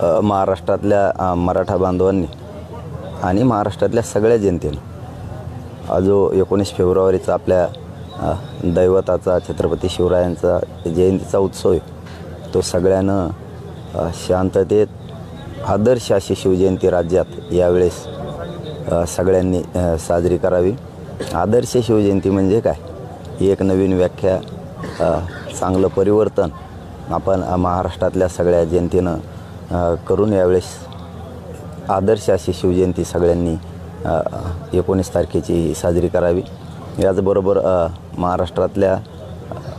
महाराष्ट्रातल्या मराठा बांधवांनी आणि महाराष्ट्रातल्या सगळ्या जनतेनं जो 19 फेब्रुवारीचा आपल्या दैवताचा छत्रपती शिवरायांचा जयंतीचा उत्सव आहे तो सगळ्यानं शांततेत आदर्श अशी शिवजयंती राज्यात यावेळेस सगळ्यांनी साजरी करावी। आदर्श शिवजयंती म्हणजे काय? एक नवीन व्याख्या, चांगलं परिवर्तन आपण महाराष्ट्रातल्या सगळ्या जनतेनं करून यावेळेस आदर्श अशी शिवजयंती सगळ्यांनी 19 तारखेची साजरी करावी। याचबरोबर महाराष्ट्रातल्या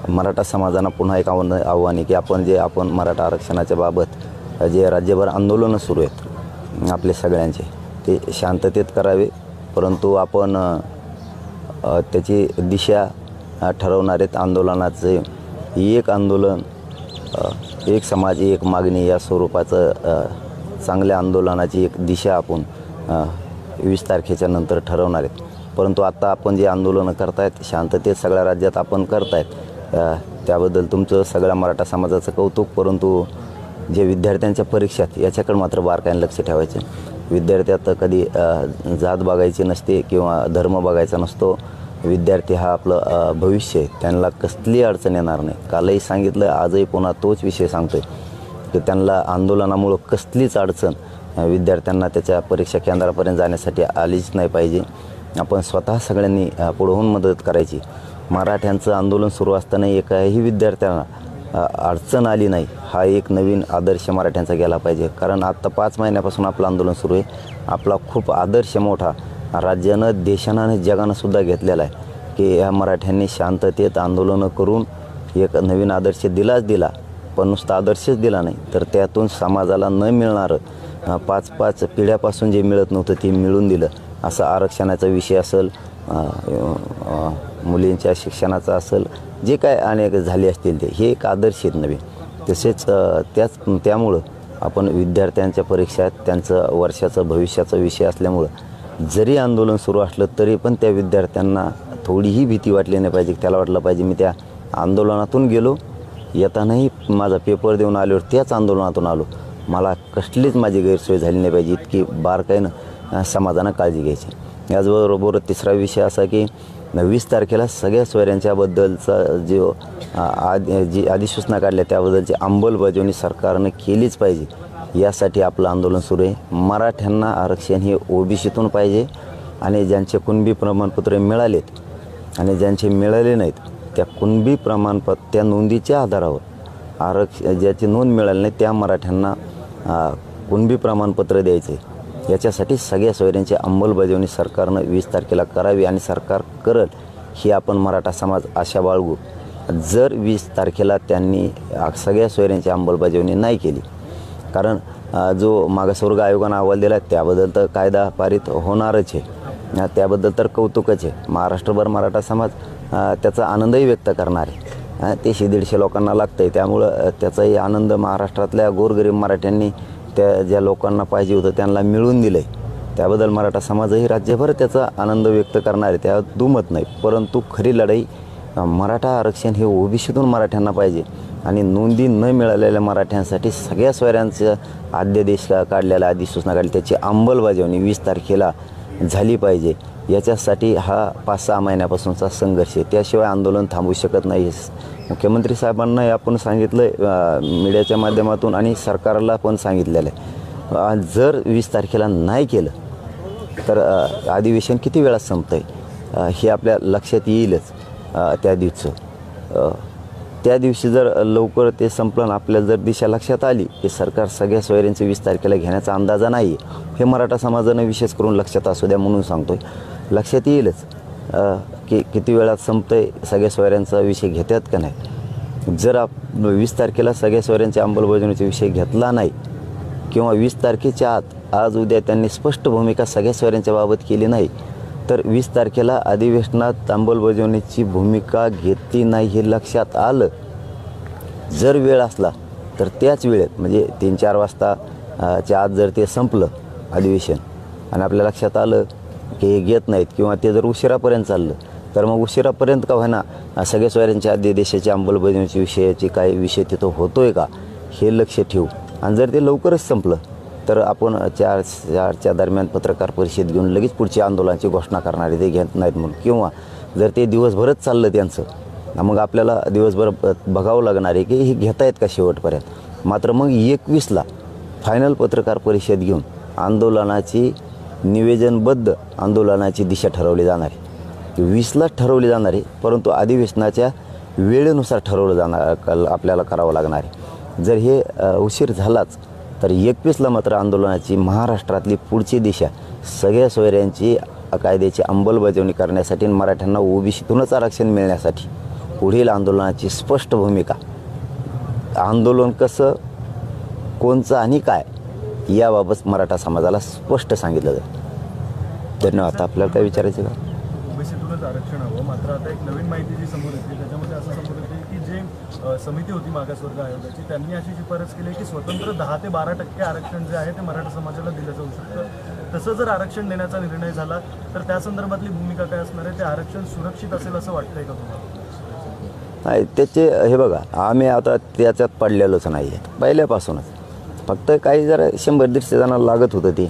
मराठा समाजानं पुन्हा एक आव्हान आहे की आपण मराठा आरक्षणाच्या बाबत जे राज्यभर आंदोलनं सुरू आहेत आपले सगळ्यांचे ते शांततेत करावे, परंतु आपण त्याची दिशा ठरवणार आहेत। आंदोलनाचे एक आंदोलन, एक समाज एक मागणी या स्वरूपाचं चांगल्या आंदोलनाची एक दिशा आपण 20 तारखेच्या नंतर ठरवणार आहेत। परंतु आता आपण जे आंदोलनं करतायत शांततेत सगळ्या राज्यात आपण करतायत त्याबद्दल तुमचं सगळ्या मराठा समाजाचं कौतुक, परंतु जे विद्यार्थ्यांच्या परीक्षात याच्याकडे मात्र बारकाईने लक्ष ठेवायचं। विद्यार्थ्यात कधी जात बघायची नसते किंवा धर्म बघायचा नसतो। विद्यार्थी हा आपलं भविष्य आहे, त्यांना कसली अडचण येणार नाही। कालही सांगितलं, आजही पुन्हा तोच विषय सांगतोय की त्यांना आंदोलनामुळं कसलीच अडचण विद्यार्थ्यांना त्याच्या परीक्षा केंद्रापर्यंत जाण्यासाठी आलीच नाही पाहिजे। आपण स्वतः सगळ्यांनी पुढे होऊन मदत करायची। मराठ्यांचं आंदोलन सुरू असताना एकाही विद्यार्थ्यांना अडचण आली नाही, हा एक नवीन आदर्श मराठ्यांचा गेला पाहिजे। कारण आत्ता 5 महिन्यापासून आपलं आंदोलन सुरू आहे, आपला खूप आदर्श मोठा राज्यानं देशानं आणि जगानंसुद्धा घेतलेला आहे की ह्या मराठ्यांनी शांततेत आंदोलनं करून एक नवीन आदर्श दिला, पण नुसता आदर्शच दिला नाही तर त्यातून समाजाला न मिळणारं 5-5 पिढ्यापासून जे मिळत नव्हतं ते मिळून दिलं। असं आरक्षणाचा विषय असेल, मुलींच्या शिक्षणाचा असेल, जे काय अनेक झाले असतील ते हे एक आदर्श आहेत नवीन। तसेच त्यामुळं आपण विद्यार्थ्यांच्या परीक्षात त्यांचं वर्षाचं भविष्याचा विषय असल्यामुळं जरी आंदोलन सुरू असलं तरी पण त्या विद्यार्थ्यांना थोडीही भीती वाटली नाही पाहिजे। त्याला वाटलं पाहिजे मी त्या आंदोलनातून गेलो, येतानाही माझा पेपर देऊन आल्यावर त्याच आंदोलनातून आलो, मला कसलीच माझी गैरसोय झाली नाही पाहिजे, इतकी बारकाईनं समाजानं काळजी घ्यायची। याचबरोबर तिसरा विषय असा की 20 तारखेला सगळ्या सोयऱ्यांच्याबद्दलचा जो जी अधिसूचना काढल्या त्याबद्दलची अंमलबजावणी सरकारनं केलीच पाहिजे। यासाठी आपलं आंदोलन सुरू आहे। मराठ्यांना आरक्षण हे ओबीसीतून पाहिजे आणि ज्यांचे कुणबी प्रमाणपत्र मिळालेत आणि ज्यांचे मिळाले नाहीत त्या कुणबी त्या नोंदीच्या आधारावर ज्याची नोंद मिळाली नाही त्या मराठ्यांना कुणबी प्रमाणपत्र द्यायचे। याच्यासाठी सगळ्या सोयऱ्यांची अंमलबजावणी सरकारनं 20 तारखेला करावी आणि सरकार करल ही आपण मराठा समाज आशा बाळगू। जर 20 तारखेला त्यांनी सगळ्या सोयऱ्यांची अंमलबजावणी नाही केली, कारण जो मागासवर्ग आयोगानं अहवाल दिला त्याबद्दल तर कायदा पारित होणारच आहे, त्याबद्दल तर कौतुकच आहे। महाराष्ट्रभर मराठा समाज त्याचा आनंदही व्यक्त करणार आहे। ते 100-150 लोकांना लागतं आहे, त्यामुळं त्याचाही आनंद महाराष्ट्रातल्या गोरगरीब मराठ्यांनी त्या ज्या लोकांना पाहिजे होतं त्यांना मिळवून दिलं आहे, त्याबद्दल मराठा समाजही राज्यभर त्याचा आनंद व्यक्त करणार आहे, त्यात दुमत नाही। परंतु खरी लढाई मराठा आरक्षण हे ओबीसीतून मराठ्यांना पाहिजे आणि नोंदी न मिळालेल्या मराठ्यांसाठी सगळ्या सोयऱ्यांचं अध्यादेश काढलेला, अधिसूचना काढली, त्याची अंमलबजावणी 20 तारखेला झाली पाहिजे। याच्यासाठी हा 5-6 महिन्यापासूनचा संघर्ष आहे, त्याशिवाय आंदोलन थांबू शकत नाही। मुख्यमंत्री साहेबांना आपण सांगितलं मीडियाच्या माध्यमातून आणि सरकारला पण सांगितलेलं आहे, जर 20 तारखेला नाही केलं तर अधिवेशन किती वेळात संपतं आहे हे आपल्या लक्षात येईलच। त्या दिवशी जर लवकर ते संपलं आणि आपल्याला जर दिशा लक्षात आली की सरकार सगळ्या सोयऱ्यांचं 20 तारखेला घेण्याचा अंदाजा नाही हे मराठा समाजानं विशेष करून लक्षात असू द्या म्हणून सांगतोय। लक्षात येईलच की किती वेळात संपतं आहे, सगळ्या सोयऱ्यांचा विषय घेतात का नाही। जर 20 तारखेला सगळ्या सोयऱ्यांच्या अंमलबजावणीचा विषय घेतला नाही किंवा 20 तारखेच्या आत आज उद्या त्यांनी स्पष्ट भूमिका सगळ्या सोयऱ्यांच्या बाबत केली नाही तर 20 तारखेला अधिवेशनात अंमलबजावणीची भूमिका घेतली नाही हे लक्षात आलं, जर वेळ असला तर त्याच वेळेत म्हणजे 3-4 वाजताच्या आत जर ते संपलं अधिवेशन आणि आपल्या लक्षात आलं की हे घेत नाहीत किंवा ते जर उशिरापर्यंत चाललं तर मग उशिरापर्यंत का होईना सगळ्या सोयऱ्यांच्या अध्यादेशाच्या अंमलबजावणीच्या विषयाची काही विषय तिथं होतोय का हे लक्ष ठेवू आणि जर ते लवकरच संपलं तर आपण 4च्या दरम्यान पत्रकार परिषद घेऊन लगेच पुढची आंदोलनाची घोषणा करणारे ते घेत नाहीत म्हणून, किंवा जर ते दिवसभरच चाललं त्यांचं मग आपल्याला दिवसभर बघावं लागणार आहे की हे घेता आहेत का शेवटपर्यंत. मात्र मग 21ला फायनल पत्रकार परिषद घेऊन आंदोलनाची निवेदनबद्ध आंदोलनाची दिशा ठरवली जाणार आहे. 20ला ठरवली जाणार आहे, परंतु अधिवेशनाच्या वेळेनुसार ठरवलं जाणार आपल्याला करावं लागणार आहे. जर हे उशीर झालाच तर 21ला मात्र आंदोलनाची महाराष्ट्रातली पुढची दिशा सगळ्या सोयऱ्यांची कायद्याची अंमलबजावणी करण्यासाठी आणि मराठ्यांना ओबीसीतूनच आरक्षण मिळण्यासाठी पुढील आंदोलनाची स्पष्ट भूमिका, आंदोलन कसं, कोणचं आणि काय याबाबत मराठा समाजाला स्पष्ट सांगितलं जाईल. धन्यवाद. आपल्याला काय विचारायचं का? ओबीसीतूनच आरक्षण हवं, मात्र आता एक नवीन माहिती जी समोर येते त्याच्यामध्ये असं समोर येते की जे समिती होती मागासवर्ग आयोगाची त्यांनी अशी शिफारस केली की स्वतंत्र 10 ते 12% आरक्षण जे आहे ते मराठा समाजाला दिलं जाऊ शकतं. तसं जर आरक्षण देण्याचा निर्णय झाला तर त्या संदर्भातली भूमिका काय असणार आहे? ते आरक्षण सुरक्षित असेल असं वाटतंय का तुम्हाला? नाही, त्याचे हे बघा, आम्ही आता त्याच्यात पडलेलोच नाही आहे पहिल्यापासूनच. फक्त काही जरा 100-150 जणांना लागत होतं ते,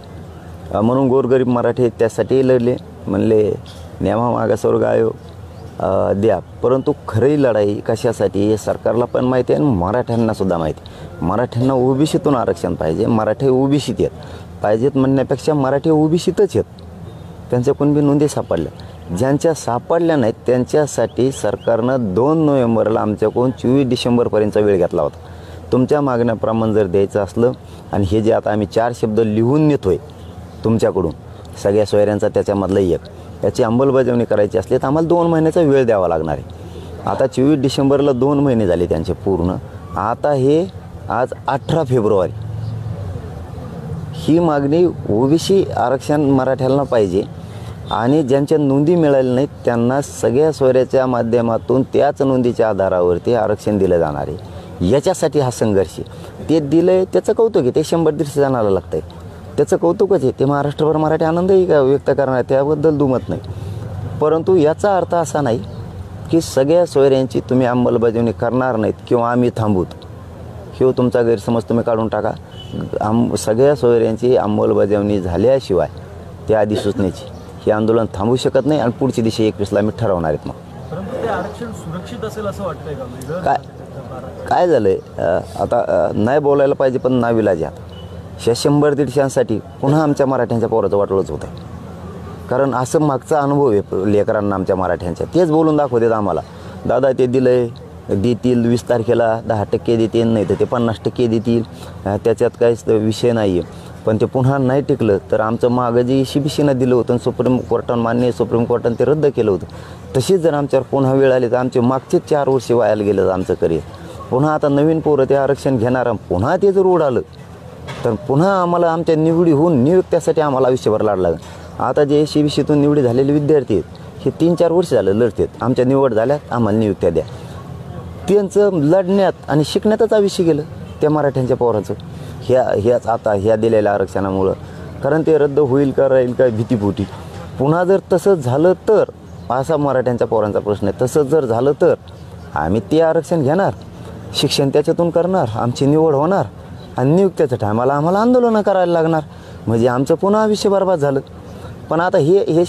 म्हणून गोरगरीब मराठी त्यासाठी लढले. म्हणले न्यामा मागासवर्ग आयोग द्या, परंतु खरी लढाई कशासाठी हे सरकारला पण माहिती आहे आणि मराठ्यांनासुद्धा माहिती. मराठ्यांना ओबीसीतून आरक्षण पाहिजे, मराठी ओबीसीत येत पाहिजेत म्हणण्यापेक्षा मराठी ओबीसीतच येत. त्यांच्या कुणबी नोंदी सापडल्या, ज्यांच्या सापडल्या नाहीत त्यांच्यासाठी सरकारनं 2 नोव्हेंबरला आमच्याकडून 24 डिसेंबरपर्यंतचा वेळ घेतला होता. तुमच्या मागण्याप्रमाणे जर द्यायचं असलं आणि हे जे आता आम्ही 4 शब्द लिहून नेतो आहे तुमच्याकडून सगळ्या सोयऱ्यांचा त्याच्यामधलं एक, याची अंमलबजावणी करायची असली तर आम्हाला 2 महिन्याचा वेळ द्यावा लागणार आहे. आता 24 डिसेंबरला 2 महिने झाले त्यांचे पूर्ण. आता हे आज 18 फेब्रुवारी ही मागणी ओबीसी आरक्षण मराठ्यांना पाहिजे आणि ज्यांच्या नोंदी मिळाल्या नाहीत त्यांना सगळ्या सोयऱ्याच्या माध्यमातून त्याच नोंदीच्या आधारावरती आरक्षण दिलं जाणार आहे. याच्यासाठी हा संघर्ष ते दिलं आहे, त्याचं कौतुक आहे. ते 100-150 जणांना लागतं आहे, त्याचं कौतुकच आहे. ते महाराष्ट्रभर मराठी आनंदही का व्यक्त करणार, त्याबद्दल दुमत नाही. परंतु याचा अर्थ असा नाही की सगळ्या सोयऱ्यांची तुम्ही अंमलबजावणी करणार नाहीत किंवा आम्ही थांबूत. हे तुमचा गैरसमज तुम्ही काढून टाका. सगळ्या सोयऱ्यांची अंमलबजावणी झाल्याशिवाय त्या अधिसूचनेची हे आंदोलन थांबू शकत नाही आणि पुढची दिशा 21ला आम्ही ठरवणार आहेत. मग परंतु ते आरक्षण सुरक्षित असेल असं वाटतंय का? काय झालं आहे, आता नाही बोलायला पाहिजे पण नाविलाज आहे. 100-150साठी पुन्हा आमच्या मराठ्यांच्या पोराचं वाटलंच होतं. कारण असं मागचा अनुभव आहे लेकरांना आमच्या मराठ्यांच्या, तेच बोलून दाखवतात आम्हाला. दादा ते दिलं आहे, देतील 20 तारखेला 10% देतील, नाही तर ते 50% देतील, त्याच्यात काहीच विषय नाही आहे. पण ते पुन्हा नाही टिकलं तर आमचं मागं जे ECBCनं दिलं होतं सुप्रीम कोर्टानं, मान्य सुप्रीम कोर्टानं ते रद्द केलं होतं. तशीच जर आमच्यावर पुन्हा वेळ आली तर आमचे मागचेच 4 वर्ष वायाला गेलं आमचं करिअर. पुन्हा आता नवीन पोरं ते आरक्षण घेणार, पुन्हा ते जर उडालं तर पुन्हा आम्हाला आमच्या निवडी होऊन नियुक्त्यासाठी आम्हाला आयुष्यभर लढा लागेल. आता जे ECBCतून निवडी झालेले विद्यार्थी आहेत हे 3-4 वर्ष झालं लढतात, आमच्या निवड झाल्यात आम्हाला नियुक्त्या द्या. त्यांचं लढण्यात आणि शिकण्यातच आयुष्य गेलं त्या मराठ्यांच्या पोराचं ह्याच आता ह्या दिलेल्या आरक्षणामुळं. कारण ते रद्द होईल का राहील का भीतीपोटी. पुन्हा जर तसंच झालं तर असा मराठ्यांच्या पोरांचा प्रश्न आहे. तसंच जर झालं तर आम्ही ते आरक्षण घेणार, शिक्षण त्याच्यातून करणार, आमची निवड होणार आणि नियुक्त्याच्या टायमाला आम्हाला आंदोलनं करायला लागणार. म्हणजे आमचं पुन्हा आयुष्य बरबाद झालं. पण आता हे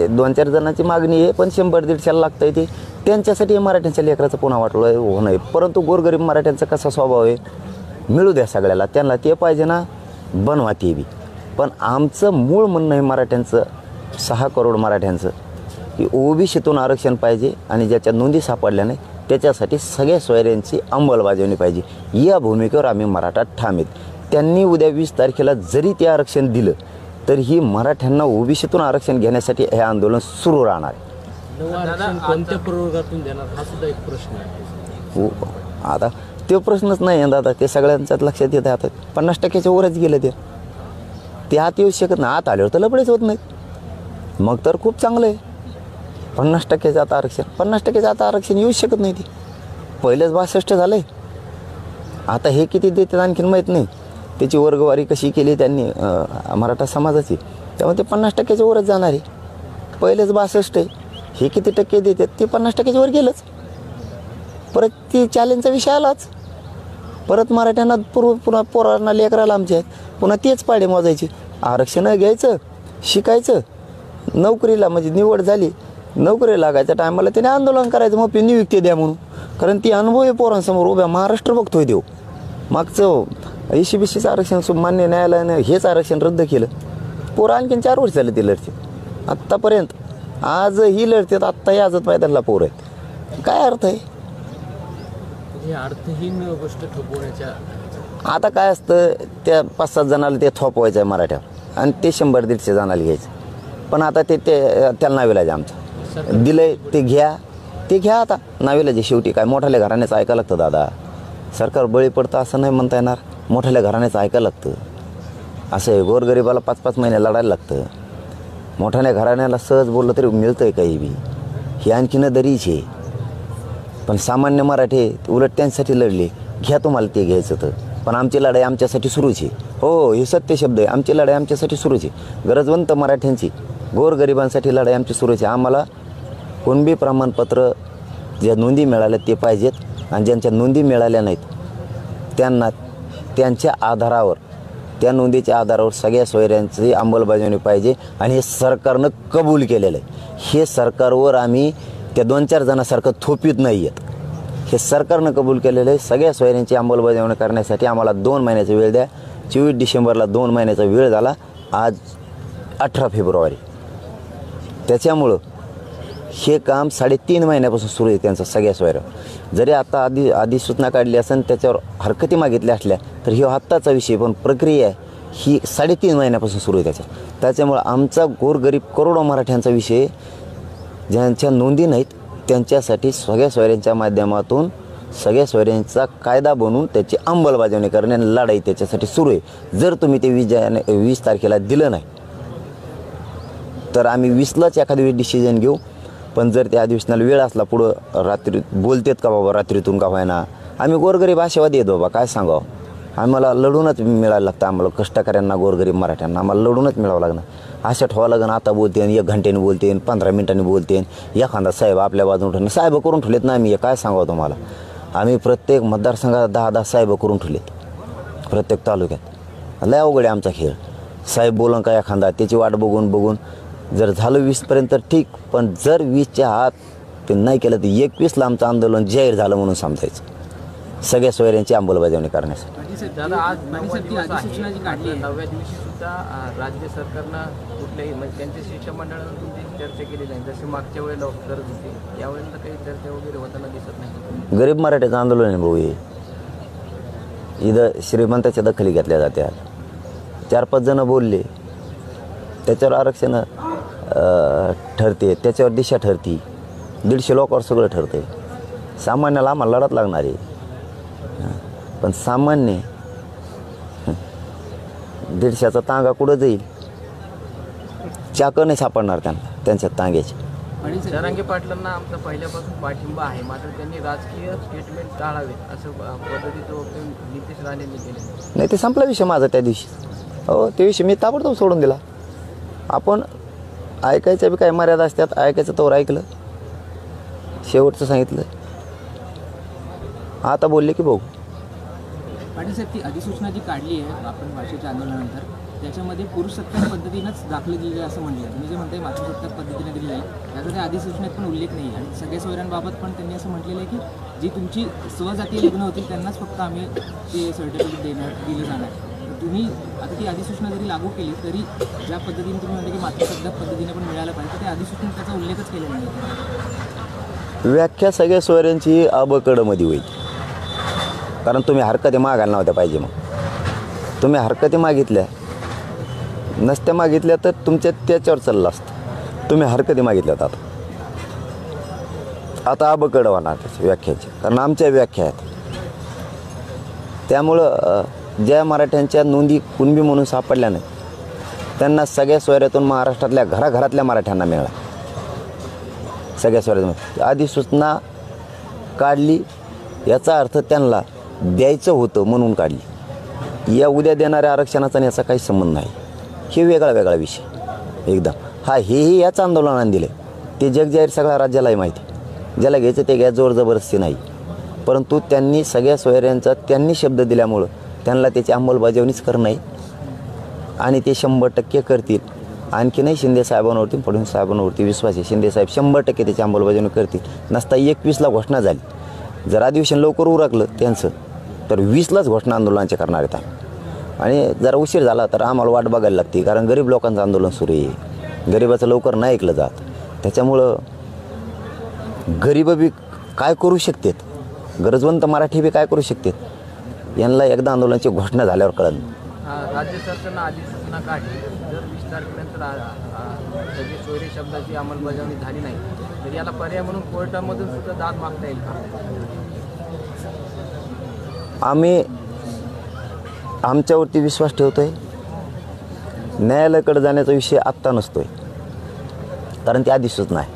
2-4 जणांची मागणी आहे, पण 100-150 लागतं आहे. ते त्यांच्यासाठी मराठ्यांच्या लेकराचं पुन्हा वाटलं होणं आहे. परंतु गोरगरीब मराठ्यांचा कसा स्वभाव आहे, मिळू द्या सगळ्याला, त्यांना ते पाहिजे ना बनवा ते बी. पण आमचं मूळ म्हणणं आहे मराठ्यांचं, 6 करोड मराठ्यांचं, की ओबीसीतून आरक्षण पाहिजे आणि ज्याच्या नोंदी सापडल्या नाही त्याच्यासाठी सगळ्या सोयऱ्यांची अंमलबजावणी पाहिजे. या भूमिकेवर आम्ही मराठा ठाम आहेत. त्यांनी उद्या 20 तारखेला जरी ते आरक्षण दिलं तर ही मराठ्यांना ओबीसीतून आरक्षण घेण्यासाठी हे आंदोलन सुरू राहणार आहे. कोणत्या प्रवर्गातून देणार हा सुद्धा एक प्रश्न आहे. हो, आता तो प्रश्नच नाही आहे दादा, ते सगळ्यांच्याच लक्षात येत आहे. आता 50%च्या वरच गेलं ते आत येऊ शकत नाही. आत आल्यावर तर लपडेच होत नाहीत. मग तर खूप चांगलं आहे. 50%चं आता आरक्षण, 50%चं आता आरक्षण येऊच शकत नाही. ते पहिलेच 62 झालं आहे. आता हे किती देतात आणखीन माहीत नाही. त्याची वर्गवारी कशी केली त्यांनी मराठा समाजाची, त्यामुळे ते 50%च्या वरच जाणार आहे. पहिलेच 62 आहे, हे किती टक्के देतात ते 50%च्या वर गेलंच. परत ती चॅलेंजचा विषय आलाच. परत मराठ्यांना पुन्हा पोरांना लेकराला आमच्या आहेत पुन्हा तेच पाडे मोजायचे. आरक्षण घ्यायचं, शिकायचं, नोकरीला म्हणजे निवड झाली, नोकरी लागायच्या टायमाला त्याने आंदोलन करायचं मग नियुक्ती द्या म्हणून. कारण ती अनुभव आहे पोरांसमोर उभ्या, महाराष्ट्र बघतोय देव. मागचं ACBCचं आरक्षण मान्य न्यायालयानं हेच आरक्षण रद्द केलं. पोरं आणखीन 4 वर्ष झाले ते लढते आत्तापर्यंत. आज ही लढतात, आत्ताही आझाद मैदानाला पोरं आहेत. काय अर्थ आहे? हे अर्थहीन गोष्ट थोपवण्याच्या आता काय असतं, त्या 5-7 जणाला ते थोपवायचं आहे मराठ्यावर आणि ते 100-150 जणाला घ्यायचं. पण आता ते त्याला नाविलाज आमचं दिलंय, ते घ्या आता नाविलाज. शेवटी काय मोठ्याल्या घराण्याचं ऐकायला लागतं दादा. सरकार बळी पडतं असं नाही म्हणता येणार, मोठ्याल्या घराण्याचं ऐकायला लागतं. असं आहे, गोरगरिबाला 5-5 महिने लढायला लागतं. मोठ्याल्या घराण्याला सहज बोललं तरी मिळतं आहे काही बी, ही आणखीन दरीच आहे. पण सामान्य मराठी उलट त्यांच्यासाठी लढले, घ्या तुम्हाला ते घ्यायचं तर. पण आमची लढाई आमच्यासाठी सुरूच आहे. हो, हे सत्य शब्द आहे, आमची लढाई आमच्यासाठी सुरूच आहे. गरजवंत मराठ्यांची, गोरगरिबांसाठी लढाई आमची सुरूच आहे. आम्हाला कुणबी प्रमाणपत्र ज्या नोंदी मिळाल्या ते पाहिजेत आणि ज्यांच्या नोंदी मिळाल्या नाहीत त्यांना त्यांच्या आधारावर, त्या नोंदीच्या आधारावर सगळ्या सोयऱ्यांची अंमलबजावणी पाहिजे. आणि हे सरकारनं कबूल केलेलं आहे. हे सरकारवर आम्ही त्या 2-4 जणांसारखं थोपीत नाही आहेत. हे सरकारनं कबूल केलेलं आहे. सगळ्या सोयऱ्यांची अंमलबजावणी करण्यासाठी आम्हाला 2 महिन्याचा वेळ द्या. 24 डिसेंबरला 2 महिन्याचा वेळ झाला, आज 18 फेब्रुवारी. त्याच्यामुळं हे काम 3.5 महिन्यापासून सुरू आहे त्यांचं सगळ्या सोयऱ्यावर. जरी आता अधिसूचना काढली असेल, त्याच्यावर हरकती मागितल्या असल्या तर ही आत्ताचा विषय, पण प्रक्रिया ही 3.5 महिन्यापासून सुरू आहे त्याच्यामुळं आमचा गोरगरीब करोडो मराठ्यांचा विषय, ज्यांच्या नोंदी नाहीत त्यांच्यासाठी सगळ्या सोयऱ्यांच्या माध्यमातून सगळ्या सोयऱ्यांचा कायदा बनवून त्याची अंमलबजावणी करणे आणि लढाई त्याच्यासाठी सुरू आहे. जर तुम्ही ते 20 तारखेला दिलं नाही तर आम्ही 20लाच एखादी डिसिजन घेऊ. पण जर त्या अधिवेशनाला वेळ असला, पुढं रात्री बोलतेत का बाबा, रात्रीतून का व्हायना, आम्ही गोरगरीब आशावादी येतो बाबा. काय सांगावं, आम्हाला लढूनच मिळायला लागतं. आम्हाला कष्टकऱ्यांना, गोरगरीब मराठ्यांना आम्हाला लढूनच मिळावं लागणार. आशा ठेवावं लागेल. आता बोलते 1 घंट्याने बोलते, 15 मिनिटांनी बोलते, एखादा साहेब आपल्या बाजून ठेवले. साहेब करून ठेवलेत ना आम्ही. काय सांगावं तुम्हाला, आम्ही प्रत्येक मतदारसंघात 10-10 साहेब करून ठेवलेत, प्रत्येक तालुक्यात. लय अवघड आहे आमचा खेळ. साहेब बोलून का एखादा, त्याची वाट बघून जर झालं 20पर्यंत तर ठीक, पण जर 20च्या आत ते नाही केलं तर 21ला आमचं आंदोलन जाहीर झालं म्हणून समजायचं, सगळ्या सोयऱ्यांची अंमलबजावणी करण्यासाठी. दादा, आज 9वा दिवस आहे. 9व्या दिवशी सुद्धा राज्य सरकारनं कुठल्याही म्हणजे त्यांच्या शिष्टमंडळानं तुमची चर्चा केली नाही, जशी मागच्या वेळेला गरज होती. यावेळेला काही चर्चा वगैरे होताना दिसत नाही. गरीब मराठ्याचं आंदोलन आहे भाऊ हे. इथं श्रीमंताच्या दखली घेतल्या जात्या. 4-5 जणं बोलले, त्याच्यावर आरक्षण ठरते, त्याच्यावर दिशा ठरती. 150 लोकांवर सगळं ठरतं. सामान्याला आम्हाला लढत लागणार आहे. पण सामान्य 150चा तांगा कुठं जाईल, चाकं नाही सापडणार त्यांच्या तांग्याची. आणि जरांगे पाटलांना आमचा पहिल्यापासून पाठिंबा आहे, मात्र त्यांनी राजकीय स्टेटमेंट टाळावे असं पद्धतीचं वक्तव्य नितेश राणेंनी केले. नाही, ते संपला विषय माझा त्या दिवशी. हो, ते विषय मी ताबडतोब सोडून दिला. आपण ऐकायच्या बी काय मर्यादा असतात, ऐकायचं तोवर ऐकलं, शेवटचं सांगितलं, आता बोलले की बघू. पाटील साहेब, ती अधिसूचना जी काढली आहे आपण भाषेच्या आंदोलनानंतर, त्याच्यामध्ये पुरुषसत्ताक पद्धतीनंच दाखले दिले असं म्हणलं. तुम्ही जे म्हणताय मातृसत्ताक पद्धतीने दिली आहे, त्याचा त्या अधिसूचनेत पण उल्लेख नाही. आणि सगळ्या सोयऱ्यांबाबत पण त्यांनी असं म्हटलेलं आहे की जी तुमची स्वजातीय लग्न होतील त्यांनाच फक्त आम्ही ते सर्टिफिकेट दिलं जाणार. तुम्ही आता ती अधिसूचना जरी लागू केली तरी ज्या पद्धतीने तुम्ही म्हणता की मातृसत्ताक पद्धतीने पण मिळालं पाहिजे, तर त्या अधिसूचनेत त्याचा उल्लेखच केलेला नाही. व्याख्या सगळ्या सोयऱ्यांची अबकडमध्ये होईल. कारण तुम्ही हरकती मागायला नव्हत्या पाहिजे. मग तुम्ही हरकती मागितल्या नसत्या, मागितल्या तर तुमच्या त्याच्यावर चाललं असतं. तुम्ही हरकती मागितल्यात, आता अबकड होणार त्याची व्याख्याची, कारण आमच्या व्याख्या आहेत. त्यामुळं ज्या मराठ्यांच्या नोंदी कुणबी म्हणून सापडल्या नाही त्यांना सगळ्या सोयऱ्यातून महाराष्ट्रातल्या घराघरातल्या मराठ्यांना मिळाला. सगळ्या सोयऱ्यातून अधिसूचना काढली, याचा अर्थ त्यांना द्यायचं होतं म्हणून काढली. या उद्या देणाऱ्या आरक्षणाचा याचा काही संबंध नाही. हे वेगळा विषय एकदम. हेही याच आंदोलनाने दिले. ते जगजाहीर सगळ्या राज्यालाही माहिती. ज्याला घ्यायचं ते घ्या, जोर जबरदस्ती नाही. परंतु त्यांनी सगळ्या सोयऱ्यांचा त्यांनी शब्द दिल्यामुळं त्यांना त्याची अंमलबजावणीच करणं आहे आणि ते 100% करतील. आणखीनही शिंदे साहेबांवरती फडणवीस साहेबांवरती विश्वास आहे. शिंदे साहेब 100% त्याची अंमलबजावणी करतील. नसता 21ला घोषणा झाली, जर अधिवेशन लवकर उरकलं त्यांचं तर 20लाच घोषणा आंदोलनाचे करणार आहेत. आणि जरा उशीर झाला तर आम्हाला वाट बघायला लागते, कारण गरीब लोकांचं आंदोलन सुरू आहे. गरिबाचं लवकर नाही ऐकलं जात. त्याच्यामुळं गरीब बी काय करू शकतात, गरजवंत मराठी बी काय करू शकतात, यांना एकदा आंदोलनाची घोषणा झाल्यावर कळलं. राज्य सरकारनं अधिसूचना काढली, जर 20 तारखेनंतर सगळी सोयरे शब्दाची अंमलबजावणी झाली नाही तर याला पर्याय म्हणून कोर्टामधून सुद्धा दाद मागता येईल का? आम्ही आमच्यावरती विश्वास ठेवतोय. न्यायालयाकडे जाण्याचा विषय आत्ता नसतोय, कारण ती अधिसूचना आहे.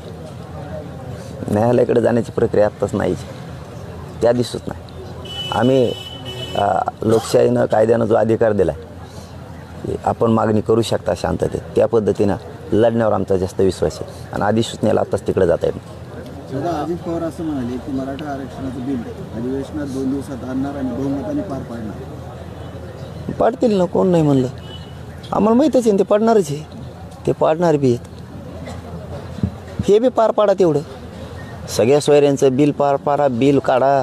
न्यायालयाकडे जाण्याची प्रक्रिया आत्ताच नाही, ती अधिसूचना आहे. आम्ही लोकशाहीनं कायद्यानं जो अधिकार दिला आहे, आपण मागणी करू शकता शांततेत, त्या पद्धतीनं लढण्यावर आमचा जास्त विश्वास आहे. आणि अधिसूचनेला आत्ताच तिकडे जाता येईल. दादा, अजित पवार असं म्हणाले की मराठा आरक्षणाचं बिल अधिवेशनात 2 दिवसात आणणार आणि बहुमताने पार पाडणार. पाडतील ना, कोण नाही म्हणलं. आम्हाला माहीतच आहे ते पाडणारच आहे, ते पाडणार बी आहेत. हे बी पार पाडा तेवढं. सगळ्या सोयऱ्यांचं बिल पार पाडा, बिल काढा,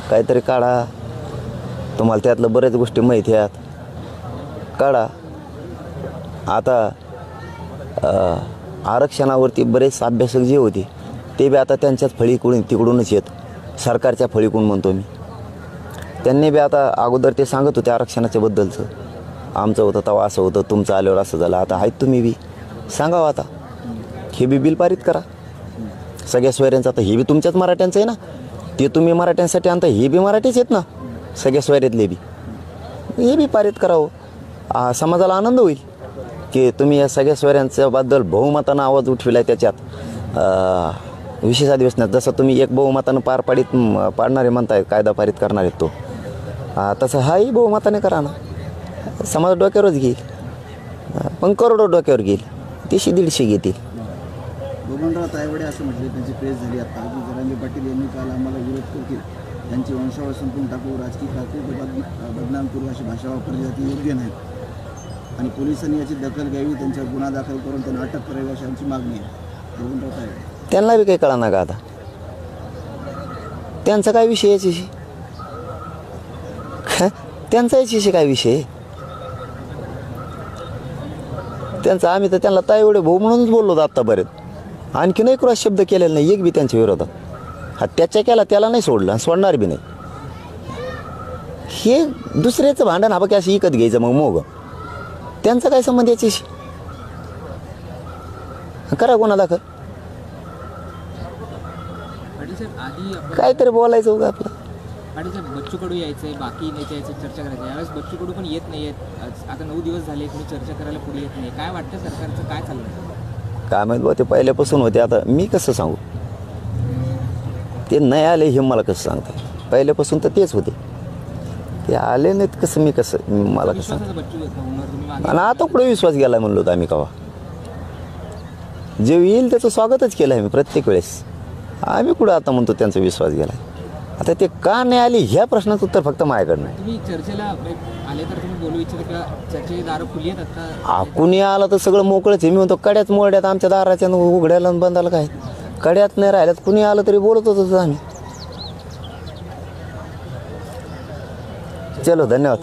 काहीतरी काढा. तुम्हाला त्यातलं बऱ्याच गोष्टी माहिती आहेत, काढा. आता आरक्षणावरती बरेच अभ्यासक जे होते ते बी आता त्यांच्याच तिकडूनच येत, सरकारच्या फळीकडून म्हणतो मी. त्यांनी बी आता अगोदर ते सांगत होते आरक्षणाच्या बद्दलचं, आमचं होतं तेव्हा असं होतं, तुमचं आल्यावर असं झालं. आता आहेत तुम्ही बी सांगावं, आता हे बी बिल पारित करा सगळ्या सोयऱ्यांचं. आता हे बी तुमच्याच मराठ्यांचं आहे ना, ते तुम्ही मराठ्यांसाठी आणता, हे बी मराठीच आहेत ना सगळ्या सोयऱ्यातले बी. हे बी पारित करावं. समाजाला आनंद होईल की तुम्ही या सगळ्या सोयऱ्यांच्याबद्दल बहुमतानं आवाज उठविला आहे. त्याच्यात विशेष अधिवेशनात जसं तुम्ही एक बहुमतानं पाडणारे म्हणताय, कायदा पारित करणार आहेत तो, तसं हाही बहुमताने करा ना. समाज डोक्यावरच घेईल, पण करोडो डोक्यावर घेईल, 100-150 घेतील. बबनराव तायवाडे असं म्हटले, त्यांची प्रेस झाली आता की जरांगे पाटील यांनी काल आम्हाला विरोध करतील, त्यांची वंशावळ संपून टाकू, राजकीय कारकीर्द बदनाम करू अशी भाषा वापरली जाते, योग्य नाही. आणि पोलिसांनी याची दखल घ्यावी, त्यांच्यावर गुन्हा दाखल करून त्यांना अटक करावी अशी आमची मागणी आहे. बबनराव तायवाडे त्यांना बी काही कळणार का आता, त्यांचा काय विषय याच्याशी, त्यांचा याच्याशी काय विषय त्यांचा. आम्ही तर त्यांना तायवाडे भाऊ म्हणूनच बोललो होतो आत्तापर्यंत. आणखीनही क्रॉस शब्द केलेला नाही एक बी त्यांच्या विरोधात. त्याच्या केला त्याला नाही सोडलं आणि सोडणार बी नाही. हे दुसऱ्याचं भांडण हा बघ असं विकत घ्यायचं मग मोग, त्यांचा काय संबंध याच्याशी. करा गुन्हा दाखल, काहीतरी बोलायचं उगा आपलं. आणि सर, बच्चू कडू यायचं आहे, बाकी नेते यायचं, चर्चा करायचं. यावेळेस बच्चू कडू पण येत नाही आहेत. आता 9 दिवस झाले, कोणी चर्चा करायला पुढे येत नाही. काय वाटतं सरकारचं काय चाललं? काय माहीत बा, ते पहिल्यापासून होते. आता मी कसं सांगू, ते नाही आले हे मला कसं सांगता. पहिल्यापासून तर तेच होते, ते आले नाहीत कसं, मी कसं मला कसं सांगतो. आणि आता कुठे विश्वास गेला म्हणलो होतं आम्ही. कवा जे येईल त्याचं स्वागतच केलं आहे मी प्रत्येक वेळेस. आम्ही कुठं आता म्हणतो त्यांचा विश्वास गेला. आता ते का नाही आली ह्या प्रश्नाचं उत्तर फक्त माझ्याकडं नाही. तुम्ही चर्चेला आले तर तुम्ही बोलू इच्छिता का? चर्चेची दारं खुली आहेत आता? कुणी आलं तर सगळं मोकळंच आहे. मी म्हणतो कड्यात मोड्यात आमच्या दाराच्या उघड्याला बंदाला काय, कड्यात नाही राहिल्यात. कुणी आलं तरी बोलत होतो आम्ही. चलो, धन्यवाद.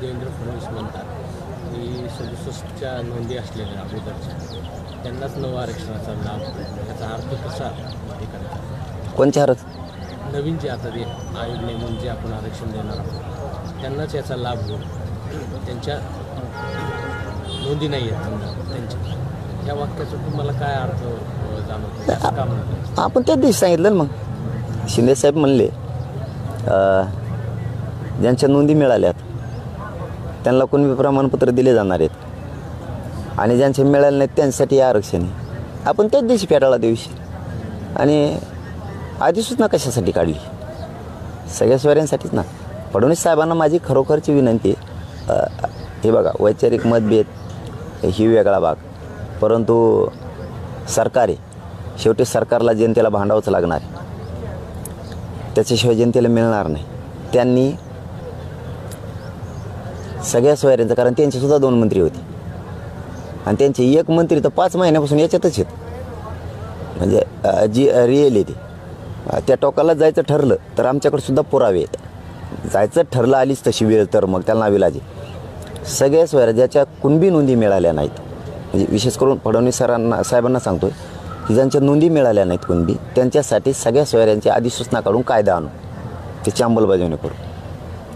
देवेंद्र फडणवीस म्हणतात की 67च्या नोंदी असलेल्या अगोदरच्या त्यांनाच नवं आरक्षणाचा लाभ, याचा अर्थ कसा करायचा? कोणच्या हरत नवीन जे आता ते आयोग नेमून जे आपण आरक्षण देणार आहोत त्यांनाच याचा लाभ होईल, त्यांच्या नोंदी नाही आहेत समजा त्यांच्या. या वाक्याचा तुम्हाला काय अर्थ जाणवतो, का म्हणतो? आपण त्याच दिवशी सांगितलं ना मग. शिंदेसाहेब म्हणले ज्यांच्या नोंदी मिळाल्यात त्यांना कोणी प्रमाणपत्र दिले जाणार आहेत, आणि ज्यांचे मिळाले नाहीत त्यांच्यासाठी आरक्षण आहे. आपण त्याच दिवशी फेटाळा दिवशी. आणि अधिसूचना कशासाठी काढली? सगळ्या सोयऱ्यांसाठीच ना. फडणवीस साहेबांना माझी खरोखरची विनंती आहे, हे बघा, वैचारिक मतभेद ही वेगळा भाग, परंतु सरकार आहे शेवटी, सरकारला जनतेला भांडावंच लागणार आहे. त्याच्याशिवाय जनतेला मिळणार नाही. त्यांनी सगळ्या सोयऱ्यांचं, कारण त्यांचेसुद्धा 2 मंत्री होते आणि त्यांचे 1 मंत्री तर 5 महिन्यापासून याच्यातच आहेत. म्हणजे जी रिअलिटी त्या टोकाला जायचं ठरलं तर आमच्याकडे सुद्धा पुरावे आहेत. जायचं ठरलं आलीच तशी वेळ तर मग त्याला नाविलाजी. सगळ्या सोयऱ्या ज्याच्या कुणबी नोंदी मिळाल्या नाहीत, म्हणजे विशेष करून फडणवीस साहेबांना सांगतोय की ज्यांच्या नोंदी मिळाल्या नाहीत कुणबी, त्यांच्यासाठी सगळ्या सोयऱ्यांची अधिसूचना काढून कायदा आणू, त्याची अंमलबजावणी करू.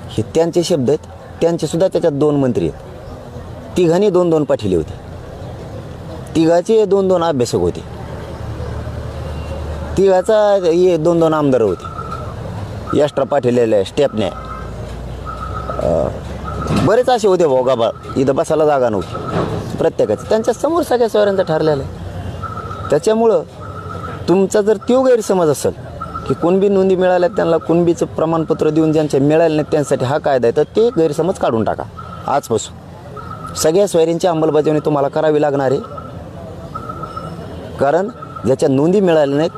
हे त्यांचे शब्द आहेत. त्यांचेसुद्धा त्याच्यात 2 मंत्री आहेत. तिघांनी 2-2 पाठिले होते. तिघाचे 2-2 अभ्यासक होते. तिघाचा 2-2 आमदार होते. एक्स्ट्रा पाठिलेले स्टेपने बरेच असे होते भोगाबाळ, इथं बसायला जागा नव्हती प्रत्येकाची. त्यांच्या समोर सगळ्या सोयऱ्यांचं ठरलेलं आहे. त्याच्यामुळं तुमचा जर तो गैरसमज असेल की कुणबी नोंदी मिळाल्या त्यांना कुणबीचं प्रमाणपत्र देऊन ज्यांच्या मिळाले नाहीत त्यांसाठी हा कायदा आहे, तर ते गैरसमज काढून टाका. आजपासून सगळ्या सोयऱ्यांची अंमलबजावणी तुम्हाला करावी लागणार आहे. कारण ज्याच्या नोंदी मिळाल्या नाहीत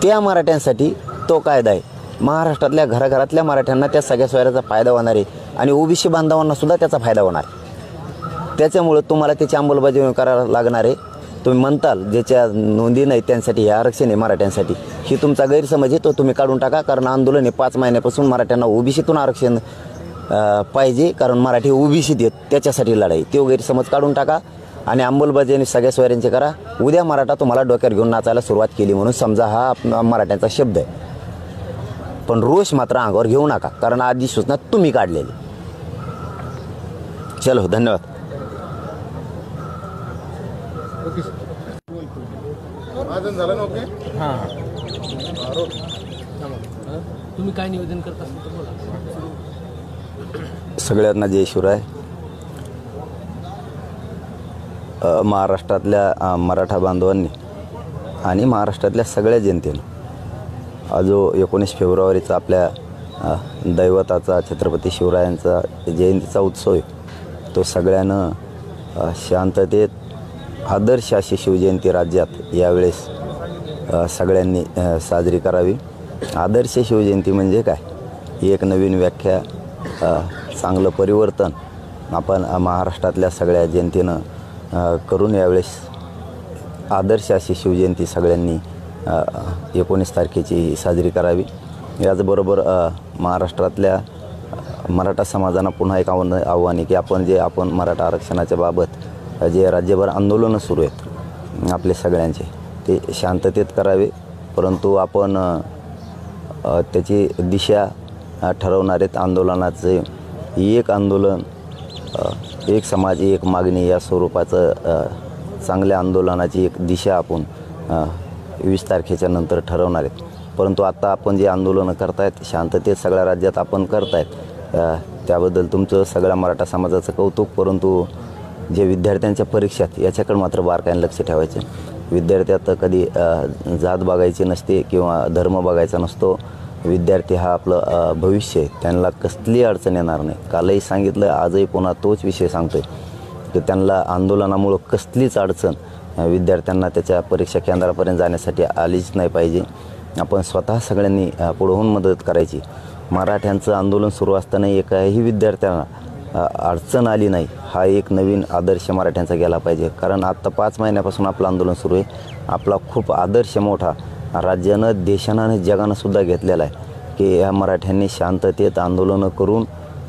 त्या मराठ्यांसाठी तो कायदा आहे. महाराष्ट्रातल्या घराघरातल्या मराठ्यांना त्या सगळ्या सोयऱ्याचा फायदा होणार आहे आणि ओबीसी बांधवांनासुद्धा त्याचा फायदा होणार आहे. त्याच्यामुळं तुम्हाला त्याची अंमलबजावणी करायला लागणार आहे. तुम्ही म्हणताल ज्याच्या नोंदी नाही त्यांसाठी हे आरक्षण आहे मराठ्यांसाठी, ही तुमचा गैरसमज आहे, तो तुम्ही काढून टाका. कारण आंदोलन हे 5 महिन्यापासून मराठ्यांना ओबीसीतून आरक्षण पाहिजे, कारण मराठी ओबीसीत आहेत, त्याच्यासाठी लढाई. तो गैरसमज काढून टाका आणि अंमलबजावणी सगळ्या सोयऱ्यांची करा. उद्या मराठा तुम्हाला डोक्यावर घेऊन नाचायला सुरुवात केली म्हणून समजा, हा मराठ्यांचा शब्द आहे. पण रोष मात्र अंगावर घेऊ नका, कारण अधिसूचना तुम्ही काढलेली. चलो, धन्यवाद. तुम्ही काय निवेदन करता तर बोला. सगळ्यांना जय शिवराय. महाराष्ट्रातल्या मराठा बांधवांनी आणि महाराष्ट्रातल्या सगळ्या जनतेनं जो 19 फेब्रुवारीचा आपल्या दैवताचा छत्रपती शिवरायांचा जयंतीचा उत्सव आहे, तो सगळ्यानं शांततेत आदर्श अशी शिवजयंती राज्यात यावेळेस सगळ्यांनी साजरी करावी. आदर्श शिवजयंती म्हणजे काय? एक नवीन व्याख्या, चांगलं परिवर्तन आपण महाराष्ट्रातल्या सगळ्या जनतेनं करून यावेळेस आदर्श अशी शिवजयंती सगळ्यांनी 19 तारखेची साजरी करावी. याचबरोबर महाराष्ट्रातल्या मराठा समाजानं पुन्हा एक आव्हान आहे की आपण मराठा आरक्षणाच्या बाबत जे राज्यभर आंदोलनं सुरू आहेत आपले सगळ्यांचे, ते शांततेत करावे. परंतु आपण त्याची दिशा ठरवणार आहेत. आंदोलनाचे एक आंदोलन, एक समाज, एक मागणी या स्वरूपाचं चांगल्या आंदोलनाची एक दिशा आपण 20 तारखेच्या नंतर ठरवणार आहेत. परंतु आता आपण जे आंदोलनं करतायत शांततेत सगळ्या राज्यात आपण करतायत, त्याबद्दल तुमचं सगळ्या मराठा समाजाचं कौतुक. परंतु जे विद्यार्थ्यांच्या परीक्षात याच्याकडे मात्र बारकाईने लक्ष ठेवायचं. विद्यार्थ्यात कधी जात बघायची नसते किंवा धर्म बघायचा नसतो. विद्यार्थी हा आपलं भविष्य आहे, त्यांना कसली अडचण येणार नाही. कालही सांगितलं, आजही पुन्हा तोच विषय सांगतोय की त्यांना आंदोलनामुळं कसलीच अडचण विद्यार्थ्यांना त्याच्या परीक्षा केंद्रापर्यंत जाण्यासाठी आलीच नाही पाहिजे. आपण स्वतः सगळ्यांनी पुढे होऊन मदत करायची. मराठ्यांचं आंदोलन सुरू असताना एकाही विद्यार्थ्यांना अडचण आली नाही, हा एक नवीन आदर्श मराठ्यांचा गेला पाहिजे. कारण आत्ता 5 महिन्यापासून आपलं आंदोलन सुरू आहे. आपला खूप आदर्श मोठा राज्यानं, देशानं आणि जगानंसुद्धा घेतलेला आहे की ह्या मराठ्यांनी शांततेत आंदोलनं करून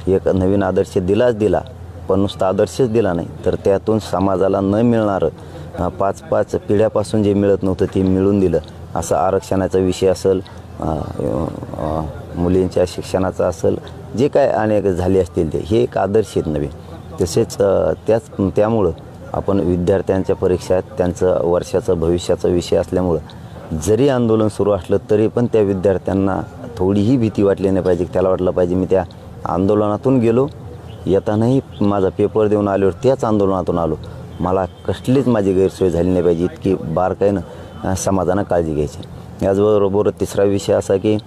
एक नवीन आदर्श दिला. पण नुसता आदर्शच दिला नाही, तर त्यातून समाजाला न मिळणारं 5-5 पिढ्यापासून जे मिळत नव्हतं ते मिळून दिलं. असं आरक्षणाचा विषय असेल, मुलींच्या शिक्षणाचा असेल, जे काय अनेक झाले असतील ते, हे एक आदर्श आहेत नवीन. तसेच त्यामुळं आपण विद्यार्थ्यांच्या परीक्षात त्यांचं वर्षाचं भविष्याचा विषय असल्यामुळं जरी आंदोलन सुरू असलं तरी पण त्या विद्यार्थ्यांना थोडीही भीती वाटली नाही पाहिजे. त्याला वाटलं पाहिजे मी त्या आंदोलनातून गेलो, येतानाही माझा पेपर देऊन आल्यावर त्याच आंदोलनातून आलो, मला कसलीच माझी गैरसोय झाली नाही पाहिजे. इतकी बारकाईनं समाजानं काळजी घ्यायची. याचबरोबर तिसरा विषय असा की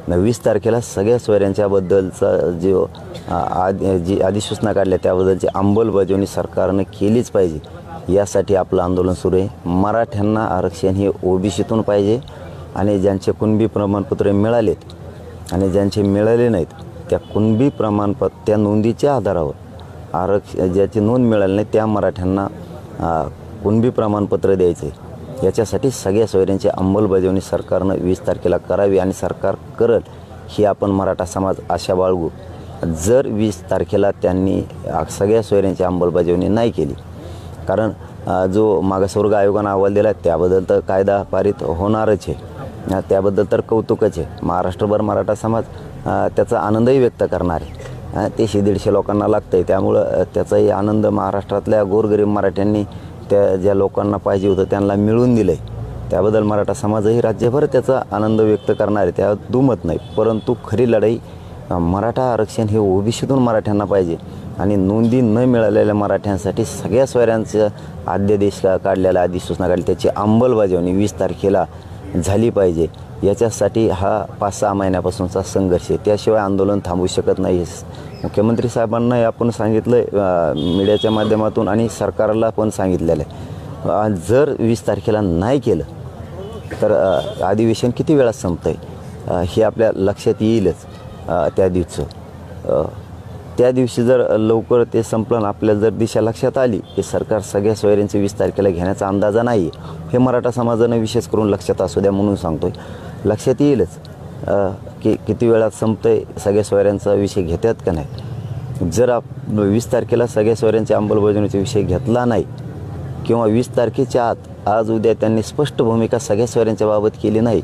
20 तारखेला सगळ्या सोयऱ्यांच्याबद्दलचा जी अधिसूचना काढल्या त्याबद्दलची अंमलबजावणी सरकारनं केलीच पाहिजे. यासाठी आपलं आंदोलन सुरू आहे. मराठ्यांना आरक्षण हे ओबीसीतून पाहिजे. आणि ज्यांचे कुणबी प्रमाणपत्र मिळालेत आणि ज्यांचे मिळाले नाहीत त्या कुणबी त्या नोंदीच्या आधारावर ज्याची नोंद मिळाली नाही त्या मराठ्यांना कुणबी प्रमाणपत्र द्यायचे. याच्यासाठी सगळ्या सोयऱ्यांची अंमलबजावणी सरकारनं 20 तारखेला करावी आणि सरकार करल ही आपण मराठा समाज आशा बाळगू. जर 20 तारखेला त्यांनी सगळ्या सोयऱ्यांची अंमलबजावणी नाही केली, कारण जो मागासवर्ग आयोगानं अहवाल दिला त्याबद्दल तर कायदा पारित होणारच आहे, त्याबद्दल तर कौतुकच आहे. महाराष्ट्रभर मराठा समाज त्याचा आनंदही व्यक्त करणार आहे. ते 150 लोकांना लागतं आहे, त्यामुळं त्याचाही आनंद महाराष्ट्रातल्या गोरगरीब मराठ्यांनी त्या ज्या लोकांना पाहिजे होतं त्यांना मिळवून दिलं आहे, त्याबद्दल मराठा समाजही राज्यभर त्याचा आनंद व्यक्त करणार आहे, त्या दुमत नाही. परंतु खरी लढाई मराठा आरक्षण हे ओबीसीतून मराठ्यांना पाहिजे आणि नोंदी न मिळालेल्या मराठ्यांसाठी सगळ्या सोयऱ्यांचं अध्यादेश काढलेला अधिसूचना काढली त्याची अंमलबजावणी 20 तारखेला झाली पाहिजे. याच्यासाठी हा 5-6 महिन्यापासूनचा संघर्ष आहे, त्याशिवाय आंदोलन थांबू शकत नाही. मुख्यमंत्री साहेबांना आपण सांगितलं आहे मीडियाच्या माध्यमातून आणि सरकारला पण सांगितलेलं आहे. जर 20 तारखेला नाही केलं तर अधिवेशन किती वेळात संपतं आहे हे आपल्या लक्षात येईलच. त्या दिवशी जर लवकर ते संपलं आपल्याला जर दिशा लक्षात आली की सरकार सगळ्या सोयऱ्यांचे 20 तारखेला घेण्याचा अंदाजा नाही हे मराठा समाजानं विशेष करून लक्षात असू द्या म्हणून सांगतो आहे. लक्षात येईलच की किती वेळात संपतं आहे, सगळ्या सोयऱ्यांचा विषय घेतात का नाही. जर 20 तारखेला सगळ्या सोयऱ्यांच्या अंमलबजावणीचा विषय घेतला नाही किंवा 20 तारखेच्या आत आज उद्या त्यांनी स्पष्ट भूमिका सगळ्या सोयऱ्यांच्या बाबत केली नाही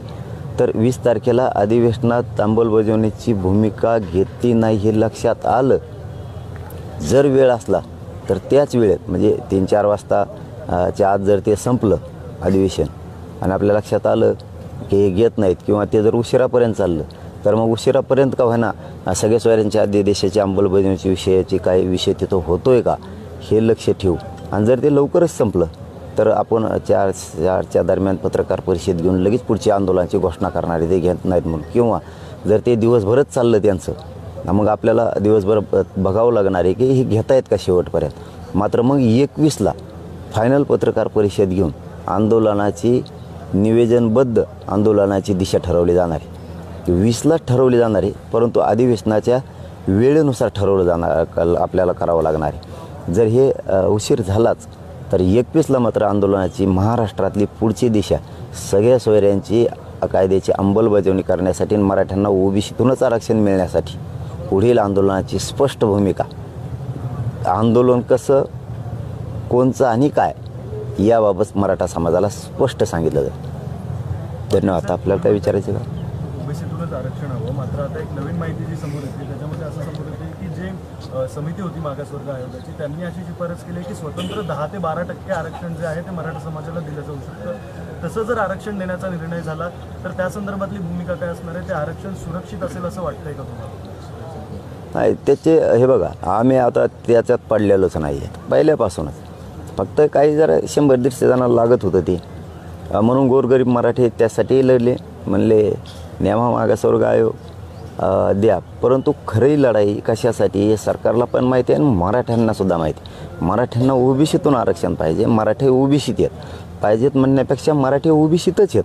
तर 20 तारखेला अधिवेशनात अंमलबजावणीची भूमिका घेतली नाही हे लक्षात आलं. जर वेळ असला तर त्याच वेळेत म्हणजे 3-4 वाजताच्या आत जर ते संपलं अधिवेशन आणि आपल्या लक्षात आलं की हे घेत नाहीत किंवा ते जर उशिरापर्यंत चाललं तर मग उशिरापर्यंत का होईना सगळ्या सोयऱ्यांच्या अध्यादेशाची अंमलबजावणीची विषयाची काही विषय तिथं होतो आहे का हे लक्ष ठेवू. आणि जर ते लवकरच संपलं तर आपण 4च्या दरम्यान पत्रकार परिषद घेऊन लगेच पुढच्या आंदोलनाची घोषणा करणारे ते घेत नाहीत म्हणून. किंवा जर ते दिवसभरच चाललं त्यांचं मग आपल्याला दिवसभर बघावं लागणार आहे की हे घेता आहेत का शेवटपर्यंत. मात्र मग 21ला फायनल पत्रकार परिषद घेऊन आंदोलनाची निवेदनबद्ध आंदोलनाची दिशा ठरवली जाणार आहे. 20लाच ठरवली जाणार आहे परंतु अधिवेशनाच्या वेळेनुसार ठरवलं जाणार आपल्याला करावं लागणार आहे. जर हे उशीर झालाच तर 21ला मात्र आंदोलनाची महाराष्ट्रातली पुढची दिशा सगळ्या सोयऱ्यांची कायद्याची अंमलबजावणी करण्यासाठी मराठ्यांना ओबीसीतूनच आरक्षण मिळण्यासाठी पुढील आंदोलनाची स्पष्ट भूमिका, आंदोलन कसं, कोणचं आणि काय याबाबत मराठा समाजाला स्पष्ट सांगितलं जाईल. धन्यवाद. आपल्याला काय विचारायचं का? ओबीसीतूनच आरक्षण हवं, मात्र आता एक नवीन माहिती जी समोर येते त्याच्यामध्ये असं समोर येते की जे समिती होती मागासवर्ग आयोगाची त्यांनी अशी शिफारस केली की स्वतंत्र 10 ते 12% आरक्षण जे आहे ते मराठा समाजाला दिलं जाऊ शकतं. तसं जर आरक्षण देण्याचा निर्णय झाला तर त्या संदर्भातली भूमिका काय असणार आहे, ते आरक्षण सुरक्षित असेल असं वाटतंय का तुम्हाला? नाही, त्याचे हे बघा आम्ही आता त्याच्यात पडलेलोच नाही आहे पहिल्यापासूनच. फक्त काही जरा 100-150 जणांना लागत होतं ते म्हणून गोरगरीब मराठी त्यासाठी लढले. म्हणले न्यामा मागासवर्ग आयोग द्या. परंतु खरी लढाई कशासाठी हे सरकारला पण माहिती आहे आणि मराठ्यांनासुद्धा माहिती आहे. मराठ्यांना ओबीसीतून आरक्षण पाहिजे. मराठी ओबीसीत येत पाहिजेत म्हणण्यापेक्षा मराठी ओबीसीतच येत.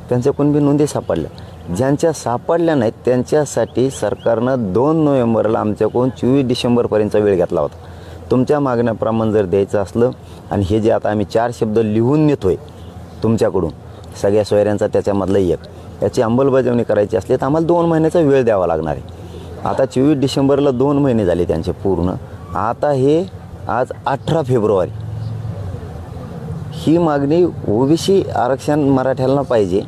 त्यांच्या कुणबी नोंदी सापडल्या, ज्यांच्या सापडल्या नाहीत त्यांच्यासाठी सरकारनं 2 नोव्हेंबरला आमच्याकडून 24 डिसेंबरपर्यंतचा वेळ घेतला होता. तुमच्या मागण्याप्रमाणे जर द्यायचं असलं आणि हे जे आता आम्ही 4 शब्द लिहून नेतो आहे तुमच्याकडून सगळ्या सोयऱ्यांचा त्याच्यामधलं एक याची अंमलबजावणी करायची असली तर आम्हाला 2 महिन्याचा वेळ द्यावा लागणार आहे. आता 24 डिसेंबरला 2 महिने झाले त्यांचे पूर्ण. आता हे आज 18 फेब्रुवारी ही मागणी ओबीसी आरक्षण मराठ्यांना पाहिजे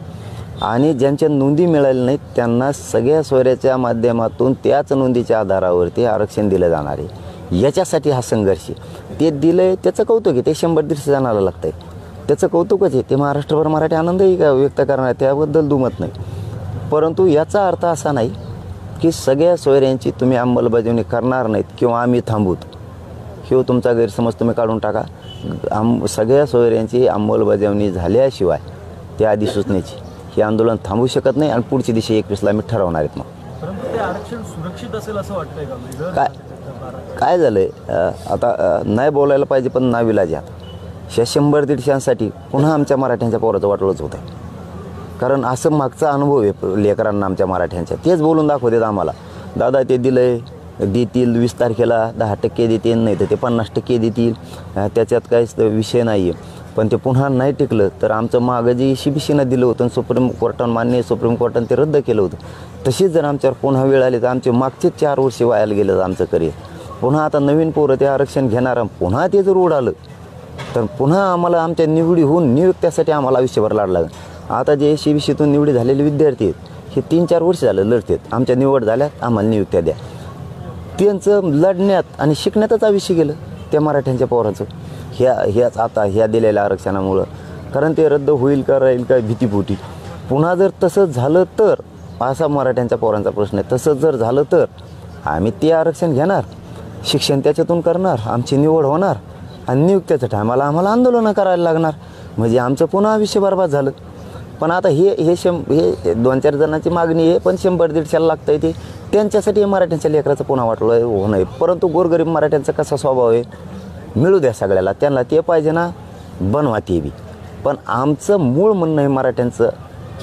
आणि ज्यांच्या नोंदी मिळाल्या नाहीत त्यांना सगळ्या सोयऱ्याच्या माध्यमातून त्याच नोंदीच्या आधारावरती आरक्षण दिलं जाणार आहे. याच्यासाठी हा संघर्ष ते दिलं आहे त्याचं कौतुक आहे. ते 100-150 जणांना लागतं आहे त्याचं कौतुकच आहे. ते महाराष्ट्रभर मराठी आनंदही व्यक्त करणार त्याबद्दल दुमत नाही. परंतु याचा अर्थ असा नाही की सगळ्या सोयऱ्यांची तुम्ही अंमलबजावणी करणार नाहीत किंवा आम्ही थांबूत. किंवा तुमचा गैरसमज तुम्ही काढून टाका. सगळ्या सोयऱ्यांची अंमलबजावणी झाल्याशिवाय त्या अधिसूचनेची हे आंदोलन थांबू शकत नाही आणि पुढची दिशा 21ला आम्ही ठरवणार आहेत. मग परंतु ते आरक्षण सुरक्षित असेल असं वाटतंय का? काय झालं आहे आता नाही बोलायला पाहिजे पण नाविलाज आहे. 100-150साठी पुन्हा आमच्या मराठ्यांच्या पोराचं वाटोळंच होत आहे. कारण असं मागचा अनुभव आहे लेकरांना आमच्या मराठ्यांच्या, तेच बोलून दाखवतात आम्हाला, दादा ते दिलं आहे, देतील 20 तारखेला 10% देतील, नाही तर ते 50% देतील, त्याच्यात काहीच विषय नाही आहे. पण ते पुन्हा नाही टिकलं तर आमचं मागं जे ECBCनं दिलं होतं, सुप्रीम कोर्टानं मान्य सुप्रीम कोर्टानं ते रद्द केलं होतं, तशीच जर आमच्यावर पुन्हा वेळ आली तर आमचे मागचे 4 वर्ष वायाला गेलं आमचं करिअर. पुन्हा आता नवीन पोरं ते आरक्षण घेणार, पुन्हा ते जर उडालं तर पुन्हा आम्हाला आमच्या निवडी होऊन नियुक्त्यासाठी आम्हाला आयुष्यभर लढायला लागेल. आता जे ECBCतून निवडी झालेले विद्यार्थी आहेत हे 3-4 वर्ष झालं लढतात, आमच्या निवड झाल्यात आम्हाला नियुक्त्या द्या. त्यांचं लढण्यात आणि शिकण्यातच आयुष्य गेलं त्या मराठ्यांच्या पोरांचं ह्याच आता ह्या दिलेल्या आरक्षणामुळं. कारण ते रद्द होईल का राहील काय भीतीपोटी. पुन्हा जर तसंच झालं तर असा मराठ्यांच्या पोरांचा प्रश्न आहे. तसंच जर झालं तर आम्ही ते आरक्षण घेणार, शिक्षण त्याच्यातून करणार, आमची निवड होणार आणि नियुक्त्याच्या टायमाला आम्हाला आंदोलनं करायला लागणार, म्हणजे आमचं पुन्हा आयुष्य बरबाद झालं. पण आता हे 2-4 जणांची मागणी आहे, पण 100-150 लागतं आहे, ते त्यांच्यासाठी मराठ्यांच्या लेकराचं पुन्हा वाटलं होणं आहे. परंतु गोरगरीब मराठ्यांचा कसा स्वभाव आहे, मिळू द्या सगळ्याला, त्यांना ते पाहिजे ना बनवा ते बी. पण आमचं मूळ म्हणणं आहे मराठ्यांचं,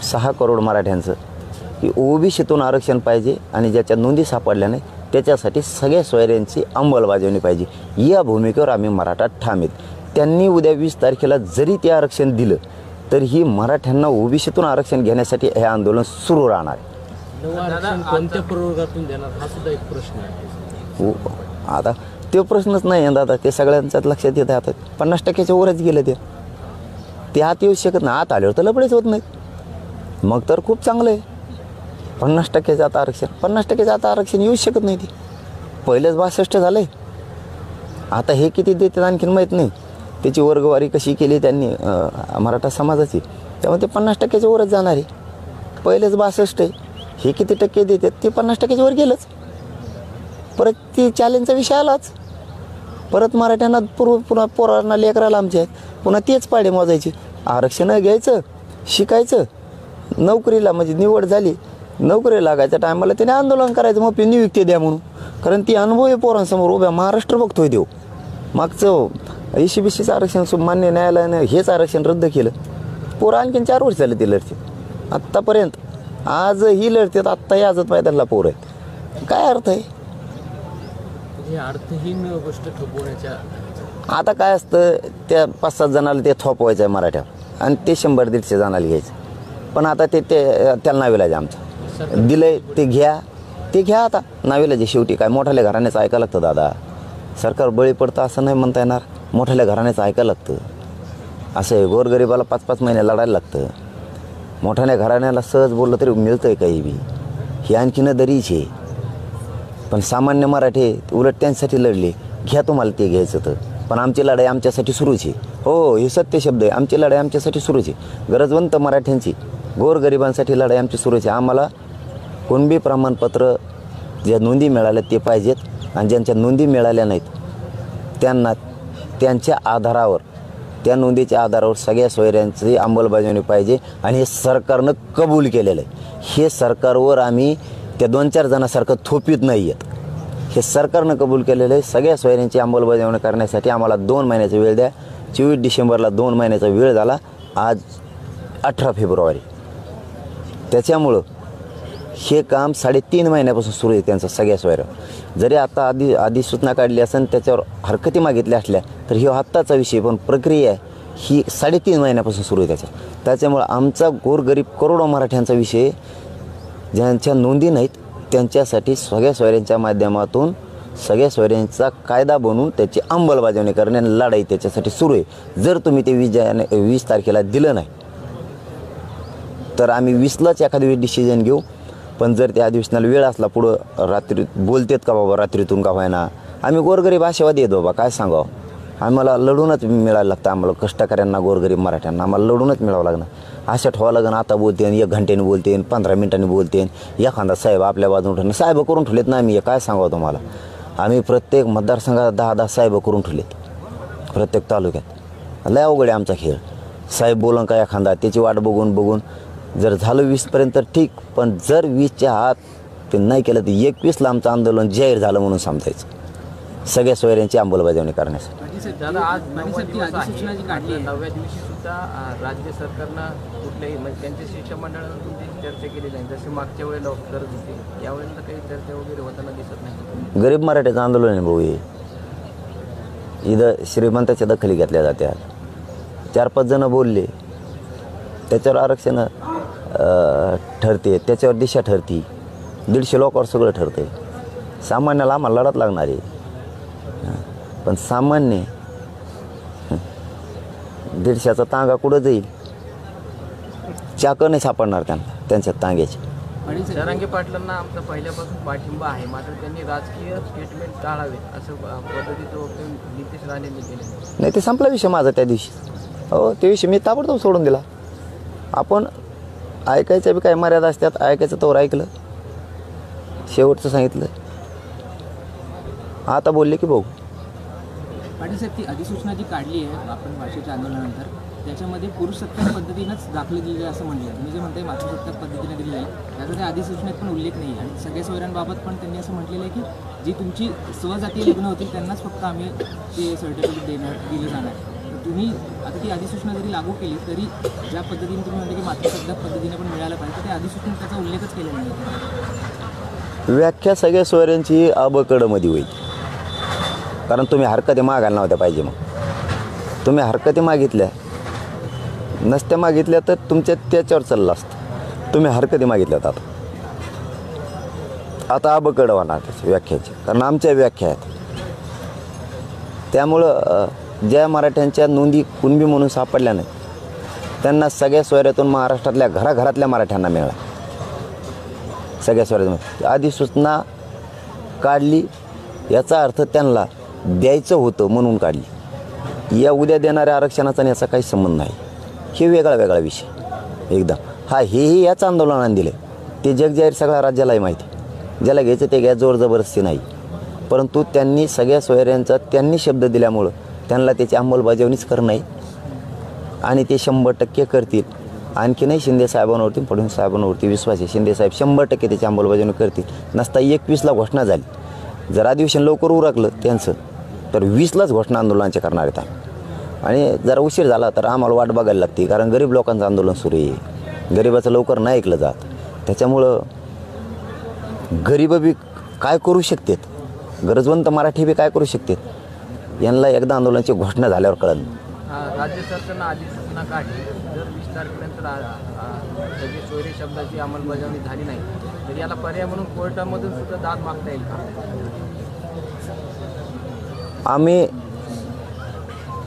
6 करोड मराठ्यांचं, की OBCतून आरक्षण पाहिजे आणि ज्याच्या नोंदी सापडल्या नाही त्याच्यासाठी सगळ्या सोयऱ्यांची अंमलबजावणी पाहिजे. या भूमिकेवर आम्ही मराठा ठाम आहेत. त्यांनी उद्या 20 तारखेला जरी ते आरक्षण दिलं तर ही मराठ्यांना OBCतून आरक्षण घेण्यासाठी हे आंदोलन सुरू राहणार आहे. आरक्षण कोणत्या प्रवर्गातून देणार हा सुद्धा एक प्रश्न आहे. आता तो प्रश्नच नाही आहे दादा, ते सगळ्यांच्याच लक्षात येत आहे. आता 50%च्या वरच गेलं ते आत येऊ शकत नाही. आत आल्यावर तर लपडेच होत नाहीत, मग तर खूप चांगलं आहे. 50%चं आता आरक्षण, 50%चं आता आरक्षण येऊच शकत नाही. ते पहिलेच 62 झालं आहे, आता हे किती देतात आणखीन माहीत नाही. त्याची वर्गवारी कशी केली त्यांनी मराठा समाजाची, त्यामुळे ते 50%च्या वरच जाणार आहे. पहिलेच 62 आहे, हे किती टक्के देतात, ते 50%च्या वर गेलंच. परत ती चॅलेंजचा विषय आलाच. परत मराठ्यांना पुन्हा पोरांना लेकराला आमच्या आहेत पुन्हा तेच पाडे मोजायचे. आरक्षण घ्यायचं, शिकायचं, नोकरीला म्हणजे निवड झाली, नोकरी लागायच्या टायमाला त्याने आंदोलन करायचं, मग नियुक्ती द्या म्हणून. कारण ती अनुभव आहे पोरांसमोर उभ्या, महाराष्ट्र बघतोय देव. मागचं ECBCचं आरक्षण मान्य न्यायालयानं हेच आरक्षण रद्द केलं. पोरं आणखीन 4 वर्ष झाले ते लढतात आत्तापर्यंत. आजही लढतात, आत्ताही आजच पायदलला पोरं आहेत. काय अर्थ आहे? हे अर्थहीन गोष्ट थोपवण्याच्या. आता काय असतं, त्या 5-7 जणाला ते थोपवायचं आहे मराठ्यावर आणि ते 100-150 जणाला घ्यायचं. पण आता ते त्याला नाविलाज आमचं दिलंय, ते घ्या आता नाविलाज. शेवटी काय मोठ्याल्या घराण्याचं ऐकायला लागतं दादा. सरकार बळी पडतं असं नाही म्हणता येणार, मोठ्याल्या घराण्याचं ऐकायला लागतं. असं आहे, गोरगरिबाला 5-5 महिने लढायला लागतं. मोठ्याल्या घराण्याला सहज बोललं तरी मिळतं आहे काही बी, ही आणखीन दरीच आहे. पण सामान्य मराठे उलट त्यांच्यासाठी लढले, घ्या तुम्हाला ते घ्यायचं तर. पण आमची लढाई आमच्यासाठी सुरूच आहे. हो, हे सत्य शब्द आहे, आमची लढाई आमच्यासाठी सुरूच आहे. गरजवंत मराठ्यांची, गोरगरिबांसाठी लढाई आमची सुरूच आहे. आम्हाला कुणबी प्रमाणपत्र ज्या नोंदी मिळाल्या ते पाहिजेत, आणि ज्यांच्या नोंदी मिळाल्या नाहीत त्यांना त्यांच्या आधारावर, त्या नोंदीच्या आधारावर सगळ्या सोयऱ्यांची अंमलबजावणी पाहिजे. आणि हे सरकारनं कबूल केलेलं आहे. हे सरकारवर आम्ही त्या 2-4 जणांसारखं थोपीत नाही आहेत. हे सरकारनं कबूल केलेलं आहे. सगळ्या सोयऱ्यांची अंमलबजावणी करण्यासाठी आम्हाला 2 महिन्याचा वेळ द्या. 24 डिसेंबरला 2 महिन्याचा वेळ झाला, आज 18 फेब्रुवारी. त्याच्यामुळं हे काम 3.5 महिन्यापासून सुरू आहे त्यांचं सगळ्या सोयऱ्या. जरी आता अधिसूचना काढली असेल, त्याच्यावर हरकती मागितल्या असल्या तर ही आत्ताचा विषय, पण प्रक्रिया ही 3.5 महिन्यापासून सुरू आहे त्याच्यामुळं आमचा गोरगरीब करोडो मराठ्यांचा विषय, ज्यांच्या नोंदी नाहीत त्यांच्यासाठी सगळ्या सोयऱ्यांच्या माध्यमातून सगळ्या सोयऱ्यांचा कायदा बनवून त्याची अंमलबजावणी करणे आणि लढाई त्याच्यासाठी सुरू आहे. जर तुम्ही ते 20 तारखेला दिलं नाही तर आम्ही 20लाच एखाद्या वेळी डिसिजन घेऊ. पण जर त्या अधिवेशनाला वेळ असला, पुढं रात्री बोलतेत का बाबा, रात्रीतून का व्हायना, आम्ही गोरगरीब आशावादी येतो बाबा, काय सांगावं. आम्हाला लढूनच मिळायला लागतं, आम्हाला कष्टकऱ्यांना, गोरगरीब मराठ्यांना आम्हाला लढूनच मिळावं लागणार. अशा ठेवावं लागेल, आता बोलते 1 घंट्याने बोलते, 15 मिनिटांनी बोलते, एखादा साहेब आपल्या बाजून ठेवले. साहेब करून ठेवलेत ना आम्ही, काय सांगावं तुम्हाला. आम्ही प्रत्येक मतदारसंघात 10-10 साहेब करून ठेवलेत, प्रत्येक तालुक्यात. लय अवघड आहे आमचा खेळ. साहेब बोलून का एखादा, त्याची वाट बघून जर झालं 20पर्यंत तर ठीक, पण जर 20च्या आत ते नाही केलं तर 21ला आमचं आंदोलन जाहीर झालं म्हणून समजायचं, सगळ्या सोयऱ्यांची अंमलबजावणी करण्यासाठी. पाटीलसाहेब दादा आज पाटीलसाहेब ती अधिसूचना जी काढली आहे 9व्या दिवशी सुद्धा राज्य सरकारनं कुठल्याही म्हणजे त्यांच्या शिष्टमंडळानं तुमची चर्चा केली नाही, जशी मागच्या वेळेला करत होते, यावेळेला काही चर्चा वगैरे होताना दिसत नाही. गरीब मराठ्याचं आंदोलन आहे भाऊ हे. इथं श्रीमंताच्या दखली घेतल्या जात्या. 4-5 जण बोलले त्याच्यावर आरक्षण ठरते, त्याच्यावर दिशा ठरती. 150 लोकांवर सगळं ठरतं. सामान्याला आम्हाला लढत लागणार आहे. पण सामान्य 150चा तांगा कुठं जाईल? चाकं नाही सापडणार त्यांच्या तांग्याची. जरांगे पाटलांना आमचा पहिल्यापासून पाठिंबा आहे, मात्र त्यांनी राजकीय स्टेटमेंट टाळावे असं पद्धतीचं वक्तव्य नितेश राणेंनी केले. नाही, ते संपला विषय माझा त्या दिवशी. हो, ते विषय मी ताबडतोब सोडून दिला. आपण ऐकायच्या बी काही मर्यादा असतात. ऐकायचं तोवर ऐकलं, शेवटचं सांगितलं, आता बोलले की भाऊ. पाटीलसाहेब ती अधिसूचना जी काढली आहे आपण भाषेच्या आंदोलनानंतर, त्याच्यामध्ये पुरुषसत्ताक पद्धतीनंच दाखल दिली आहे असं म्हटलं. तुम्ही जे म्हणताय मातृसत्ताक पद्धतीने दिली आहे, त्याचा त्या अधिसूचनेत पण उल्लेख नाही. आणि सगळ्या सोयऱ्यांबाबत पण त्यांनी असं म्हटलेलं आहे की जी तुमची स्वजातीय लग्न होतील त्यांनाच फक्त आम्ही ते सर्टिफिकेट दिलं जाणार. तर तुम्ही आता ती अधिसूचना जरी लागू केली तरी ज्या पद्धतीने तुम्ही म्हणता की मातृसत्ताक पद्धतीने पण मिळालं पाहिजे, तर त्या अधिसूचनेत त्याचा उल्लेखच केलेला नाही. व्याख्या सगळ्या सोयऱ्यांची अबकडमध्ये होईल. कारण तुम्ही हरकती मागायला नव्हत्या पाहिजे. मग तुम्ही हरकती मागितल्या नसत्या, मागितल्या तर तुमच्या त्याच्यावर चाललं असतं. तुम्ही हरकती मागितल्यात. आता अबकड होणार त्याची व्याख्याची, कारण आमच्या व्याख्या आहेत. त्यामुळं ज्या मराठ्यांच्या नोंदी कुणबी म्हणून सापडल्या नाही त्यांना सगळ्या सोयऱ्यातून महाराष्ट्रातल्या घराघरातल्या मराठ्यांना मिळाला. सगळ्या सोयऱ्यातून अधिसूचना काढली याचा अर्थ त्यांना द्यायचं होतं म्हणून काढली. या उद्या देणाऱ्या आरक्षणाचा आणि याचा काही संबंध नाही. हे वेगळा विषय एकदम. हेही याच आंदोलनाने दिले. ते जगजाहीर सगळ्या राज्यालाही माहिती. ज्याला घ्यायचं ते घ्या, जोर जबरदस्ती नाही. परंतु त्यांनी सगळ्या सोयऱ्यांचा त्यांनी शब्द दिल्यामुळं त्यांना त्याची अंमलबजावणीच करणं आहे. आणि ते 100% करतील. आणखी नाही, शिंदे साहेबांवरती फडणवीस साहेबांवरती विश्वास आहे. शिंदे साहेब 100% त्याची अंमलबजावणी करतील. नसता 21ला घोषणा झाली. जर अधिवेशन लवकर उरकलं त्यांचं तर 20लाच घोषणा आंदोलनाचे करणार आहेत. आणि जरा उशीर झाला तर आम्हाला वाट बघायला लागते, कारण गरीब लोकांचं आंदोलन सुरू आहे. गरिबाचं लवकर नाही ऐकलं जात. त्याच्यामुळं गरीब बी काय करू शकतात, गरजवंत मराठी बी काय करू शकतात, यांना एकदा आंदोलनाची घोषणा झाल्यावर कळलं. राज्य सरकारनं अधिसूचना काढली, जर 20 तारखेनंतर सगळी सोयरे शब्दाची अंमलबजावणी झाली नाही तर याला पर्याय म्हणून कोर्टामधून सुद्धा दाद मागता येईल का? आम्ही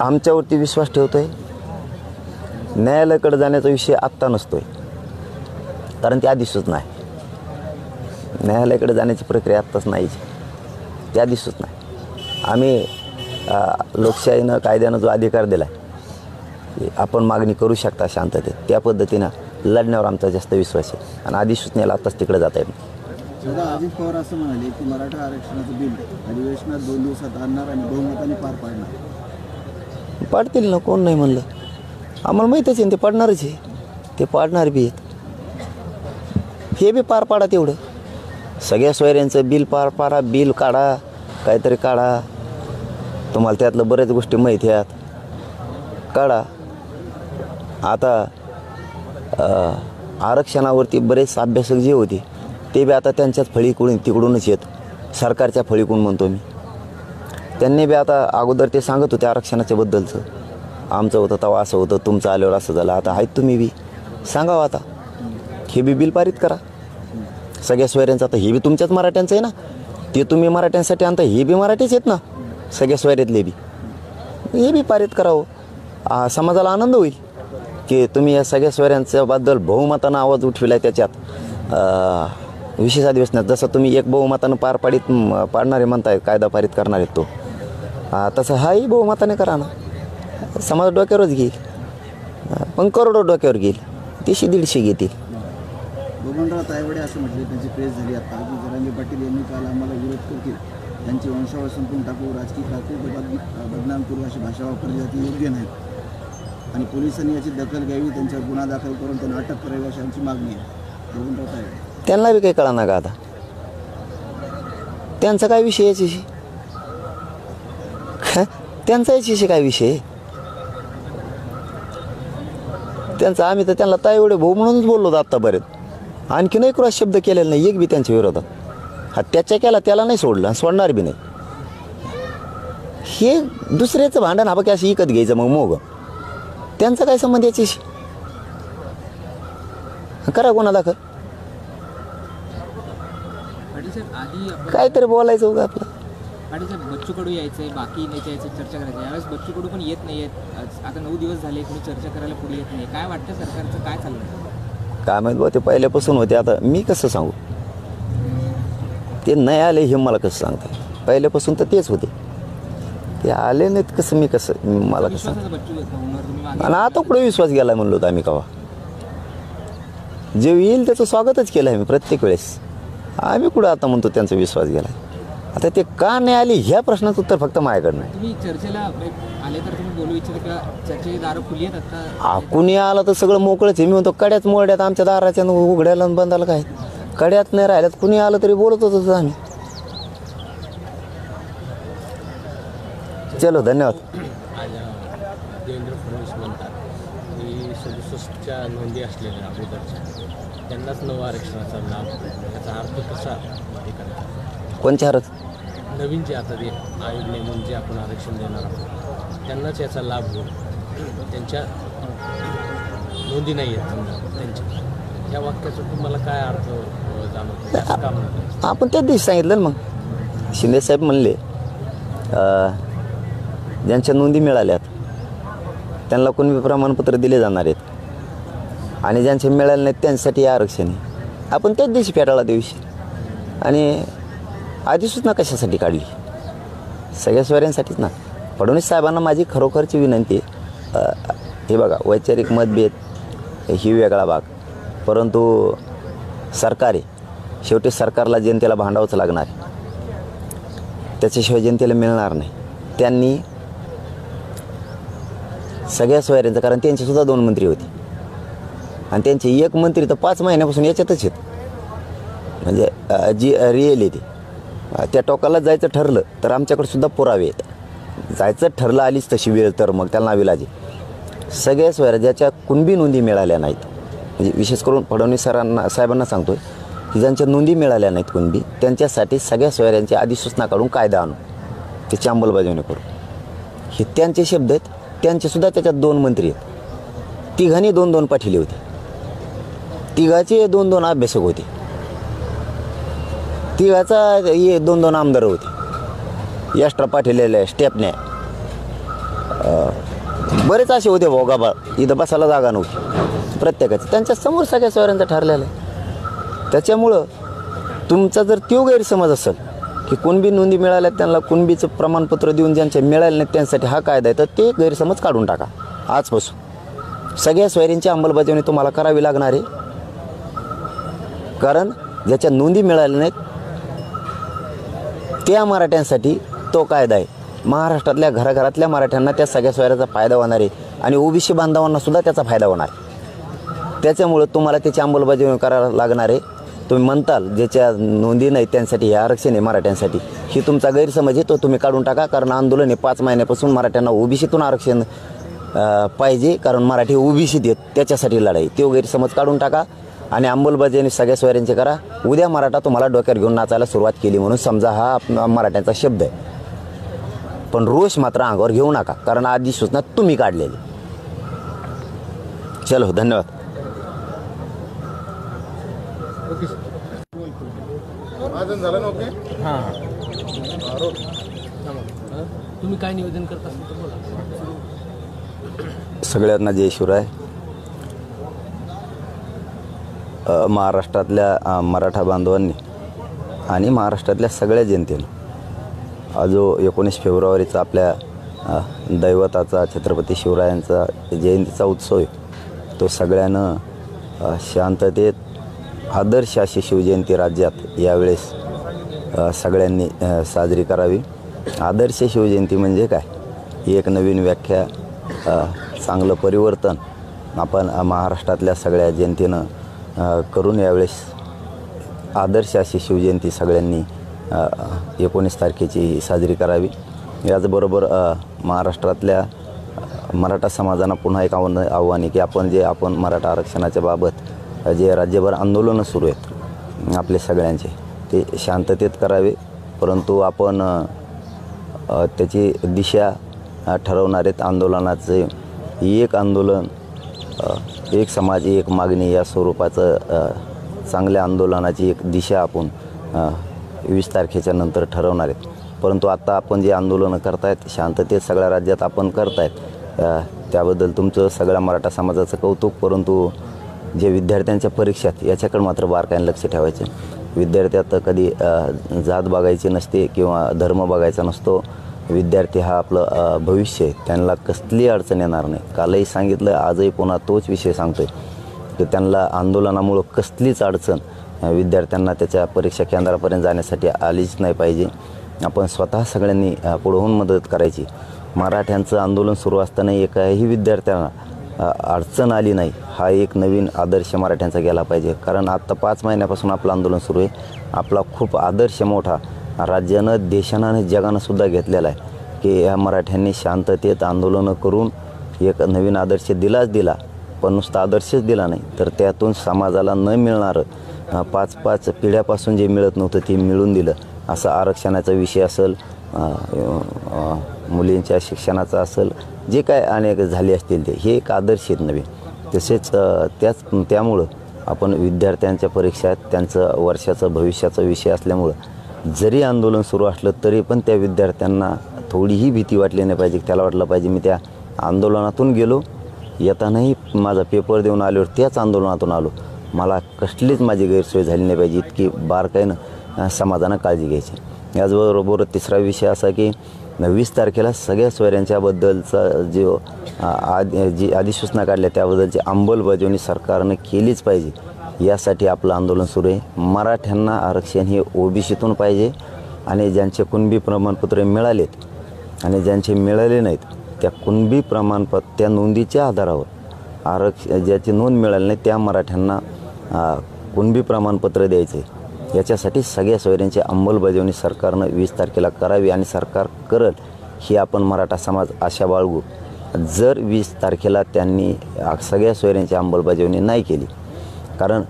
आमच्यावरती विश्वास ठेवतोय. न्यायालयाकडे जाण्याचा विषय आत्ता नसतोय, कारण ती अधिसूचना आहे. न्यायालयाकडे जाण्याची प्रक्रिया आत्ताच नाहीच, ती अधिसूचना आहे. आम्ही लोकशाहीनं कायद्यानं जो अधिकार दिला आहे, आपण मागणी करू शकता शांततेत, त्या पद्धतीनं लढण्यावर आमचा जास्त विश्वास आहे. आणि अधिसूचनेला आत्ताच तिकडे जाता येईल. दादा, अजित पवार असं म्हणाले की मराठा आरक्षणाचं बिल अधिवेशनात 2 दिवसात आणणार आणि बहुमताने पार पाडणार. पाडतील ना, कोण नाही म्हणलं. आम्हाला माहीतच आहे ते पाडणारच आहे. ते पाडणार बी आहेत. हे बी पार पाडा तेवढं. सगळ्या सोयऱ्यांचं बिल पार पाडा, बिल काढा, काहीतरी काढा. तुम्हाला त्यातलं बऱ्याच गोष्टी माहिती आहेत, काढा. आता आरक्षणावरती बरेच अभ्यासक जे होते ते बी आता त्यांच्याच फळीकडून तिकडूनच येत, सरकारच्या फळीकडून म्हणतो मी. त्यांनी बी आता अगोदर ते सांगत होते आरक्षणाच्या बद्दलचं, आमचं होतं तेव्हा असं होतं, तुमचं आल्यावर असं झालं. आता आहेत तुम्ही बी, सांगावं आता. हे बी बिल पारित करा सगळ्या सोयऱ्यांचं. आता हे बी तुमच्याच मराठ्यांचं आहे ना, ते तुम्ही मराठ्यांसाठी आणता, हे बी मराठीच आहेत ना सगळ्या सोयऱ्यातले बी. हे बी पारित करावं. समाजाला आनंद होईल की तुम्ही या सगळ्या सोयऱ्यांच्याबद्दल बहुमतानं आवाज उठविला आहे. त्याच्यात विशेष अधिवेशनात जसं तुम्ही एक बहुमतानं पाडणारे म्हणताय, कायदा पारित करणार आहेत तो, तसं हाही बहुमताने करा ना. समाज डोक्यावरच घेईल, पण करोडो डोक्यावर घेईल, 100-150 घेतील. बबनराव तायवाडे असं म्हटले, त्यांची प्रेस झाली आता की जरांगे पाटील यांनी काल आम्हाला विरोध करतील, त्यांची वंशावळ संपून टाकू, राजकीय कारकीर्द बदनाम करू अशी भाषा वापरली जाते, योग्य नाही. आणि पोलिसांनी याची दखल घ्यावी, त्यांच्यावर गुन्हा दाखल करून त्यांना अटक करावी अशी आमची मागणी आहे. बबनराव तायवाडे त्यांना बी काही कळणार का आता, त्यांचा काय विषय याच्याशी. त्यांचा याच्याशी काय विषय आहे? त्यांचा आम्ही तर त्यांना ताईवडे भाऊ म्हणूनच बोललो होतो आत्तापर्यंत. आणखी नाही क्रॉस शब्द केलेला नाही एक बी त्यांच्या विरोधात. हा त्याच्या केला त्याला नाही सोडलं आणि सोडणार बी नाही. हे दुसऱ्याचं भांडण हा बघ असं विकत घ्यायचं मग मोग. त्यांचा काय संबंध याच्याशी? करा गुन्हा दाखल. पाटील साहेब आधी आपण काहीतरी बोलायचं उगा आपलं. पाटील साहेब बच्चू कडू यायचंय, बाकी नेते यायचं, चर्चा करायची. यावेळेस बच्चू कडू पण येत नाही आहेत. आता 9 दिवस झाले कोणी चर्चा करायला पुढे येत नाही. काय वाटतं सरकारचं काय चाललंय? काय माहीत बा, ते पहिल्यापासून होते. आता मी कसं सांगू? ते नाही आले हे मला कसं सांगता? पहिल्यापासून तर तेच होते. ते आले नाहीत कसं मी कसं मला कसं? विश्वासाचा बच्चू होणार तुम्ही मागे. आणि आता कुठे विश्वास गेला म्हणलो होतो आम्ही कवा? जे येईल त्याचं स्वागतच केलं आहे मी प्रत्येक वेळेस. आम्ही कुठं आता म्हणतो त्यांचा विश्वास गेला. आता ते का नाही आले ह्या प्रश्नाचं उत्तर फक्त माझ्याकडं नाही. तुम्ही चर्चेला आले तर तुम्ही बोलू इच्छिता किंवा चर्चेची दारं खुली आहेत आता? कुणी आलं तर सगळं मोकळंच आहे. मी म्हणतो कड्यात मोड्यात आमच्या दाराच्या उघड्याला आणि बंदाला काय कड्यात नाही राहिल्यात. कुणी आलं तरी बोलत होतो आम्ही. चलो धन्यवाद. आज देवेंद्र फडणवीस म्हणतात की 67च्या नोंदी असलेल्या अगोदरच्या त्यांनाच आरक्षणाचा लाभ. याचा अर्थ कसा हे करतात? कोणच्या हरच? नवीन जे आता ते आयोग नेमून जे आपण आरक्षण देणार आहोत त्यांनाच याचा लाभ होईल. त्यांच्या नोंदी नाही आहेत समजा त्यांच्या. या वाक्याचा तुम्हाला काय अर्थ जाणवतो? असं का म्हणतो? आपण त्याच दिवशी सांगितलं ना मग. शिंदेसाहेब म्हणले ज्यांच्या नोंदी मिळाल्यात त्यांना कुणबी प्रमाणपत्र दिले जाणार आहेत आणि ज्यांचे मिळाले नाहीत त्यांच्यासाठी आरक्षण आहे. आपण त्याच दिवशी फेटाळा दिवशी. आणि अधिसूचना कशासाठी काढली? सगळ्या स्वाऱ्यांसाठीच ना. फडणवीस साहेबांना माझी खरोखरची विनंती आहे, हे बघा वैचारिक मतभेद ही वेगळा भाग, परंतु सरकार आहे शेवटी. सरकारला जनतेला भांडावंच लागणार आहे. त्याच्याशिवाय जनतेला मिळणार नाही. त्यांनी सगळ्या सोयऱ्यांचं, कारण त्यांचेसुद्धा 2 मंत्री होते आणि त्यांचे एक मंत्री तर 5 महिन्यापासून याच्यातच आहेत. म्हणजे जी रिअलिटी त्या टोकाला जायचं ठरलं तर आमच्याकडे सुद्धा पुरावे आहेत. जायचं ठरलं आलीच तशी वेळ तर मग त्याला नाविलाज आहे. सगळ्या सोयऱ्या ज्याच्या कुणबी नोंदी मिळाल्या नाहीत, म्हणजे विशेष करून फडणवीस साहेबांना सांगतोय की ज्यांच्या नोंदी मिळाल्या नाहीत कुणबी त्यांच्यासाठी सगळ्या सोयऱ्यांची अधिसूचना काढून कायदा आणू, त्याची अंमलबजावणी करू. हे त्यांचे शब्द आहेत. त्यांचेसुद्धा त्याच्यात 2 मंत्री आहेत. तिघांनी 2-2 पाठिले होते. तिघाचे 2-2 अभ्यासक होते. तिघाचा हे 2-2 आमदार होते. एक्स्ट्रा पाठिलेले स्टेपने बरेच असे होते भाऊ गाबा. इथं बसायला जागा नव्हती प्रत्येकाची. त्यांच्या समोर सगळ्या सोयऱ्यांचं ठरलेलं आहे. त्याच्यामुळं तुमचा जर तो गैरसमज असेल की कुणबी नोंदी मिळाल्या त्यांना कुणबीचं प्रमाणपत्र देऊन ज्यांच्या मिळाले नाहीत त्यांच्यासाठी हा कायदा आहे, तर ते गैरसमज काढून टाका. आजपासून सगळ्या सोयऱ्यांची अंमलबजावणी तुम्हाला करावी लागणार आहे. कारण ज्याच्या नोंदी मिळाल्या नाहीत त्या मराठ्यांसाठी तो कायदा आहे. महाराष्ट्रातल्या घराघरातल्या मराठ्यांना त्या सगळ्या सोयऱ्याचा फायदा होणार आहे आणि ओबीसी बांधवांना सुद्धा त्याचा फायदा होणार आहे. त्याच्यामुळं तुम्हाला त्याची अंमलबजावणी करायला लागणार आहे. तुम्ही म्हणताल ज्याच्या नोंदी नाही त्यांसाठी हे आरक्षण आहे मराठ्यांसाठी, ही तुमचा गैरसमज आहे, तो तुम्ही काढून टाका. कारण आंदोलन हे 5 महिन्यापासून मराठ्यांना ओबीसीतून आरक्षण पाहिजे, कारण मराठी ओबीसीत आहेत, त्याच्यासाठी लढाई. तो गैरसमज काढून टाका आणि अंमलबजावणी सगळ्या सोयऱ्यांची करा. उद्या मराठा तुम्हाला डोक्यावर घेऊन नाचायला सुरुवात केली म्हणून समजा, हा मराठ्यांचा शब्द आहे. पण रोष मात्र अंगावर घेऊ नका, कारण अधिसूचना तुम्ही काढलेली. चलो धन्यवाद. तुम्ही काय निवेदन करता तर बोला. सगळ्यांना जय शिवराय. महाराष्ट्रातल्या मराठा बांधवांनी आणि महाराष्ट्रातल्या सगळ्या जनतेनं जो 19 फेब्रुवारीचा आपल्या दैवताचा छत्रपती शिवरायांचा जयंतीचा उत्सव आहे, तो सगळ्यानं शांततेत आदर्श अशी शिवजयंती राज्यात यावेळेस सगळ्यांनी साजरी करावी. आदर्श शिवजयंती म्हणजे काय? एक नवीन व्याख्या, चांगलं परिवर्तन आपण महाराष्ट्रातल्या सगळ्या जनतेनं करून यावेळेस आदर्श अशी शिवजयंती सगळ्यांनी 19 तारखेची साजरी करावी. याचबरोबर महाराष्ट्रातल्या मराठा समाजाला पुन्हा एक आव्हान आहे की आपण मराठा आरक्षणाच्या बाबत जे राज्यभर आंदोलनं सुरू आहेत आपले सगळ्यांचे, ते शांततेत करावे. परंतु आपण त्याची दिशा ठरवणार आहेत. आंदोलनाचे एक आंदोलन, एक समाज एक मागणी या स्वरूपाचं चांगल्या आंदोलनाची एक दिशा आपण 20 तारखेच्या नंतर ठरवणार आहेत. परंतु आता आपण जे आंदोलनं करतायत शांततेत सगळ्या राज्यात आपण करतायत, त्याबद्दल तुमचं सगळ्या मराठा समाजाचं कौतुक. परंतु जे विद्यार्थ्यांच्या परीक्षात याच्याकडे मात्र बारकाईने लक्ष ठेवायचं. विद्यार्थ्यात कधी जात बघायची नसते किंवा धर्म बघायचा नसतो. विद्यार्थी हा आपलं भविष्य आहे, त्यांना कसली अडचण येणार नाही. कालही सांगितलं, आजही पुन्हा तोच विषय सांगतो आहे की त्यांना आंदोलनामुळं कसलीच अडचण विद्यार्थ्यांना त्याच्या परीक्षा केंद्रापर्यंत जाण्यासाठी आलीच नाही पाहिजे. आपण स्वतः सगळ्यांनी पुढे होऊन मदत करायची. मराठ्यांचं आंदोलन सुरू असताना एकाही विद्यार्थ्यांना अडचण आली नाही, हा एक नवीन आदर्श मराठ्यांचा गेला पाहिजे. कारण आत्ता 5 महिन्यापासून आपलं आंदोलन सुरू आहे. आपला खूप आदर्श मोठा राज्यानं, देशानं आणि जगानंसुद्धा घेतलेला आहे की ह्या मराठ्यांनी शांततेत आंदोलनं करून एक नवीन आदर्श दिला. पण नुसता आदर्शच दिला नाही, तर त्यातून समाजाला न मिळणारं 5-5 पिढ्यापासून जे मिळत नव्हतं ते मिळून दिलं. असं आरक्षणाचा विषय असेल, मुलींच्या शिक्षणाचा असेल, जे काय अनेक झाले असतील ते, हे एक आदर्श आहेत नवीन. तसेच त्यामुळं आपण विद्यार्थ्यांच्या परीक्षात त्यांचं वर्षाचं भविष्याचा विषय असल्यामुळं जरी आंदोलन सुरू असलं तरी पण त्या विद्यार्थ्यांना थोडीही भीती वाटली नाही पाहिजे. त्याला वाटलं पाहिजे मी त्या आंदोलनातून गेलो, येतानाही माझा पेपर देऊन आल्यावर त्याच आंदोलनातून आलो, मला कसलीच माझी गैरसोय झाली नाही पाहिजे. इतकी बारकाईनं समाजानं काळजी घ्यायची. याचबरोबर तिसरा विषय असा की 20 तारखेला सगळ्या सोयऱ्यांच्याबद्दलचा जी अधिसूचना काढल्या त्याबद्दलची अंमलबजावणी सरकारनं केलीच पाहिजे. यासाठी आपलं आंदोलन सुरू आहे. मराठ्यांना आरक्षण हे ओबीसीतून पाहिजे आणि ज्यांचे कुणबी प्रमाणपत्र मिळालेत आणि ज्यांचे मिळाले नाहीत त्या कुणबी प्रमाणपत्र त्या नोंदीच्या आधारावर ज्याची नोंद मिळाली नाही त्या मराठ्यांना कुणबी प्रमाणपत्र द्यायचे. याच्यासाठी सगळ्या सोयऱ्यांची अंमलबजावणी सरकारनं 20 तारखेला करावी आणि सरकार करल ही आपण मराठा समाज आशा बाळगू. जर 20 तारखेला त्यांनी सगळ्या सोयऱ्यांची अंमलबजावणी नाही केली, कारण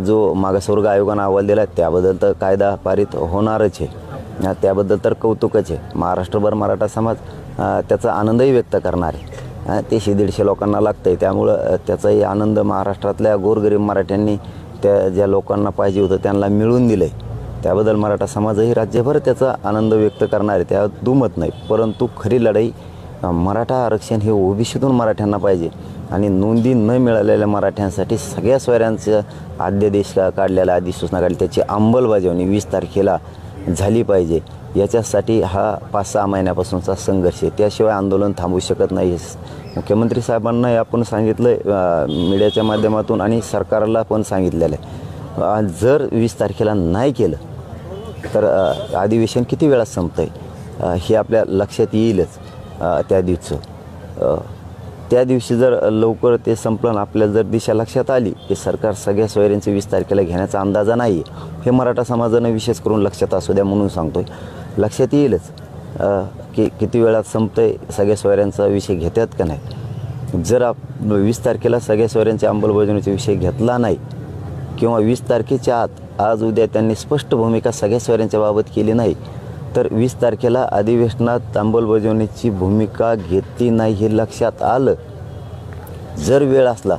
जो मागासवर्ग आयोगानं अहवाल दिला त्याबद्दल तर कायदा पारित होणारच आहे, त्याबद्दल तर कौतुकच आहे. महाराष्ट्रभर मराठा समाज त्याचा आनंदही व्यक्त करणार आहे. ते 150 लोकांना लागतं आहे, त्यामुळं त्याचाही आनंद महाराष्ट्रातल्या गोरगरीब मराठ्यांनी त्या ज्या लोकांना पाहिजे होतं त्यांना मिळवून दिलं आहे, त्याबद्दल मराठा समाजही राज्यभर त्याचा आनंद व्यक्त करणार आहे, त्यात दुमत नाही. परंतु खरी लढाई मराठा आरक्षण हे ओबीसीतून मराठ्यांना पाहिजे आणि नोंदी न मिळालेल्या मराठ्यांसाठी सगळ्या सोयऱ्यांचं अध्यादेश काढलेला, अधिसूचना काढली, त्याची अंमलबजावणी 20 तारखेला झाली पाहिजे. याच्यासाठी हा 5-6 महिन्यापासूनचा संघर्ष आहे. त्याशिवाय आंदोलन थांबू शकत नाही. मुख्यमंत्री साहेबांना आपण सांगितलं मीडियाच्या माध्यमातून आणि सरकारला पण सांगितलेलं आहे. जर 20 तारखेला नाही केलं तर अधिवेशन किती वेळात संपतं आहे हे आपल्या लक्षात येईलच. त्या दिवशी जर लवकर ते संपलं आणि आपल्याला जर दिशा लक्षात आली की सरकार सगळ्या सोयऱ्यांचे 20 तारखेला घेण्याचा अंदाजा नाही आहे, हे मराठा समाजानं विशेष करून लक्षात असू द्या म्हणून सांगतोय. लक्षात येईलच की किती वेळात संपतं आहे, सगळ्या सोयऱ्यांचा विषय घेतात का नाही. जर 20 तारखेला सगळ्या सोयऱ्यांच्या अंमलबजावणीचा विषय घेतला नाही किंवा 20 तारखेच्या आत आज उद्या त्यांनी स्पष्ट भूमिका सगळ्या सोयऱ्यांच्या बाबत केली नाही तर 20 तारखेला अधिवेशनात अंमलबजावणीची भूमिका घेतली नाही हे लक्षात आलं. जर वेळ असला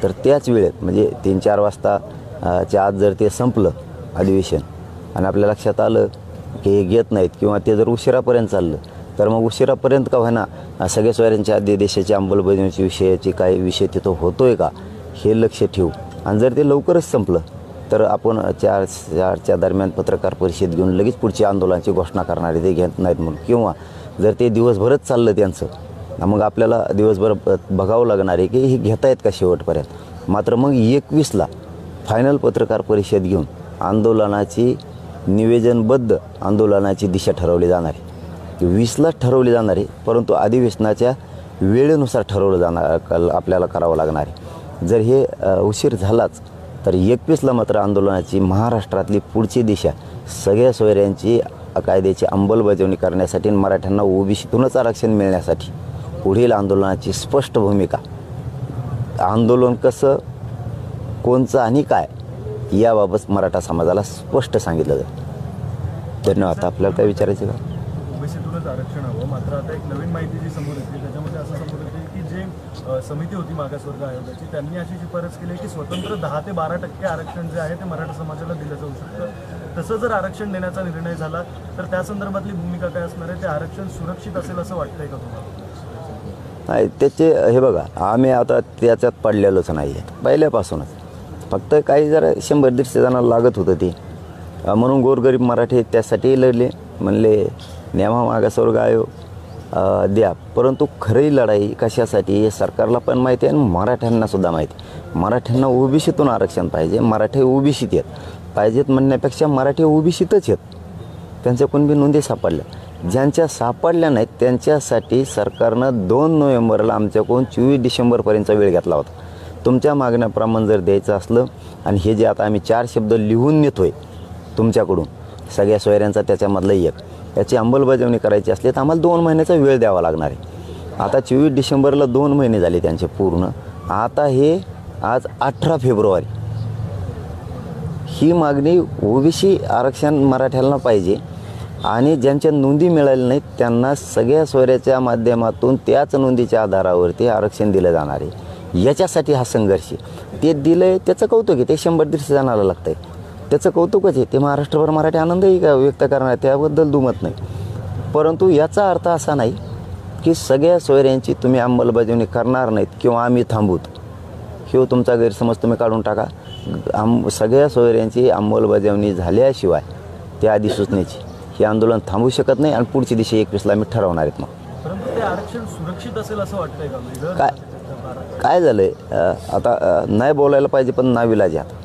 तर त्याच वेळेत म्हणजे 3-4 वाजताच्या आत जर ते संपलं अधिवेशन आणि आपल्या लक्षात आलं की हे घेत नाहीत किंवा ते जर उशिरापर्यंत चाललं तर मग उशिरापर्यंत का होईना सगळ्या सोयऱ्यांच्या अध्यादेशाची अंमलबजावणीच्या विषयाची काही विषय तिथं होतो आहे का हे लक्ष ठेवू. आणि जर ते लवकरच संपलं तर आपण 4च्या दरम्यान पत्रकार परिषद घेऊन लगेच पुढची आंदोलनाची घोषणा करणारे ते घेत नाहीत म्हणून. किंवा जर ते दिवसभरच चाललं त्यांचं मग आपल्याला दिवसभर बघावं लागणार आहे की हे घेत आहेत का शेवटपर्यंत. मात्र मग 21ला फायनल पत्रकार परिषद घेऊन आंदोलनाची निवेदनबद्ध आंदोलनाची दिशा ठरवली जाणार आहे. 20ला ठरवली जाणार आहे, परंतु अधिवेशनाच्या वेळेनुसार ठरवलं जाणार आपल्याला करावं लागणार आहे. जर हे उशीर झालाच तर 21ला मात्र आंदोलनाची महाराष्ट्रातली पुढची दिशा सगळ्या सोयऱ्यांची कायद्याची अंमलबजावणी करण्यासाठी आणि मराठ्यांना ओबीसीतूनच आरक्षण मिळण्यासाठी पुढील आंदोलनाची स्पष्ट भूमिका, आंदोलन कसं, कोणचं आणि काय याबाबत मराठा समाजाला स्पष्ट सांगितलं जाईल. धन्यवाद. आपल्याला काय विचारायचं का? ओबीसीतूनच आरक्षण हवं, मात्र आता एक नवीन माहिती जी समोर येते त्याच्यामध्ये असं समोर येते की जे समिती होती मागासवर्ग आयोगाची त्यांनी अशी शिफारस केली की स्वतंत्र 10 ते 12% आरक्षण जे आहे ते मराठा समाजाला दिलं जाऊ शकतं. तसं जर आरक्षण देण्याचा निर्णय झाला तर त्या संदर्भातली भूमिका काय असणार आहे? ते आरक्षण सुरक्षित असेल असं वाटतंय का तुम्हाला? नाही, त्याचे हे बघा, आम्ही आता त्याच्यात पडलेलोच नाही आहे पहिल्यापासूनच. फक्त काही जरा 100-150 जणांना लागत होतं ते, म्हणून गोरगरीब मराठी त्यासाठी लढले. म्हणले नेमा मागासवर्ग आयोग द्या. परंतु खरी लढाई कशासाठी हे सरकारला पण माहिती आहे आणि मराठ्यांनासुद्धा माहिती. मराठ्यांना ओबीसीतून आरक्षण पाहिजे. मराठी ओबीसीत येत पाहिजेत म्हणण्यापेक्षा मराठी ओबीसीतच येत. त्यांच्या कुणबी नोंदी सापडल्या, ज्यांच्या सापडल्या नाहीत त्यांच्यासाठी सरकारनं 2 नोव्हेंबरला आमच्याकडून 24 डिसेंबरपर्यंतचा वेळ घेतला होता. तुमच्या मागण्याप्रमाणे जर द्यायचं असलं आणि हे जे आता आम्ही 4 शब्द लिहून नेतो आहे तुमच्याकडून सगळ्या सोयऱ्यांचा त्याच्यामधलं एक, याची अंमलबजावणी करायची असली तर आम्हाला 2 महिन्याचा वेळ द्यावा लागणार आहे. आता 24 डिसेंबरला 2 महिने झाले त्यांचे पूर्ण. आता हे आज 18 फेब्रुवारी, ही मागणी ओबीसी आरक्षण मराठ्यांना पाहिजे आणि ज्यांच्या नोंदी मिळाल्या नाहीत त्यांना सगळ्या सोयऱ्याच्या माध्यमातून त्याच नोंदीच्या आधारावरती आरक्षण दिलं जाणार आहे. याच्यासाठी हा संघर्ष. ते दिलं आहे त्याचं कौतुक आहे, ते 100-150 जणांना लागतं आहे, त्याचं कौतुकच आहे. ते महाराष्ट्रभर मराठी आनंदही का व्यक्त करणार, त्याबद्दल दुमत नाही. परंतु याचा अर्थ असा नाही की सगळ्या सोयऱ्यांची तुम्ही अंमलबजावणी करणार नाहीत किंवा आम्ही थांबूत. हे तुमचा गैरसमज तुम्ही काढून टाका. सगळ्या सोयऱ्यांची अंमलबजावणी झाल्याशिवाय त्या अधिसूचनेची हे आंदोलन थांबू शकत नाही आणि पुढची दिशा 21ला आम्ही ठरवणार आहेत. मग परंतु ते आरक्षण सुरक्षित असेल असं वाटतंय का? काय झालं आहे, आता नाही बोलायला पाहिजे पण नाविलाज आहे.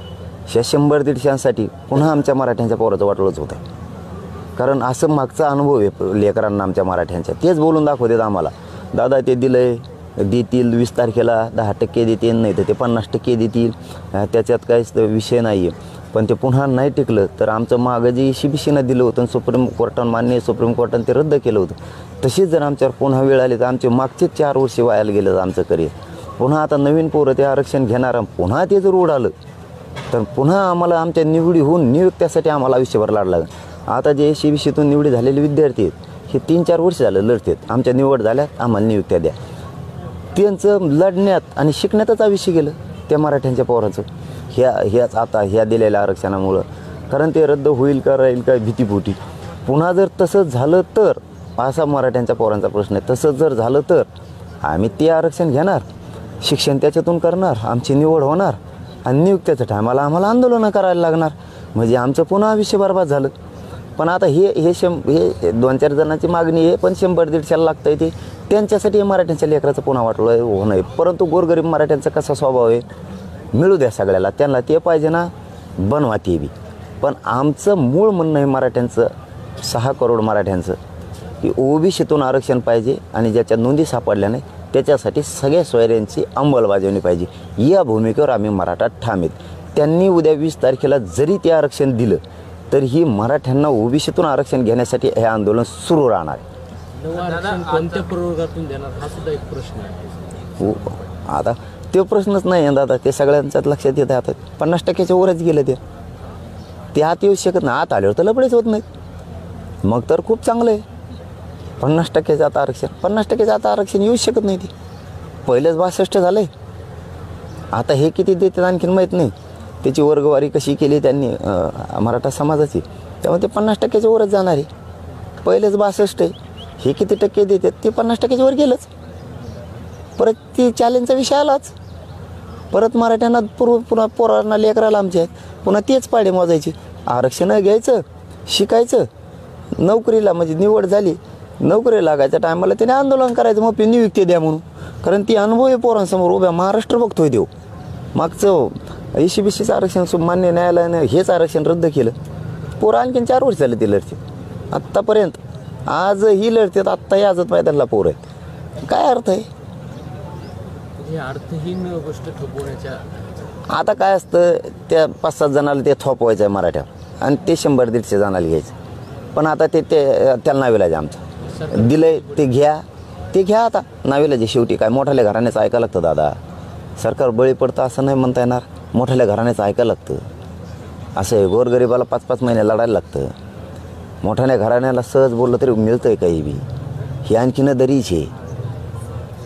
100-150साठी पुन्हा आमच्या मराठ्यांच्या पोराचं वाटोळंच होतं आहे. कारण असं मागचा अनुभव आहे लेकरांना आमच्या मराठ्यांच्या, तेच बोलून दाखवतात आम्हाला. दादा ते दिलं आहे, देतील 20 तारखेला 10% देतील, नाही तर ते 50% देतील, त्याच्यात काहीच विषय नाही आहे. पण ते पुन्हा नाही टिकलं तर आमचं मागं जे ECBCनं दिलं होतं सुप्रीम कोर्टानं, माननीय सुप्रीम कोर्टानं ते रद्द केलं होतं. तशीच जर आमच्यावर पुन्हा वेळ आली तर आमचे मागचेच 4 वर्ष वायाला गेलं आमचं करिअर. पुन्हा आता नवीन पोरं ते आरक्षण घेणार, पुन्हा ते जर उडालं तर पुन्हा आम्हाला आमच्या निवडी होऊन नियुक्त्यासाठी आम्हाला आयुष्यभर लढायला लागेल. आता जे ECBCतून निवडी झालेले विद्यार्थी आहेत हे 3-4 वर्ष झालं लढतात, आमच्या निवड झाल्यात आम्हाला नियुक्त्या द्या. त्यांचं लढण्यात आणि शिकण्यातच आयुष्य गेलं त्या मराठ्यांच्या पोराचं ह्याच आता ह्या दिलेल्या आरक्षणामुळं. कारण ते रद्द होईल का राहील काय भीतीपोटी. पुन्हा जर तसंच झालं तर असा मराठ्यांच्या पोरांचा प्रश्न आहे. तसंच जर झालं तर आम्ही ते आरक्षण घेणार, शिक्षण त्याच्यातून करणार, आमची निवड होणार आणि नियुक्त्याच्या टायमाला आम्हाला आंदोलनं करायला लागणार. म्हणजे आमचं पुन्हा आयुष्य बरबाद झालं. पण आता हे 2-4 जणांची मागणी आहे, पण 100-150 लागतं आहे. ते त्यांच्यासाठी हे मराठ्यांच्या लेकराचं पुन्हा वाटलं होणं आहे. परंतु गोरगरीब मराठ्यांचा कसा स्वभाव आहे, मिळू द्या सगळ्याला, त्यांना ते पाहिजे ना बनवा ते बी. पण आमचं मूळ म्हणणं आहे मराठ्यांचं, 6 करोड मराठ्यांचं, की ओबीसीतून आरक्षण पाहिजे आणि ज्याच्या नोंदी सापडल्या नाही त्याच्यासाठी सगळ्या सोयऱ्यांची अंमलबजावणी पाहिजे. या भूमिकेवर आम्ही मराठा ठाम आहेत. त्यांनी उद्या 20 तारखेला जरी ते आरक्षण दिलं तर ही मराठ्यांना ओबीसीतून आरक्षण घेण्यासाठी हे आंदोलन सुरू राहणार आहे. आरक्षण कोणत्या प्रवर्गातून देणार हा सुद्धा एक प्रश्न आहे. हो, आता तो प्रश्नच नाही आहे दादा, ते सगळ्यांच्याच लक्षात येत आहे. आता 50%च्या वरच गेलं ते आत येऊ शकत नाही. आत आल्यावर तर लपडेच होत नाहीत. मग तर खूप चांगलं आहे. 50%चं आता आरक्षण, 50%चं आता आरक्षण येऊच शकत नाही. ते पहिलेच 62 झालं आहे. आता हे किती देतात आणखीन माहीत नाही. त्याची वर्गवारी कशी केली त्यांनी मराठा समाजाची, त्यामुळे ते 50%च्या वरच जाणार आहे. पहिलेच 62 आहे, हे किती टक्के देतात ते 50%च्या वर गेलंच. परत ती चॅलेंजचा विषय आलाच. परत मराठ्यांना पुन्हा पोरांना लेकराला आमच्या आहेत पुन्हा तेच पाडे मोजायचे. आरक्षण घ्यायचं, शिकायचं, नोकरीला म्हणजे निवड झाली, नोकरी लागायच्या टायमाला त्याने आंदोलन करायचं, मग नियुक्ती द्या म्हणून. कारण ती अनुभव आहे पोरांसमोर उभ्या, महाराष्ट्र बघतोय देव. मागचं ECBCचं आरक्षण मान्य न्यायालयानं हेच आरक्षण रद्द केलं. पोरं आणखीन 4 वर्ष झाले ते लढतात आत्तापर्यंत. आजही लढतात, आत्ताही आझाद मैदानाला पोरं आहेत. काय अर्थ आहे? अर्थहीन गोष्ट थोपवण्याच्या. आता काय असतं, त्या 5-7 जणाला ते थोपवायचं आहे मराठ्यावर आणि ते 100-150 जणाला घ्यायचं. पण आता ते त्याला नाविलाज आमचं दिलंय ते घ्या आता नाविलाज शेवटी काय मोठ्याल्या घराण्याचं ऐकायला लागतं दादा. सरकार बळी पडतं असं नाही म्हणता येणार, मोठ्याल्या घराण्याचं ऐकायला लागतं. असं आहे, गोरगरिबाला 5-5 महिने लढायला लागतं. मोठ्याल्या घराण्याला सहज बोललं तरी मिळतं आहे काही बी, ही आणखीन दरीच आहे.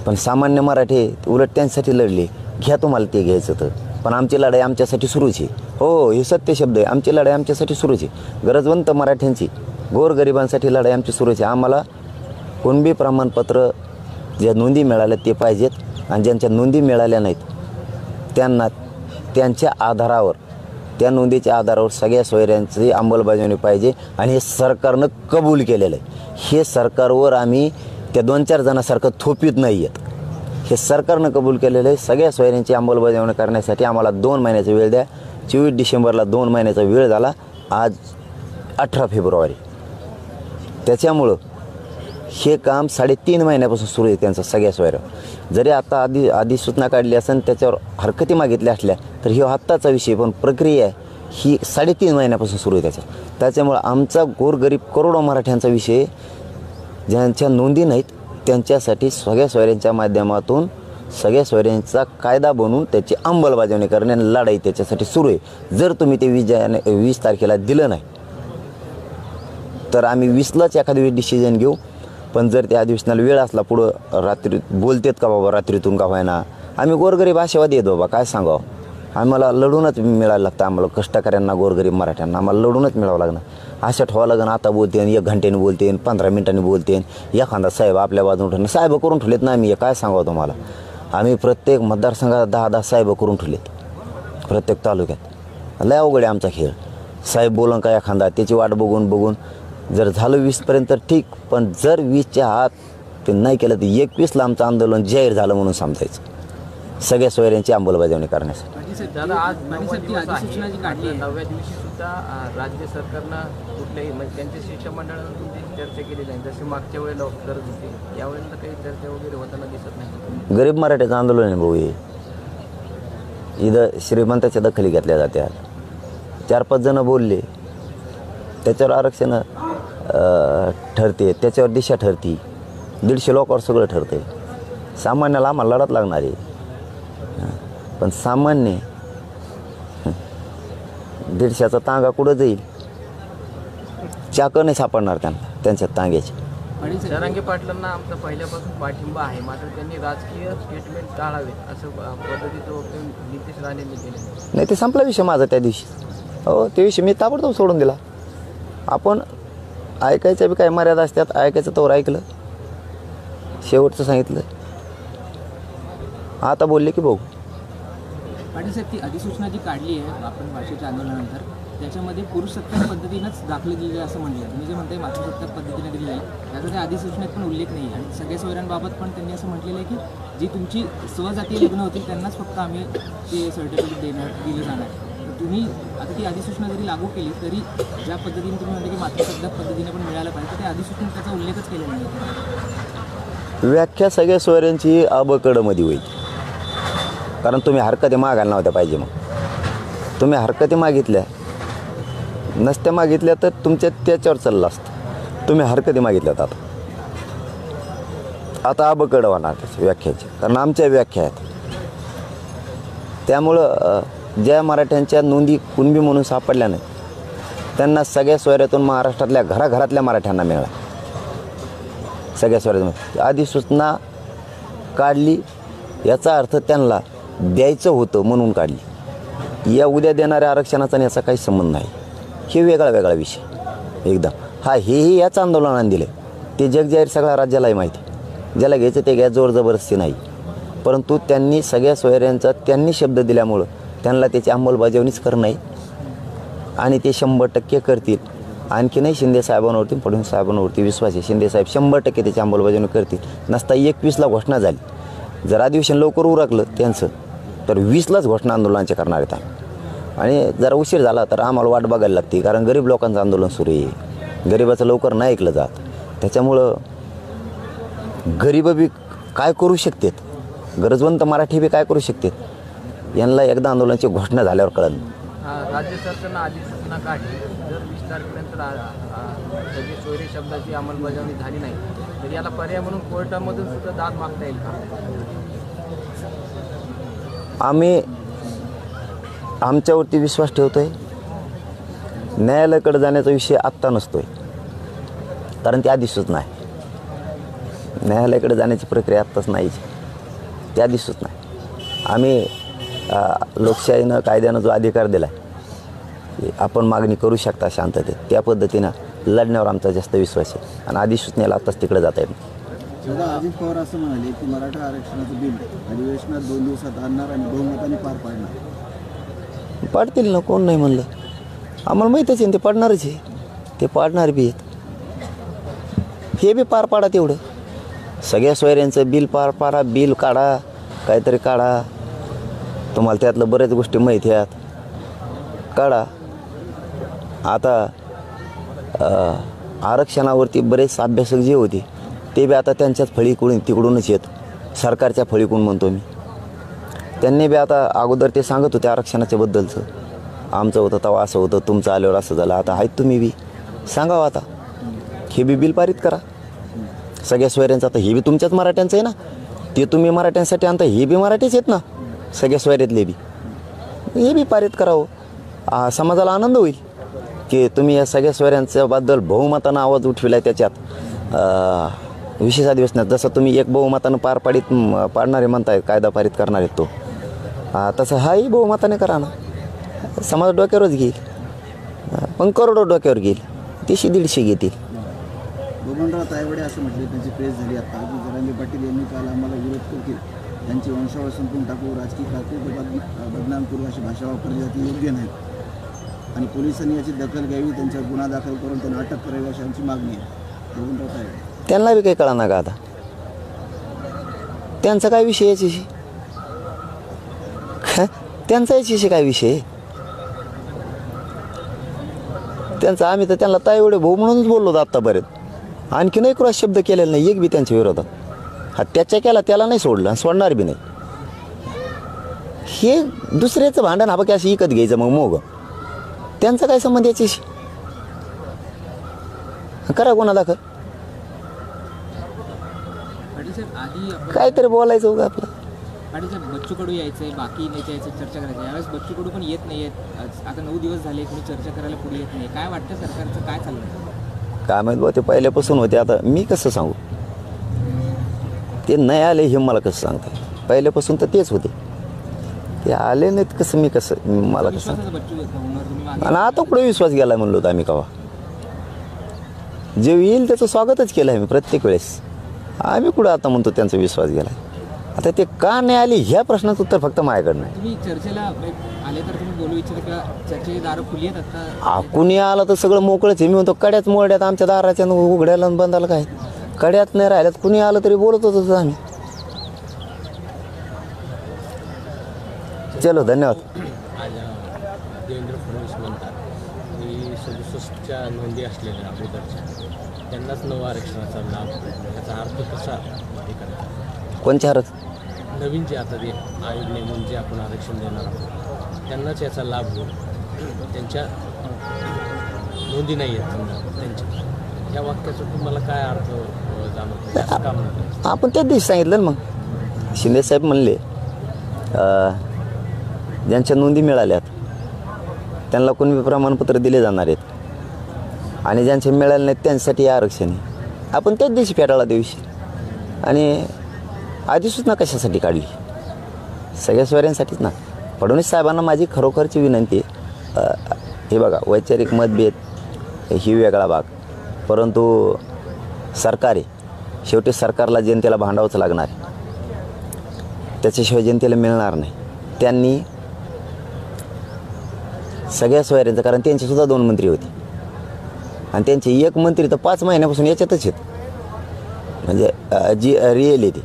पण सामान्य मराठी उलट त्यांच्यासाठी लढले, घ्या तुम्हाला ते घ्यायचं तर, पण आमची लढाई आमच्यासाठी सुरूच आहे. हो, हे सत्य शब्द आहे, आमची लढाई आमच्यासाठी सुरूच आहे. गरजवंत मराठ्यांची, गोरगरिबांसाठी लढाई आमची सुरूच आहे. आम्हाला कुणबी प्रमाणपत्र ज्या नोंदी मिळाल्या ते पाहिजेत, आणि ज्यांच्या नोंदी मिळाल्या नाहीत त्यांना त्यांच्या आधारावर, त्या नोंदीच्या आधारावर सगळ्या सोयऱ्यांची अंमलबजावणी पाहिजे. आणि हे सरकारनं कबूल केलेलं आहे. हे सरकारवर आम्ही त्या 2-4 जणांसारखं थोपीत नाही आहेत. हे सरकारनं कबूल केलेलं आहे. सगळ्या सोयऱ्यांची अंमलबजावणी करण्यासाठी आम्हाला 2 महिन्याचा वेळ द्या. 24 डिसेंबरला 2 महिन्याचा वेळ झाला, आज 18 फेब्रुवारी. त्याच्यामुळं हे काम 3.5 महिन्यापासून सुरू आहे त्यांचं सगळ्या सोयऱ्या. जरी आता अधिसूचना काढली असेल, त्याच्यावर हरकती मागितल्या असल्या, तर ही आत्ताचा विषय, पण प्रक्रिया ही 3.5 महिन्यापासून सुरू आहे त्याच्यामुळं आमचा गोरगरीब करोडो मराठ्यांचा विषय, ज्यांच्या नोंदी नाहीत त्यांच्यासाठी सगळ्या सोयऱ्यांच्या माध्यमातून सगळ्या सोयऱ्यांचा कायदा बनवून त्याची अंमलबजावणी करणे आणि लढाई त्याच्यासाठी सुरू आहे. जर तुम्ही ते 20 तारखेला दिलं नाही तर आम्ही 20लाच एखादी डिसिजन घेऊ. पण जर त्या अधिवेशनाला वेळ असला, पुढं रात्री बोलतेत का बाबा, रात्रीतून का व्हायना, आम्ही गोरगरीब आशावादी येतो बाबा, काय सांगावं. आम्हाला लढूनच मिळायला लागतं, आम्हाला कष्टकऱ्यांना, गोरगरीब मराठ्यांना आम्हाला लढूनच मिळावं लागणार. आशा ठेवावं लागेल, आता बोलते 1 घंट्याने बोलते, 15 मिनिटांनी बोलते, एखादा साहेब आपल्या बाजून ठेवले, साहेब करून ठेवलेत ना आम्ही. काय सांगावं तुम्हाला, आम्ही प्रत्येक मतदारसंघात 10-10 साहेब करून ठेवलेत, प्रत्येक तालुक्यात. लय अवघड आहे आमचा खेळ. साहेब बोलून का एखादा, त्याची वाट बघून जर झालं 20पर्यंत ठीक, पण जर 20च्या आत ते नाही केलं तर 21ला आमचं आंदोलन जाहीर झालं म्हणून समजायचं, सगळ्या सोयऱ्यांची अंमलबजावणी करण्यासाठी. दादा, आज 9वा दिवस आहे. 9व्या दिवशी सुद्धा राज्य सरकारनं कुठल्याही म्हणजे त्यांच्या शिष्टमंडळानं तुमची चर्चा केलेली आहे, जशी मागच्या वेळेला गरज होती, यावेळेला काही चर्चा वगैरे होताना दिसत नाही. गरीब मराठ्याचं आंदोलन आहे भाऊ हे. इथं श्रीमंताच्या दखली घेतल्या जात्या. 4-5 जणं बोलले, त्याच्यावर आरक्षण ठरते, त्याच्यावर दिशा ठरती, 150 लोकांवर सगळं ठरतं. सामान्याला आम्हाला लढत लागणार आहे, पण सामान्य 150चा तांगा कुठं जाईल, चाकं नाही सापडणार त्यांच्या तांग्याची. जरांगे पाटलांना आमचा पहिल्यापासून पाठिंबा आहे, मात्र त्यांनी राजकीय स्टेटमेंट टाळावे असं पद्धतीचं वक्तव्य नितेश राणेंनी केलं. नाही, ते संपला विषय माझा त्या दिवशी. हो, ते विषय मी ताबडतोब सोडून दिला. आपण ऐकायच्या बी काय मर्यादा असतात, ऐकायचं तोवर ऐकलं, शेवटचं सांगितलं, आता बोलले की बघू. पाटील साहेब, ती अधिसूचना जी काढली आहे आपण भाषेच्या आंदोलनानंतर, त्याच्यामध्ये पुरुषसत्ताक पद्धतीनंच दाखले दिलेले असं म्हणलं. तुम्ही जे म्हणताय मातृसत्ताक पद्धतीने दिलेलं आहे, त्याचा त्या अधिसूचनेत पण उल्लेख नाही. आणि सगळ्या सोयऱ्यांबाबत पण त्यांनी असं म्हटलेलं आहे की जी तुमची स्वजातीय लग्न होतील त्यांनाच फक्त आम्ही ते सर्टिफिकेट दिलं जाणार. तर तुम्ही आता ती अधिसूचना जरी लागू केली तरी ज्या पद्धतीने तुम्ही म्हणता की मातृसत्ताक पद्धतीने पण मिळायला पाहिजे, तर त्या अधिसूचनेत त्याचा उल्लेखच केलेला नाही. व्याख्या सगळ्या सोयऱ्यांची अबकडमध्ये होईल, कारण तुम्ही हरकती मागायला नव्हत्या पाहिजे. मग तुम्ही हरकती मागितल्या नसत्या, मागितल्या तर तुमच्या त्याच्यावर चाललं असतं. तुम्ही हरकती मागितल्यात, आता अबकड होणार त्याची व्याख्याची, कारण आमच्या व्याख्या आहेत. त्यामुळं ज्या मराठ्यांच्या नोंदी कुणबी म्हणून सापडल्या नाही त्यांना सगळ्या सोयऱ्यातून महाराष्ट्रातल्या घराघरातल्या मराठ्यांना मिळाला. सगळ्या सोयऱ्यातून अधिसूचना काढली, याचा अर्थ त्यांना द्यायचं होतं म्हणून काढली. या उद्या देणाऱ्या आरक्षणाचा याचा काही संबंध नाही. हे वेगळा विषय एकदम. हेही याच आंदोलनाने दिले, ते जगजाहीर सगळ्या राज्यालाही माहिती. ज्याला घ्यायचं ते घ्या, जोर जबरदस्ती नाही. परंतु त्यांनी सगळ्या सोयऱ्यांचा त्यांनी शब्द दिल्यामुळं त्यांना त्याची अंमलबजावणीच करणं नाही, आणि ते 100% करतील. आणखीनही शिंदेसाहेबांवरती, फडणवीस साहेबांवरती विश्वास आहे. शिंदेसाहेब 100% त्याची अंमलबजावणी करतील. नसता 21ला घोषणा झाली, जर अधिवेशन लवकर उरकलं त्यांचं तर 20लाच घोषणा आंदोलनाचे करणार आहेत. आणि जरा उशीर झाला तर आम्हाला वाट बघायला लागते, कारण गरीब लोकांचं आंदोलन सुरू आहे. गरिबाचं लवकर नाही ऐकलं जात. त्याच्यामुळं गरीब बी काय करू शकतात, गरजवंत मराठी बी काय करू शकतात, यांना एकदा आंदोलनाची घोषणा झाल्यावर कळलं. राज्य सरकारनं अधिसूचना काढली, जर तारखेनंतर त्याची सोयरे शब्दाची अंमलबजावणी झाली नाही तर याला पर्याय म्हणून कोर्टामधून सुद्धा दाद मागता येईल का? आम्ही आमच्यावरती विश्वास ठेवतोय. न्यायालयाकडे जाण्याचा विषय आत्ता नसतोय, कारण ते आधीच नाही. न्यायालयाकडे जाण्याची प्रक्रिया आत्ताच नाहीच, ते आधीच नाही. आम्ही लोकशाहीनं कायद्यानं जो अधिकार दिला आहे की आपण मागणी करू शकता शांततेत, त्या पद्धतीनं लढण्यावर आमचा जास्त विश्वास आहे. आणि आधीच न्यायला आत्ताच तिकडे जाता येईल. दादा, अजित पवार असं म्हणाले की मराठा आरक्षणाचं बिल अधिवेशनात 2 दिवसात आणणार आणि बहुमताने पार पाडणार. पाडतील ना, कोण नाही म्हणलं. आम्हाला माहीतच आहे ते पाडणारच आहे, ते पाडणार बी आहेत. हे बी पार पाडा तेवढं. सगळ्या सोयऱ्यांचं बिल पार पाडा, बिल काढा, काहीतरी काढा. तुम्हाला त्यातलं बऱ्याच गोष्टी माहिती आहेत, काढा. आता आरक्षणावरती बरेच अभ्यासक जे होते ते बी आता त्यांच्याच तिकडूनच येत, सरकारच्या फळीकडून म्हणतो मी. त्यांनी बी आता अगोदर ते सांगत होते आरक्षणाच्या बद्दलचं, आमचं होतं तेव्हा असं होतं, तुमचं आल्यावर असं झालं. आता आहेत तुम्ही बी सांगावं, आता हे बी बिल पारित करा सगळ्या सोयऱ्यांचं. आता हे बी तुमच्याच मराठ्यांचं आहे ना, ते तुम्ही मराठ्यांसाठी आणता, हे बी मराठीच आहेत ना सगळ्या सोयऱ्यातले बी. हे बी पारित करावं. समाजाला आनंद होईल की तुम्ही या सगळ्या सोयऱ्यांच्याबद्दल बहुमतानं आवाज उठविला आहे. त्याच्यात विशेष अधिवेशनात जसं तुम्ही एक बहुमतानं पाडणारे म्हणताय, कायदा पारित करणार आहेत तो, तसं हाही बहुमताने करा ना. समाज डोक्यावरच घेईल, पण करोडो डोक्यावर घेईल, 100-150 घेतील. बबनराव तायवाडे असं म्हटले, त्यांची प्रेस झाली आता की जरांगे पाटील यांनी काल आम्हाला विरोध करतील, त्यांची वंशावळ संपून टाकू, राजकीय कारकीर्द बदनाम करू अशी भाषा वापरली जाते, योग्य नाही. आणि पोलिसांनी याची दखल घ्यावी, त्यांच्यावर गुन्हा दाखल करून त्यांना अटक करावी अशी आमची मागणी आहे. बबनराव तायवाडे त्यांना बी काही कळणार का आता, त्यांचा काय विषय याच्याशी, त्यांचा याच्याशी काय विषय त्यांचा. आम्ही तर त्यांना तायवाडे भाऊ म्हणूनच बोललो होतो आत्तापर्यंत. आणखीनही क्रॉस शब्द केलेला नाही एक बी त्यांच्या विरोधात. त्याच्या केला त्याला नाही सोडलं आणि सोडणार बी नाही. हे दुसऱ्याचं भांडण हा बघ असं विकत घ्यायचं मग मोग, त्यांचा काय संबंध याच्याशी. करा गुन्हा दाखल, काहीतरी बोलायचं उगा आपलं. पाटील साहेब, बच्चू कडू यायचंय, बाकी नेते यायचं, चर्चा करायची. यावेळेस बच्चू कडू पण येत नाही आहेत. आता 9 दिवस झाले, कोणी चर्चा करायला पुढे येत नाही. काय वाटतं सरकारचं काय चाललं? काय माहीत बा, ते पहिल्यापासून होते. आता मी कसं सांगू, ते नाही आले हे मला कसं सांगता. पहिल्यापासून तर तेच होते, ते आले नाहीत कसं मी कसं मला कसं. आणि आता कुठे विश्वास गेला म्हणलो होता आम्ही कवा. जे येईल त्याचं स्वागतच केलं आहे मी प्रत्येक वेळेस. आम्ही कुठं आता म्हणतो त्यांचा विश्वास गेला. आता ते का नाही आली ह्या प्रश्नाचं उत्तर फक्त माझ्याकडं नाही. तुम्ही चर्चेला आले तर तुम्ही बोलू इच्छिता का चर्चेची दारं खुली आहेत आता? कुणी आलं तर सगळं मोकळंच आहे. मी म्हणतो कड्यात मोड्यात आमच्या दाराच्या उघड्याला बंदाला काय, कड्यात नाही राहिल्यात. कुणी आलं तरी बोलत होतो आम्ही. चलो धन्यवाद. आज देवेंद्र फडणवीस म्हणतात की 67च्या नोंदी असलेल्या अगोदरच्या त्यांनाच नवं आरक्षणाचा लाभ, याचा अर्थ कसा हे करतात? कोणच्या आरक्षण? नवीन जे आता ते आयोग नेमून जे आपण आरक्षण देणार आहोत त्यांनाच याचा लाभ होईल. त्यांच्या नोंदी नाही आहेत समजा त्यांच्या, या वाक्याचा तुम्हाला काय अर्थ जाणवतो? याचं काम म्हणतो आपण त्याच दिवशी सांगितलं ना मग. शिंदेसाहेब म्हणले ज्यांच्या नोंदी मिळाल्यात त्यांना कोणी प्रमाणपत्र दिले जाणार आहेत आणि ज्यांचे मिळाले नाहीत त्यांच्यासाठी आरक्षण आहे. आपण त्याच दिवशी फेटाळा दिवशी. आणि अधिसूचना कशासाठी काढली? सगळ्या सोयऱ्यांसाठीच ना. फडणवीस साहेबांना माझी खरोखरची विनंती आहे, हे बघा वैचारिक मतभेद ही वेगळा भाग, परंतु सरकार आहे शेवटी, सरकारला जनतेला भांडावंच लागणार आहे, त्याच्याशिवाय जनतेला मिळणार नाही. त्यांनी सगळ्या सोयऱ्यांचं, कारण त्यांचेसुद्धा 2 मंत्री होते आणि त्यांचे 1 मंत्री तर 5 महिन्यापासून याच्यातच आहेत. म्हणजे जी रिअलिटी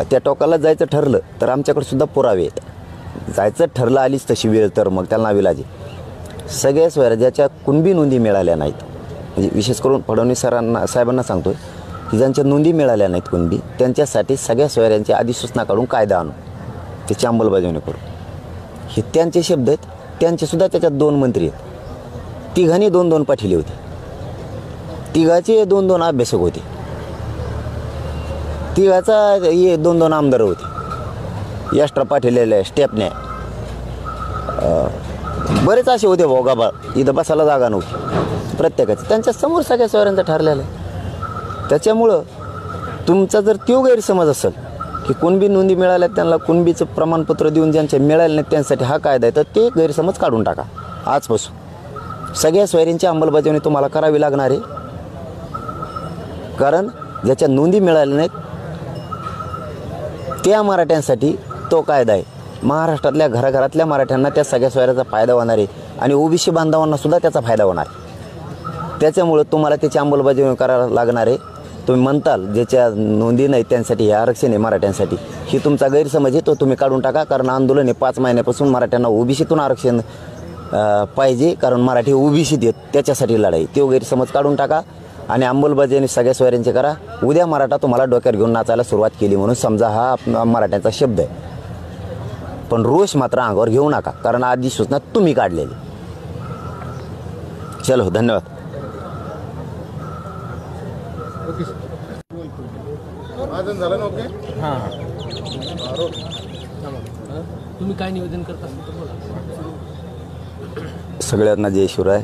त्या टोकाला जायचं ठरलं तर आमच्याकडे सुद्धा पुरावे आहेत. जायचं ठरलं आलीच तशी वेळ तर मग त्याला नाविलाजी. सगळ्या सोयऱ्या ज्याच्या कुणबी नोंदी मिळाल्या नाहीत, म्हणजे विशेष करून फडणवीस साहेबांना सांगतोय की ज्यांच्या नोंदी मिळाल्या नाहीत कुणबी, त्यांच्यासाठी सगळ्या सोयऱ्यांची अधिसूचना काढून कायदा आणू, त्याची अंमलबजावणी करू. हे त्यांचे शब्द आहेत. त्यांचेसुद्धा त्याच्यात 2 मंत्री आहेत. तिघांनी 2-2 पाठिले होते, तिघाचे 2-2 अभ्यासक होते, तिघाचा 2-2 आमदार होते, एक्स्ट्रा पाठिलेले स्टेपने बरेच असे होते भोगाबाळ, इथं बसायला जागा नव्हती प्रत्येकाची, त्यांच्या समोर सगळ्या सोयऱ्यांचं ठरलेलं आहे. त्याच्यामुळं तुमचा जर तो गैरसमज असेल की कुणबी नोंदी मिळाल्या त्यांना कुणबीचं प्रमाणपत्र देऊन ज्यांच्या मिळाले नाही त्यांसाठी हा कायदा आहे, तर ते गैरसमज काढून टाका. आजपासून सगळ्या सोयऱ्यांची अंमलबजावणी तुम्हाला करावी लागणार आहे, कारण ज्याच्या नोंदी मिळाल्या नाहीत त्या मराठ्यांसाठी तो कायदा आहे. महाराष्ट्रातल्या घराघरातल्या मराठ्यांना त्या सगळ्या सोयऱ्याचा फायदा होणार आहे आणि ओबीसी बांधवांना सुद्धा त्याचा फायदा होणार आहे. त्याच्यामुळं तुम्हाला त्याची अंमलबजावणी करायला लागणार आहे. तुम्ही म्हणताल ज्याच्या नोंदी नाही त्यांसाठी हे आरक्षण आहे मराठ्यांसाठी, ही तुमचा गैरसमज आहे, तो तुम्ही काढून टाका. कारण आंदोलन हे 5 महिन्यापासून मराठ्यांना ओबीसीतून आरक्षण पाहिजे, कारण मराठी ओबीसीत आहेत, त्याच्यासाठी लढाई. तो गैरसमज काढून टाका आणि अंमलबजावणी सगळ्या सोयऱ्यांची करा. उद्या मराठा तुम्हाला डोक्यावर घेऊन नाचायला सुरुवात केली म्हणून समजा, हा मराठ्यांचा शब्द आहे. पण रोष मात्र अंगावर घेऊ नका, कारण आधी सूचना तुम्ही काढलेली. चलो, धन्यवाद. तुम्ही काय निवेदन करता तर बोला. सगळ्यांना जय शिवराय.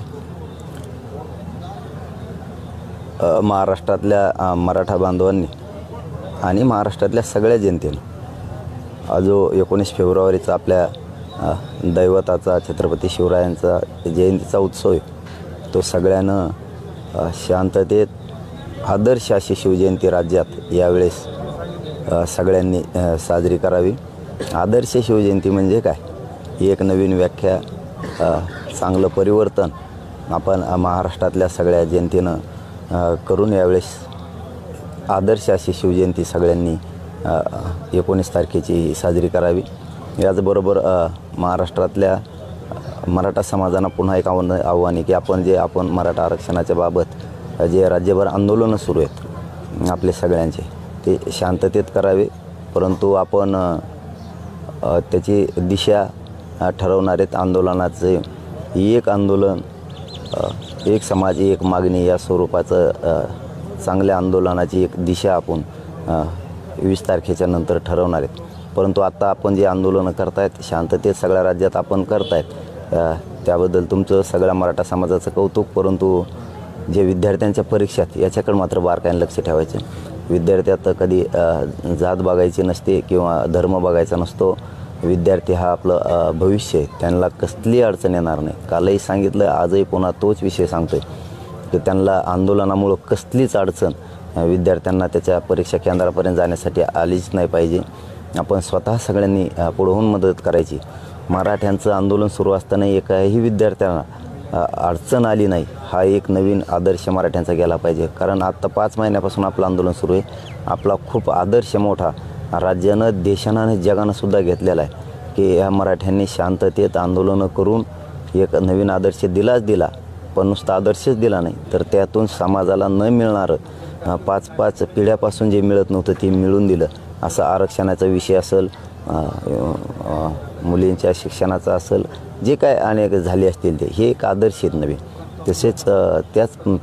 महाराष्ट्रातल्या मराठा बांधवांनी आणि महाराष्ट्रातल्या सगळ्या जनतेनं जो 19 फेब्रुवारीचा आपल्या दैवताचा छत्रपती शिवरायांचा जयंतीचा उत्सव आहे, तो सगळ्यानं शांततेत आदर्श अशी शिवजयंती राज्यात यावेळेस सगळ्यांनी साजरी करावी. आदर्श शिवजयंती म्हणजे काय? एक नवीन व्याख्या, चांगलं परिवर्तन आपण महाराष्ट्रातल्या सगळ्या जनतेनं करून यावेळेस आदर्श अशी शिवजयंती सगळ्यांनी 19 तारखेची साजरी करावी. याचबरोबर महाराष्ट्रातल्या मराठा समाजानं पुन्हा एक आव्हान आहे की आपण मराठा आरक्षणाच्या बाबत जे राज्यभर आंदोलनं सुरू आहेत आपले सगळ्यांचे, ते शांततेत करावे. परंतु आपण त्याची दिशा ठरवणार आहेत. आंदोलनाचे एक आंदोलन, एक समाज, एक मागणी या स्वरूपाचं चांगल्या आंदोलनाची एक दिशा आपण 20 तारखेच्या नंतर ठरवणार आहेत. परंतु आत्ता आपण जे आंदोलनं करतायत शांततेत सगळ्या राज्यात आपण करतायत, त्याबद्दल तुमचं सगळ्या मराठा समाजाचं कौतुक. परंतु जे विद्यार्थ्यांच्या परीक्षात याच्याकडे मात्र बारकाईने लक्ष ठेवायचं. विद्यार्थ्यात कधी जात बघायची नसते किंवा धर्म बघायचा नसतो. विद्यार्थी हा आपलं भविष्य आहे, त्यांना कसली अडचण येणार नाही. कालही सांगितलं, आजही पुन्हा तोच विषय सांगतोय की त्यांना आंदोलनामुळं कसलीच अडचण विद्यार्थ्यांना त्याच्या परीक्षा केंद्रापर्यंत जाण्यासाठी आलीच नाही पाहिजे. आपण स्वतः सगळ्यांनी पुढे होऊन मदत करायची. मराठ्यांचं आंदोलन सुरू असताना एकाही विद्यार्थ्यांना अडचण आली नाही, हा एक नवीन आदर्श मराठ्यांचा गेला पाहिजे. कारण आत्ता 5 महिन्यापासून आपलं आंदोलन सुरू आहे. आपला खूप आदर्श मोठा राज्यानं, देशानं आणि जगानंसुद्धा घेतलेला आहे की ह्या मराठ्यांनी शांततेत आंदोलनं करून एक नवीन आदर्श दिला. पण नुसता आदर्शच दिला नाही, तर त्यातून समाजाला न मिळणारं 5-5 पिढ्यापासून जे मिळत नव्हतं ते मिळून दिलं. असं आरक्षणाचा विषय असेल, मुलींच्या शिक्षणाचा असेल, जे काय अनेक झाले असतील ते, हे एक आदर्श आहेत नवीन. तसेच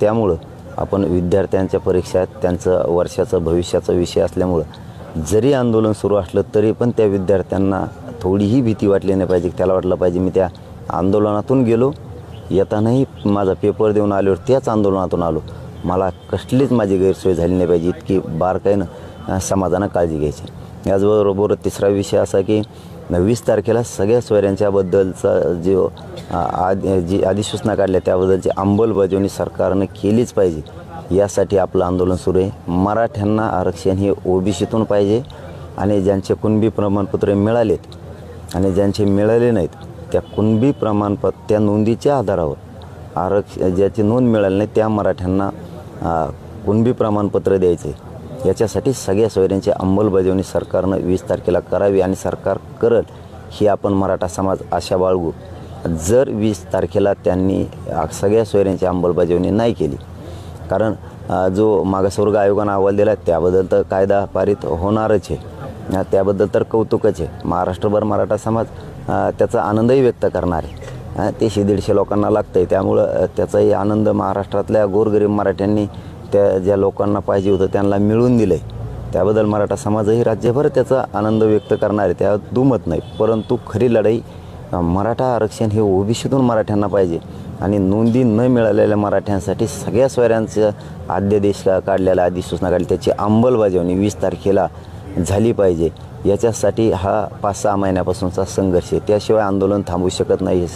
त्यामुळं आपण विद्यार्थ्यांच्या परीक्षात त्यांचं वर्षाचं भविष्याचा विषय असल्यामुळं जरी आंदोलन सुरू असलं तरी पण त्या विद्यार्थ्यांना थोडीही भीती वाटली नाही पाहिजे. त्याला वाटलं पाहिजे मी त्या आंदोलनातून गेलो, येतानाही माझा पेपर देऊन आल्यावर त्याच आंदोलनातून आलो, मला कसलीच माझी गैरसोय झाली नाही पाहिजे. इतकी बारकाईनं समाजानं काळजी घ्यायची. याचबरोबर तिसरा विषय असा की 20 तारखेला सगळ्या सोयऱ्यांच्याबद्दलचा जी अधिसूचना काढल्या त्याबद्दलची अंमलबजावणी सरकारनं केलीच पाहिजे. यासाठी आपलं आंदोलन सुरू आहे. मराठ्यांना आरक्षण हे ओबीसीतून पाहिजे आणि ज्यांचे कुणबी प्रमाणपत्र मिळालेत आणि ज्यांचे मिळाले नाहीत त्या कुणबी प्रमाणपत्र त्या नोंदीच्या आधारावर ज्याची नोंद मिळाली नाही त्या मराठ्यांना कुणबी प्रमाणपत्र द्यायचे. याच्यासाठी सगळ्या सोयऱ्यांची अंमलबजावणी सरकारनं 20 तारखेला करावी आणि सरकार करल ही आपण मराठा समाज आशा बाळगू. जर 20 तारखेला त्यांनी सगळ्या सोयऱ्यांची अंमलबजावणी नाही केली, कारण जो मागासवर्ग आयोगानं अहवाल दिला त्याबद्दल तर कायदा पारित होणारच आहे, त्याबद्दल तर कौतुकच आहे. महाराष्ट्रभर मराठा समाज त्याचा आनंदही व्यक्त करणार आहे. ते 100-150 लोकांना लागतं आहे. त्यामुळं त्याचाही आनंद महाराष्ट्रातल्या गोरगरीब मराठ्यांनी त्या ज्या लोकांना पाहिजे होतं त्यांना मिळवून दिलं आहे. त्याबद्दल मराठा समाजही राज्यभर त्याचा आनंद व्यक्त करणार आहे, त्यात दुमत नाही. परंतु खरी लढाई मराठा आरक्षण हे ओबीसीतून मराठ्यांना पाहिजे आणि नोंदी न मिळालेल्या मराठ्यांसाठी सगळ्या सोयऱ्यांचं अध्यादेश काढलेला, अधिसूचना काढली, त्याची अंमलबजावणी 20 तारखेला झाली पाहिजे. याच्यासाठी हा 5-6 महिन्यापासूनचा संघर्ष आहे. त्याशिवाय आंदोलन थांबू शकत नाही.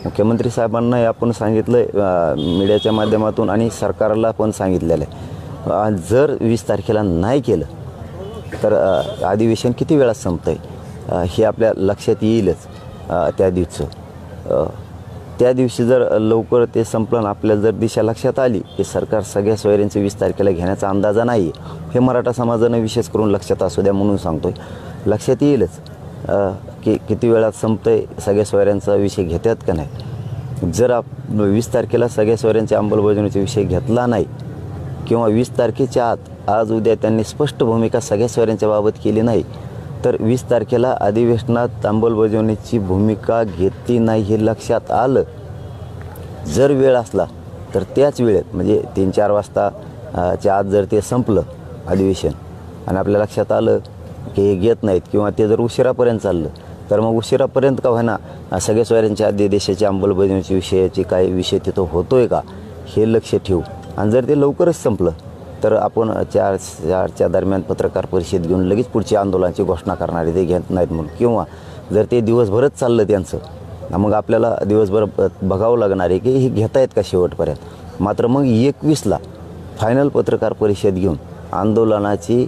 मुख्यमंत्री साहेबांना आपण सांगितलं आहे मीडियाच्या माध्यमातून आणि सरकारला पण सांगितलेलं आहे. जर 20 तारखेला नाही केलं तर अधिवेशन किती वेळात संपतं आहे हे आपल्या लक्षात येईलच. त्या दिवशी जर लवकर ते संपलं, आपल्याला जर दिशा लक्षात आली की सरकार सगळ्या सोयऱ्यांचं 20 तारखेला घेण्याचा अंदाजा नाही, हे मराठा समाजानं विशेष करून लक्षात असू द्या म्हणून सांगतो आहे. लक्षात येईलच की किती वेळात संपतं आहे, सगळ्या सोयऱ्यांचा विषय घेतात का नाही. जर 20 तारखेला सगळ्या सोयऱ्यांच्या अंमलबजावणीचा विषय घेतला नाही किंवा 20 तारखेच्या आत आज उद्या त्यांनी स्पष्ट भूमिका सगळ्या सोयऱ्यांच्या बाबत केली नाही तर 20 तारखेला अधिवेशनात अंमलबजावणीची भूमिका घेतली नाही हे लक्षात आलं. जर वेळ असला तर त्याच वेळेत म्हणजे 3-4 वाजताच्या आत जर ते संपलं अधिवेशन आणि आपल्या लक्षात आलं की हे घेत नाहीत किंवा ते जर उशिरापर्यंत चाललं तर मग उशिरापर्यंत का होईना सगळ्या सोयऱ्यांच्या अध्यादेशाची अंमलबजावणीच्या विषयाची काही विषय तिथं होतो आहे का हे लक्ष ठेवू. आणि जर ते लवकरच संपलं तर आपण 4च्या दरम्यान पत्रकार परिषद घेऊन लगेच पुढच्या आंदोलनाची घोषणा करणारे ते घेत नाहीत म्हणून. किंवा जर ते दिवसभरच चाललं त्यांचं मग आपल्याला दिवसभर बघावं लागणार आहे की हे घेता आहेत का शेवटपर्यंत. मात्र मग 21ला फायनल पत्रकार परिषद घेऊन आंदोलनाची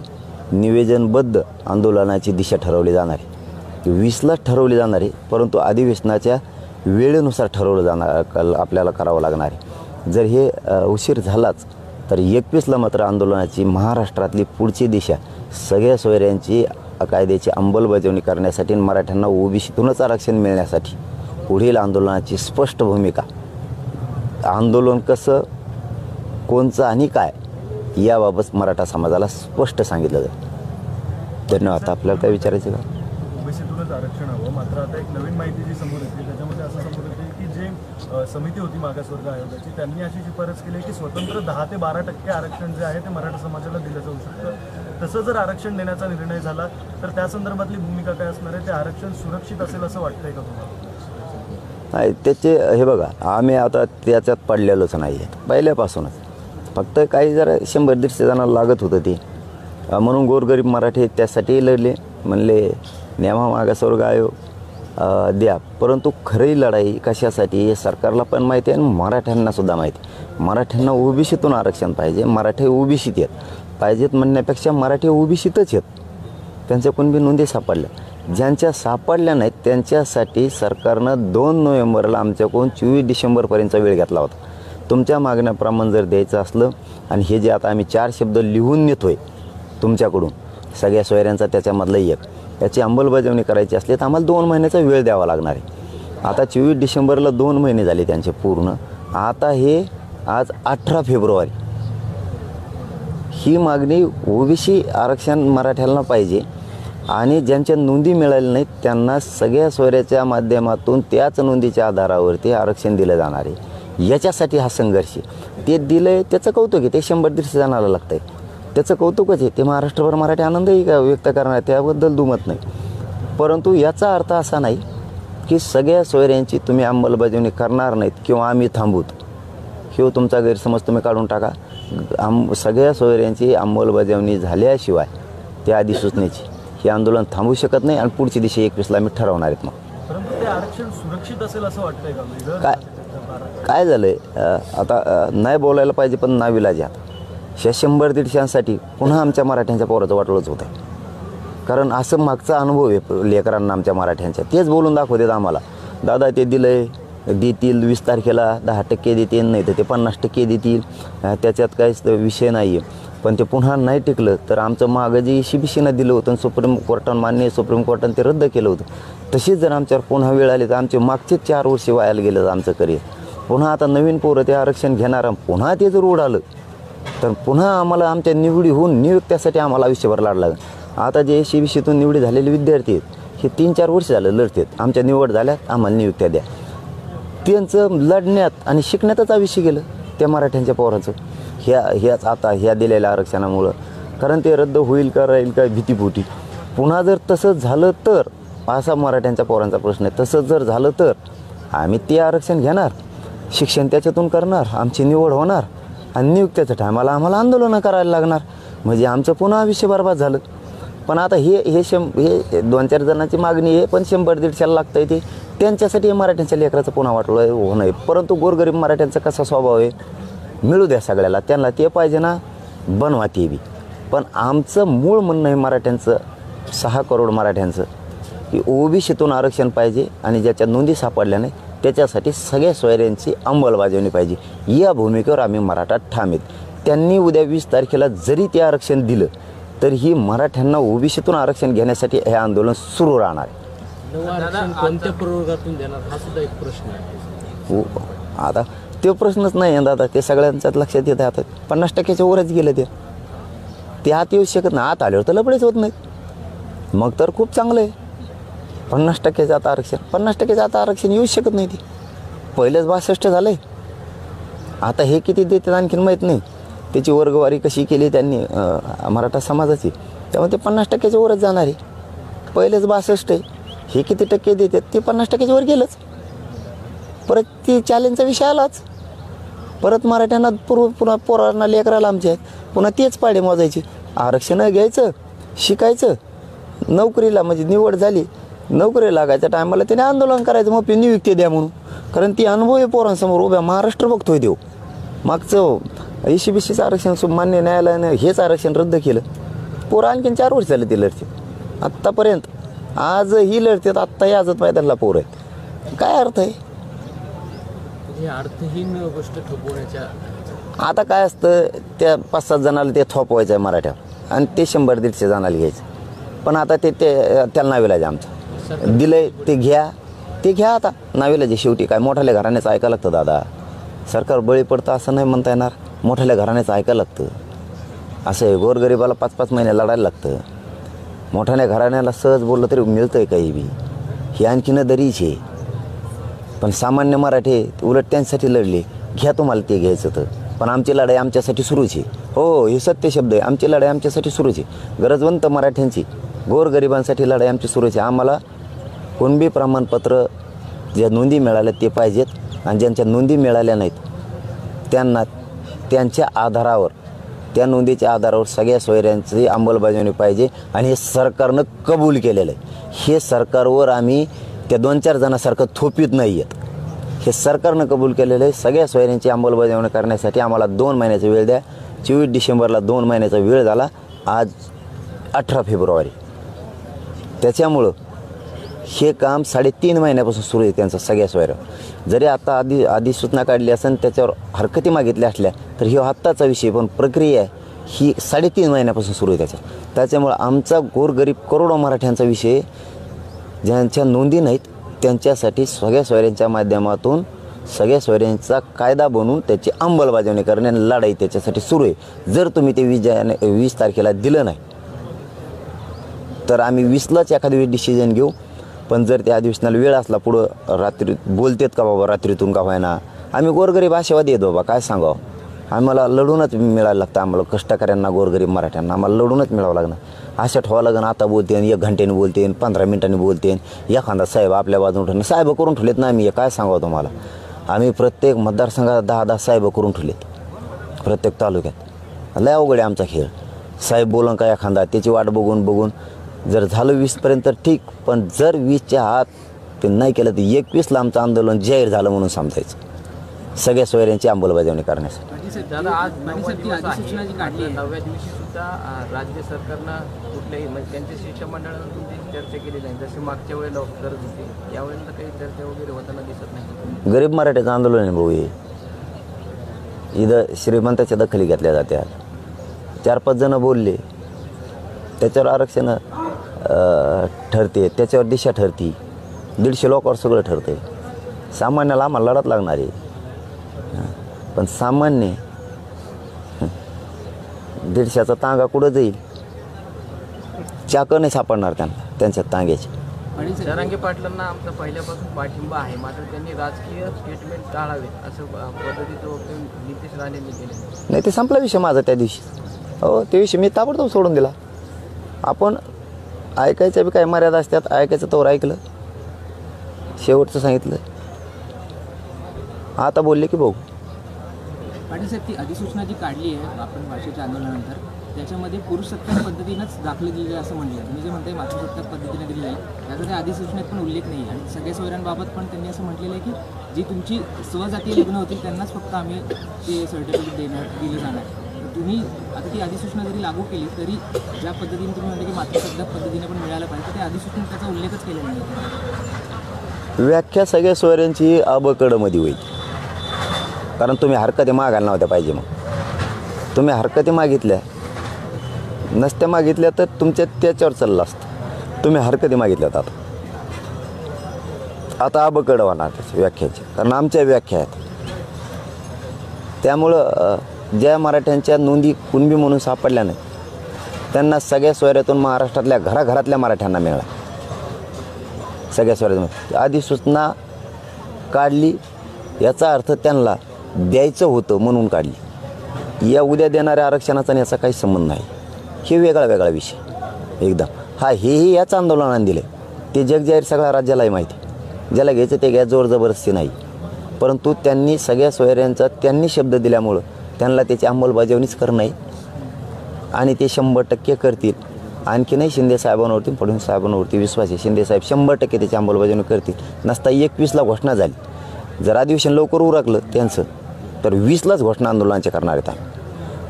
निवेदनबद्ध आंदोलनाची दिशा ठरवली जाणार आहे. 20लाच ठरवली जाणार आहे, परंतु अधिवेशनाच्या वेळेनुसार ठरवलं जाणार आपल्याला करावं लागणार आहे. जर हे उशीर झालाच तर 21ला मात्र आंदोलनाची महाराष्ट्रातली पुढची दिशा सगळ्या सोयऱ्यांची कायद्याची अंमलबजावणी करण्यासाठी मराठ्यांना ओबीसीतूनच आरक्षण मिळण्यासाठी पुढील आंदोलनाची स्पष्ट भूमिका, आंदोलन कसं, कोणचं आणि काय याबाबत मराठा समाजाला स्पष्ट सांगितलं जाईल. धन्यवाद. आपल्याला काय विचारायचं का? ओबीसीतूनच आरक्षण हवं. मात्र आता एक नवीन माहिती जी समोर येते त्याच्यामध्ये असं समोर येते की जे समिती होती मागासवर्ग आयोगाची त्यांनी अशी शिफारस केली की स्वतंत्र 10 ते 12% आरक्षण जे आहे ते मराठा समाजाला दिलं जाऊ शकतं. तसं जर आरक्षण देण्याचा निर्णय झाला तर त्या संदर्भातली भूमिका काय असणार आहे? ते आरक्षण सुरक्षित असेल असं वाटतंय का तुम्हाला? नाही, त्याचे हे बघा, आम्ही आता त्याच्यात पडलेलोच नाही आहे पहिल्यापासूनच. फक्त काही जरा 100-150 जणांना लागत होतं ते, म्हणून गोरगरीब मराठी त्यासाठी लढले. म्हणले न्यामा मागासवर्ग आयोग द्या. परंतु खरी लढाई कशासाठी हे सरकारला पण माहिती आहे आणि मराठ्यांनासुद्धा माहिती आहे. मराठ्यांना ओबीसीतून आरक्षण पाहिजे. मराठी ओबीसीत येत पाहिजेत म्हणण्यापेक्षा मराठी ओबीसीतच येत. त्यांच्या कोणबी नोंदी सापडल्या, ज्यांच्या सापडल्या नाहीत त्यांच्यासाठी सरकारनं 2 नोव्हेंबरला आमच्याकडून 24 डिसेंबरपर्यंतचा वेळ घेतला होता. तुमच्या मागण्याप्रमाणे जर द्यायचं असलं आणि हे जे आता आम्ही 4 शब्द लिहून नेतो आहे तुमच्याकडून सगळ्या सोयऱ्यांचा त्याच्यामधलं एक, याची अंमलबजावणी करायची असली तर आम्हाला 2 महिन्याचा वेळ द्यावा लागणार आहे. आता 24 डिसेंबरला 2 महिने झाले त्यांचे पूर्ण. आता हे आज 18 फेब्रुवारी ही मागणी ओबीसी आरक्षण मराठ्यांना पाहिजे आणि ज्यांच्या नोंदी मिळाल्या नाहीत त्यांना सगळ्या सोयऱ्याच्या माध्यमातून त्याच नोंदीच्या आधारावरती आरक्षण दिलं जाणार आहे. याच्यासाठी हा संघर्ष ते दिलं आहे. त्याचं कौतुक आहे. ते 100-150 जणांना लागतं आहे, त्याचं कौतुकच आहे. ते महाराष्ट्रभर मराठी आनंदही व्यक्त करणार, त्याबद्दल दुमत नाही. परंतु याचा अर्थ असा नाही की सगळ्या सोयऱ्यांची तुम्ही अंमलबजावणी करणार नाहीत किंवा आम्ही थांबूत. किंवा तुमचा गैरसमज तुम्ही काढून टाका. सगळ्या सोयऱ्यांची अंमलबजावणी झाल्याशिवाय त्या अधिसूचनेची हे आंदोलन थांबू शकत नाही आणि पुढची दिशा 21ला आम्ही ठरवणार आहेत. मग परंतु ते आरक्षण सुरक्षित असेल असं वाटतंय का? काय झालं आहे आता, नाही बोलायला पाहिजे पण नाविलाज आहे. 100-150साठी पुन्हा आमच्या मराठ्यांच्या पोराचं वाटलंच होतं आहे. कारण असं मागचा अनुभव आहे लेकरांना आमच्या मराठ्यांच्या, तेच बोलून दाखवतात आम्हाला. दादा ते दिलं आहे, देतील 20 तारखेला 10% देतील, नाही तर ते 50% देतील, त्याच्यात काहीच विषय नाही आहे. पण ते पुन्हा नाही टिकलं तर आमचं मागं जे ECBCनं दिलं होतं सुप्रीम कोर्टानं, मान्य सुप्रीम कोर्टानं ते रद्द केलं होतं. तशीच जर आमच्यावर पुन्हा वेळ आली तर आमचे मागचे 4 वर्ष वायाला गेलं आमचं करिअर. पुन्हा आता नवीन पोरं ते आरक्षण घेणार, पुन्हा ते जर उडालं तर पुन्हा आम्हाला आमच्या निवडी होऊन नियुक्त्यासाठी आम्हाला आयुष्यभर लढावं लागेल. आता जे ECBCतून निवडी झालेले विद्यार्थी आहेत हे 3-4 वर्ष झालं लढतात. आमच्या निवड झाल्या, आम्हाला नियुक्त्या द्या. त्यांचं लढण्यात आणि शिकण्यातच आयुष्य गेलं त्या मराठ्यांच्या पोराचं ह्या दिलेल्या आरक्षणामुळं. कारण ते रद्द होईल का राहील का भीतीपोटी. पुन्हा जर तसंच झालं तर असा मराठ्यांच्या पोरांचा प्रश्न आहे. तसंच जर झालं तर आम्ही ते आरक्षण घेणार, शिक्षण त्याच्यातून करणार, आमची निवड होणार आणि नियुक्त्याच्या टायमाला आम्हाला आंदोलनं करायला लागणार. म्हणजे आमचं पुन्हा आयुष्य बरबाद झालं. पण आता हे 2-4 जणांची मागणी आहे, पण 100-150 लागतं आहे. ते त्यांच्यासाठी मराठ्यांच्या लेकराचं पुन्हा वाटलं होणं आहे. परंतु गोरगरीब मराठ्यांचा कसा स्वभाव आहे, मिळू द्या सगळ्याला, त्यांना ते पाहिजे ना, बनवा ते बी. पण आमचं मूळ म्हणणं आहे मराठ्यांचं, 6 करोड मराठ्यांचं, की ओबीसीतून आरक्षण पाहिजे आणि ज्याच्या नोंदी सापडल्या नाही त्याच्यासाठी सगळ्या सोयऱ्यांची अंमलबजावणी पाहिजे. या भूमिकेवर आम्ही मराठा ठाम आहेत. त्यांनी उद्या 20 तारखेला जरी ते आरक्षण दिलं तर ही मराठ्यांना ओबीसीतून आरक्षण घेण्यासाठी हे आंदोलन सुरू राहणार आहे. नवं आरक्षण कोणत्या प्रवर्गातून देणार हा सुद्धा एक प्रश्न आहे. हो, आता तो प्रश्नच नाही आहे दादा. ते सगळ्यांच्याच लक्षात येतं. आता 50% वरच गेलं ते आत येऊ शकत नाही. आत आल्यावर तर लपडेच होत नाहीत. मग तर खूप चांगलं आहे. 50% आता आरक्षण, 50% आता आरक्षण येऊ शकत नाही. ते पहिलेच 62 झालं आहे. आता हे किती देतात आणखीन माहीत नाही. त्याची वर्गवारी कशी केली त्यांनी मराठा समाजाची, त्यामुळे ते 50% वरच जाणार आहे. पहिलेच 62 आहे. हे किती टक्के देतात ते 50% वर गेलंच. परत ती चॅलेंजचा विषय आलाच. परत मराठ्यांना पुन्हा पोरांना लेकराला आमच्या आहेत पुन्हा तेच पाडे मोजायचे. आरक्षण घ्यायचं, शिकायचं, नोकरीला म्हणजे निवड झाली, नोकरी लागायच्या टायमाला त्याने आंदोलन करायचं, मग नियुक्ती द्या म्हणून. कारण ती अनुभव आहे पोरांसमोर उभ्या. महाराष्ट्र बघतोय देव. मागचं ECBCचं आरक्षण मान्य न्यायालयानं हेच आरक्षण रद्द केलं. पोरं आणखीन 4 वर्ष झाले ते लढते आत्तापर्यंत. आज ही लढतात, आत्ताही आजच पायदलला पोरं आहेत. काय अर्थ आहे? हे अर्थहीन गोष्ट थोपवण्याच्या. आता काय असतं, त्या 5-7 जणाला ते थोपवायचं आहे मराठ्यावर आणि ते 100-150 जणाला घ्यायचं. पण आता ते त्याला नाविलाज आमचं दिलंय, ते घ्या आता नाविलाज. शेवटी काय मोठ्याल्या घराण्याचं ऐकायला लागतं दादा. सरकार बळी पडतं असं नाही म्हणता येणार. मोठ्याल्या घराण्याचं ऐकायला लागतं. असं आहे, गोरगरिबाला 5-5 महिने लढायला लागतं. मोठ्याल्या घराण्याला सहज बोललं तरी मिळतं आहे काही बी. ही आणखीन दरीच आहे. पण सामान्य मराठे उलट त्यांच्यासाठी लढले. घ्या तुम्हाला ते घ्यायचं तर, पण आमची लढाई आमच्यासाठी सुरूच आहे. हो, हे सत्य शब्द आहे. आमची लढाई आमच्यासाठी सुरूच आहे. गरजवंत मराठ्यांची, गोरगरिबांसाठी लढाई आमची सुरूच आहे. आम्हाला कुणबी प्रमाणपत्र ज्या नोंदी मिळाल्या ते पाहिजेत आणि ज्यांच्या नोंदी मिळाल्या नाहीत त्यांना त्यांच्या आधारावर, त्या नोंदीच्या आधारावर सगळ्या सोयऱ्यांची अंमलबजावणी पाहिजे. आणि हे सरकारनं कबूल केलेलं आहे. हे सरकारवर आम्ही त्या 2-4 जणांसारखं थोपीत नाही आहेत. हे सरकारनं कबूल केलेलं आहे. सगळ्या सोयऱ्यांची अंमलबजावणी करण्यासाठी आम्हाला 2 महिन्याचा वेळ द्या. 24 डिसेंबरला 2 महिन्याचा वेळ झाला. आज 18 फेब्रुवारी. त्याच्यामुळं हे काम 3.5 महिन्यापासून सुरू आहे त्यांचं सगळ्या सोयऱ्या. जरी आता अधिसूचना काढली असेल, त्याच्यावर हरकती मागितल्या असल्या तर ही आत्ताचा विषय, पण प्रक्रिया ही 3.5 महिन्यापासून सुरू आहे त्याच्यामुळं आमचा गोरगरीब करोडो मराठ्यांचा विषय, ज्यांच्या नोंदी नाहीत त्यांच्यासाठी सगळ्या सोयऱ्यांच्या माध्यमातून सगळ्या सोयऱ्यांचा कायदा बनवून त्याची अंमलबजावणी करणे आणि लढाई त्याच्यासाठी सुरू आहे. जर तुम्ही ते 20 तारखेला दिलं नाही तर आम्ही 20लाच एखाद्या वेळी डिसिजन घेऊ. पण जर त्या अधिवेशनाला वेळ असला, पुढं रात्री बोलतेत का बाबा, रात्रीतून का व्हायना, आम्ही गोरगरीब आशावादी येतो बाबा. काय सांगावं, आम्हाला लढूनच मिळायला लागतं. आम्हाला कष्टकऱ्यांना, गोरगरीब मराठ्यांना आम्हाला लढूनच मिळावं लागणार. अशा ठेवावं लागेल. आता बोलते 1 घंट्याने बोलते, 15 मिनिटांनी बोलते. एखादा साहेब आपल्या बाजून ठेवले, साहेब करून ठेवलेत ना आम्ही. काय सांगावं तुम्हाला, आम्ही प्रत्येक मतदारसंघात 10-10 साहेब करून ठेवलेत. प्रत्येक तालुक्यात लय अवघड आहे आमचा खेळ. साहेब बोलून का एखादा, त्याची वाट बघून जर झालं 20पर्यंत तर ठीक. पण जर 20च्या आत ते नाही केलं तर 21ला आमचं आंदोलन जाहीर झालं म्हणून समजायचं, सगळ्या सोयऱ्यांची अंमलबजावणी करण्यासाठी. दादा, आज 9वा दिवस आहे. 9व्या दिवशी सुद्धा राज्य सरकारनं कुठल्याही म्हणजे त्यांच्या शिष्टमंडळानं तुमची चर्चा केली नाही, जशी मागच्या वेळेला करत होती. यावेळेला काही चर्चा वगैरे होताना दिसत नाही. गरीब मराठ्याचं आंदोलन आहे भाऊ हे. इथं श्रीमंताच्या दखली घेतल्या जात्या. 4-5 जण बोलले, त्याच्यावर आरक्षण ठरते, त्याच्यावर दिशा ठरती. 150 लोकांवर सगळं ठरतं. सामान्याला आम्हाला लढत लागणार आहे. पण सामान्य 150चा तांगा कुठं जाईल, चाकं नाही सापडणार त्यांना त्यांच्या तांग्याची. पाटील साहेब, जरांगे पाटलांना आमचा पहिल्यापासून पाठिंबा आहे, मात्र त्यांनी राजकीय स्टेटमेंट टाळावे असं पद्धतीचं वक्तव्य नितेश राणेंनी केले. नाही, ते संपला विषय माझा त्या दिवशी. हो, ते विषय मी ताबडतोब सोडून दिला. आपण ऐकायच्या बी काही मर्यादा असतात, ऐकायचं तोवर ऐकलं, शेवटचं सांगितलं, आता बोलले की बघू. पाटील साहेब, ती अधिसूचना जी काढली आहे आपण भाषेच्या आंदोलनानंतर, त्याच्यामध्ये पुरुषसत्ताक पद्धतीनंच दाखल दिली आहे असं म्हणलं. तुम्ही जे म्हणताय मातृसत्ताक पद्धतीने दिली आहे, त्याचा त्या अधिसूचनेत पण उल्लेख नाही. आणि सगळ्या सोयऱ्यांबाबत पण त्यांनी असं म्हटलेलं आहे की जी तुमची स्वजातीय लग्न होतील त्यांनाच फक्त आम्ही ते सर्टिफिकेट दिलं जाणार. तर तुम्ही आता ती अधिसूचना जरी लागू केली तरी ज्या पद्धतीने तुम्ही म्हणता की मातृसत्ताक पद्धतीने पण मिळालं पाहिजे, तर त्या अधिसूचनेत त्याचा उल्लेखच केलेला नाही. व्याख्या सगळ्या सोयऱ्यांची अबकडमध्ये होईल, कारण तुम्ही हरकती मागायला नव्हत्या पाहिजे. मग तुम्ही हरकती मागितल्या नसत्या, मागितल्या तर तुमच्या त्याच्यावर चाललं असतं. तुम्ही हरकती मागितल्यात, आता अबकड होणार त्याच्या व्याख्याची, कारण आमच्या व्याख्या आहेत. त्यामुळं ज्या मराठ्यांच्या नोंदी कुणबी म्हणून सापडल्या नाही त्यांना सगळ्या सोयऱ्यातून महाराष्ट्रातल्या घराघरातल्या मराठ्यांना मिळाला. सगळ्या सोयऱ्यातून अधिसूचना काढली, याचा अर्थ त्यांना द्यायचं होतं म्हणून काढली. या उद्या देणाऱ्या आरक्षणाचा आणि याचा काही संबंध नाही. हे वेगळा विषय एकदम. हेही याच आंदोलनाने दिले, ते जगजाहीर सगळ्या राज्यालाही माहिती. ज्याला घ्यायचं ते घ्या, जोर जबरदस्ती नाही. परंतु त्यांनी सगळ्या सोयऱ्यांचा त्यांनी शब्द दिल्यामुळं त्यांना त्याची अंमलबजावणीच करणं आहे आणि ते 100% करतील. आणखी नाही, शिंदे साहेबांवरती फडणवीस साहेबांवरती विश्वास आहे. शिंदे साहेब 100% त्याची अंमलबजावणी करतील. नसता 21ला घोषणा झाली, जर अधिवेशन लवकर उरकलं त्यांचं तर 20लाच घोषणा आंदोलनाचे करणार आहेत.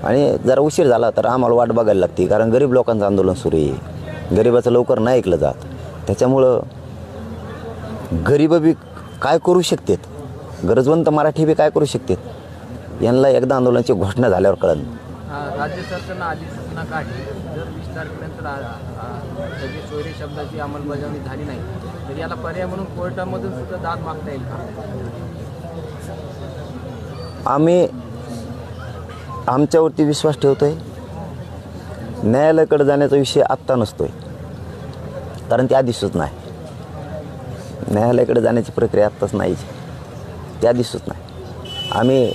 आणि जरा उशीर झाला तर आम्हाला वाट बघायला लागते, कारण गरीब लोकांचं आंदोलन सुरू आहे. गरिबाचं लवकर नाही ऐकलं जात. त्याच्यामुळं गरीब बी काय करू शकतात, गरजवंत मराठी बी काय करू शकतात, यांना एकदा आंदोलनाची घोषणा झाल्यावर कळलं. राज्य सरकारनं अधिसूचना काढली, जर 20 तारखेनंतर सगळी सोयरे शब्दाची अंमलबजावणी झाली नाही तर याला पर्याय म्हणून कोर्टामधून सुद्धा दाद मागता येईल का? आम्ही आमच्यावरती विश्वास ठेवतोय. न्यायालयाकडे जाण्याचा विषय आत्ता नसतोय, कारण ती अधिसूचना आहे. न्यायालयाकडे जाण्याची प्रक्रिया आत्ताच नाहीच, त्या अधिसूचना आहे. आम्ही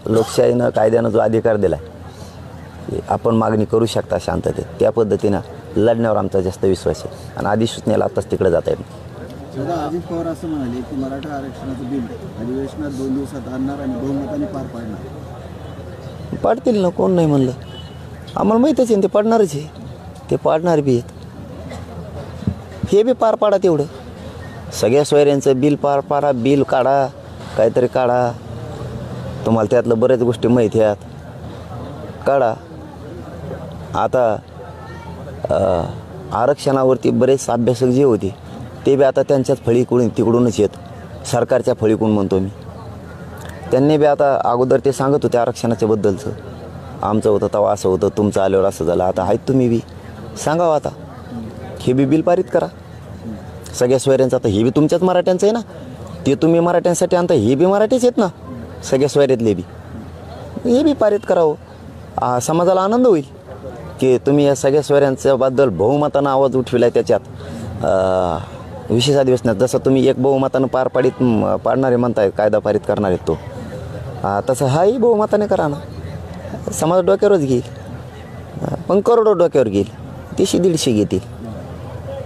लोकशाहीनं कायद्यानं जो अधिकार दिला आहे, आपण मागणी करू शकता शांततेत, त्या पद्धतीनं लढण्यावर आमचा जास्त विश्वास आहे. आणि अधिसूचनेला आत्ताच तिकडे जाता येईल. सध्या अजित पवार असं म्हणाले की मराठा आरक्षणाचं बिल अधिवेशनात 2 दिवसात आणणार आणि बहुमताने पार पाडणार. पाडतील ना, कोण नाही म्हणलं. आम्हाला माहीतच आहे ते पाडणारच आहे, ते पाडणार बी आहेत. हे बी पार पाडा तेवढं. सगळ्या सोयऱ्यांचं बिल पार पाडा, बिल काढा, काहीतरी काढा. तुम्हाला त्यातलं बऱ्याच गोष्टी माहिती आहेत, काढा. आता आरक्षणावरती बरेच अभ्यासक जे होते ते बी आता त्यांच्याच फळीकडून तिकडूनच येत, सरकारच्या फळीकडून म्हणतो मी. त्यांनी बी आता अगोदर ते सांगत होते आरक्षणाच्या बद्दलचं, आमचं होतं तेव्हा असं होतं, तुमचं आल्यावर असं झालं. आता आहेत तुम्ही बी, सांगावं आता. हे बी बिल पारित करा सगळ्या सोयऱ्यांचं. आता हे बी तुमच्याच मराठ्यांचं आहे ना, ते तुम्ही मराठ्यांसाठी आणता, हे बी मराठीच आहेत ना सगळ्या सोयऱ्यातले बी. हे बी पारित करावं, समाजाला आनंद होईल की तुम्ही या सगळ्या सोयऱ्यांच्याबद्दल बहुमतानं आवाज उठविला आहे. त्याच्यात विशेष अधिवेशनात जसं तुम्ही एक बहुमतानं पाडणारे म्हणताय, कायदा पारित करणार आहेत तो, तसं हाही बहुमताने करा ना. समाज डोक्यावरच घेईल, पण करोडो डोक्यावर घेईल, 100-150 घेतील.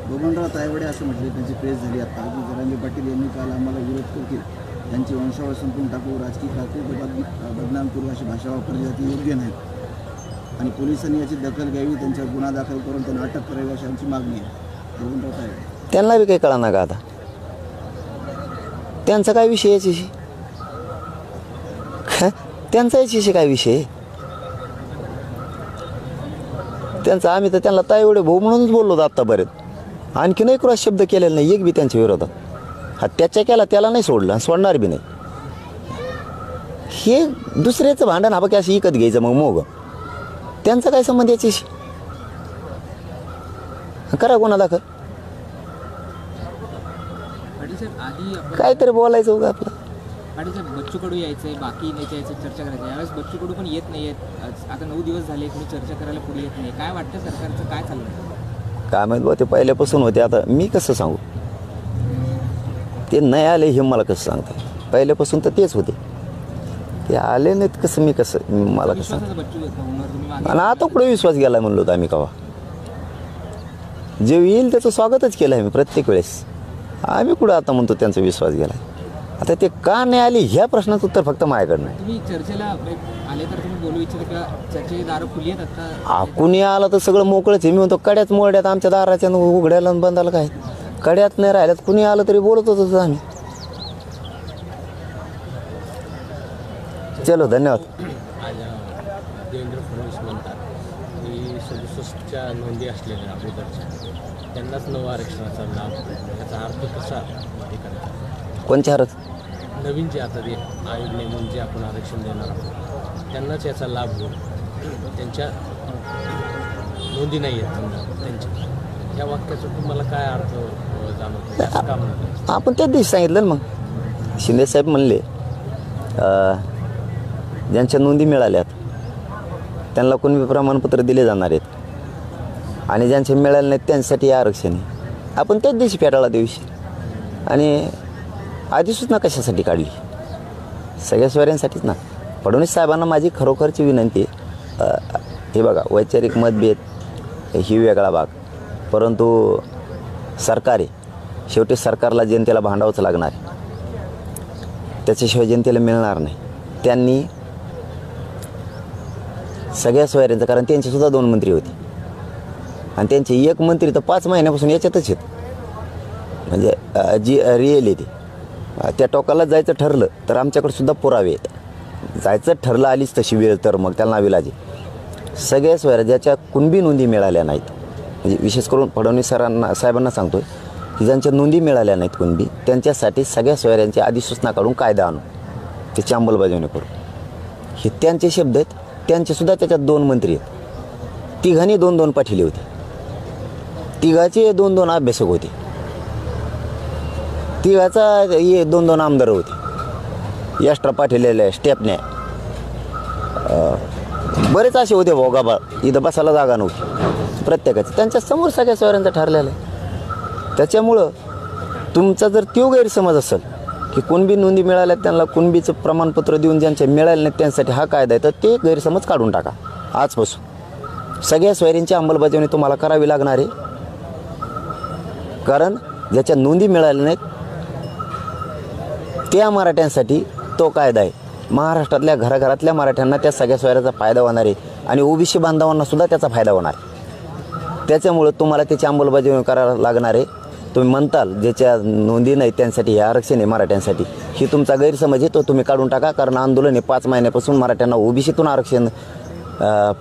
बबनराव तायवाडे असं म्हटले, त्यांची प्रेस झाली आता की जरांगे पाटील यांनी काल आम्हाला विरोध करतील, त्यांची वंशावळ संपून टाकू, राजकीय कारकीर्द बदनाम करू अशी भाषा वापरली जाते, योग्य नाही. आणि पोलिसांनी याची दखल घ्यावी, त्यांच्यावर गुन्हा दाखल करून त्यांना अटक करावी अशी आमची मागणी आहे. बबनराव तायवाडे त्यांना बी काही कळणार का आता, त्यांचा काय विषय याच्याशी, त्यांचा याच्याशी काय विषय त्यांचा. आम्ही तर त्यांना तायवाडे भाऊ म्हणूनच बोललो होतो आत्तापर्यंत. आणखी नाही क्रॉस शब्द केलेला नाही एक बी त्यांच्या विरोधात. त्याच्या केला त्याला नाही सोडलं आणि सोडणार बी नाही. हे दुसऱ्याचं भांडण हवं की असं विकत घ्यायचं मग मोग, त्यांचा काय संबंध याच्याशी. करा गुन्हा दाखल, काहीतरी बोलायचं उगा आपलं. पाटील साहेब, बच्चू कडू यायचंय, बाकी नेते यायचं, चर्चा करायचं. यावेळेस बच्चू कडू पण येत नाही आहेत. आता 9 दिवस झाले, कोणी चर्चा करायला पुढे येत नाही. काय वाटतं सरकारचं काय चाललं? काय माहीत बा ते पहिल्यापासून होते, आता मी कसं सांगू, ते नाही आले हे मला कसं सांगता, पहिल्यापासून तर तेच होते, ते आले नाहीत कसं मी कसं मला कसं विश्वासाचा बच्चू होणार तुम्ही मागे आणि आता कुठे विश्वास गेला म्हणलो होतो आम्ही कवा, जे येईल त्याचं स्वागतच केलं आहे मी प्रत्येक वेळेस, आम्ही कुठं आता म्हणतो त्यांचा विश्वास गेला. आता ते का नाही आले ह्या प्रश्नाचं उत्तर फक्त माझ्याकडनं आहे. तुम्ही चर्चेला आले तर तुम्ही बोलू इच्छिता किंवा चर्चेची दारं खुली आहेत आता? कुणी आलं तर सगळं मोकळंच आहे. मी म्हणतो कड्यात मोड्यात आमच्या दाराच्या उघड्याला आणि बंदाला काय, कड्यात नाही राहिल्यात, कुणी आलं तरी बोलत होतो आम्ही. चलो धन्यवाद. आज देवेंद्र फडणवीस म्हणतात की 67च्या नोंदी असलेल्या अगोदरच्या त्यांनाच नवं आरक्षणाचा लाभ, याचा अर्थ कसा हे करतात? कोणच्या हरच नवीन जे आता ते आयोग नेमून जे आपण आरक्षण देणार आहोत त्यांनाच याचा लाभ होईल, त्यांच्या नोंदी नाही आहेत समजा त्यांच्या, या वाक्याचा तुम्हाला काय अर्थ जाणवतो, का म्हणतो? आपण त्याच दिवशी सांगितलं ना, मग शिंदेसाहेब म्हणले ज्यांच्या नोंदी मिळाल्यात त्यांना कुणबी प्रमाणपत्र दिले जाणार आहेत आणि ज्यांचे मिळाले नाहीत त्यांच्यासाठी आरक्षण आहे. आपण त्याच दिवशी फेटाळा दिवशी, आणि अधिसूचना कशासाठी काढली, सगळ्या सोयऱ्यांसाठीच ना. फडणवीस साहेबांना माझी खरोखरची विनंती आहे, हे बघा वैचारिक मतभेद ही वेगळा भाग, परंतु सरकार आहे, शेवटी सरकारला जनतेला भांडावंच लागणार आहे, त्याच्याशिवाय जनतेला मिळणार नाही. त्यांनी सगळ्या सोयऱ्यांचं, कारण त्यांचेसुद्धा 2 मंत्री होते आणि त्यांचे एक मंत्री तर 5 महिन्यापासून याच्यातच आहेत, म्हणजे जी रिअल आहे ती, त्या टोकाला जायचं ठरलं तर आमच्याकडे सुद्धा पुरावे आहेत, जायचं ठरलं आलीच तशी वेळ तर मग त्याला नाविलाज आहे. सगळ्या सोयऱ्या ज्याच्या कुणबी नोंदी मिळाल्या नाहीत, म्हणजे विशेष करून फडणवीस साहेबांना सांगतोय की ज्यांच्या नोंदी मिळाल्या नाहीत कुणबी, त्यांच्यासाठी सगळ्या सोयऱ्यांची अधिसूचना काढून कायदा आणू, त्याची अंमलबजावणी करू, हे त्यांचे शब्द आहेत. त्यांचेसुद्धा त्याच्यात 2 मंत्री आहेत, तिघांनी 2-2 पाठिले होते, तिघाचे 2-2 अभ्यासक होते, तिघाचा हे 2-2 आमदार होते, एक्स्ट्रा पाठिलेले स्टेपने, बरेच असे होते भाऊ गाबा, इथं बसायला जागा नव्हती प्रत्येकाची, त्यांच्या समोर सगळ्या सोयऱ्यांचा ठरलेलं आहे. त्याच्यामुळं तुमचा जर तो गैरसमज असेल की कुणबी नोंदी मिळाल्या त्यांना कुणबीचं प्रमाणपत्र देऊन ज्यांच्या मिळाले नाहीत त्यांसाठी हा कायदा आहे, तर ते गैरसमज काढून टाका. आजपासून सगळ्या सोयऱ्यांची अंमलबजावणी तुम्हाला करावी लागणार आहे, कारण ज्याच्या नोंदी मिळाल्या नाहीत त्या मराठ्यांसाठी तो कायदा आहे. महाराष्ट्रातल्या घराघरातल्या मराठ्यांना त्या सगळ्या सोयऱ्याचा फायदा होणार आहे आणि ओबीसी बांधवांना सुद्धा त्याचा फायदा होणार आहे. त्याच्यामुळं तुम्हाला त्याची अंमलबजावणी करायला लागणार आहे. तुम्ही म्हणताल ज्याच्या नोंदी नाही त्यांसाठी हे आरक्षण आहे मराठ्यांसाठी, ही तुमचा गैरसमज आहे, तो तुम्ही काढून टाका. कारण आंदोलन आहे 5 महिन्यापासून मराठ्यांना ओबीसीतून आरक्षण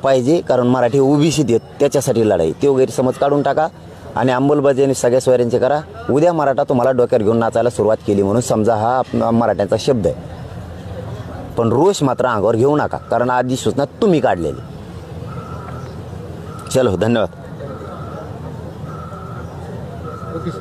पाहिजे, कारण मराठी ओबीसीत आहेत, त्याच्यासाठी लढाई. तो गैरसमज काढून टाका आणि अंमलबजावणी सगळ्या सोयऱ्यांची करा. उद्या मराठा तुम्हाला डोक्यावर घेऊन नाचायला सुरुवात केली म्हणून समजा, हा मराठ्यांचा शब्द आहे, पण रोष मात्र अंगावर घेऊ नका, कारण अधिसूचना तुम्ही काढलेली. चलो धन्यवाद. Okay sir.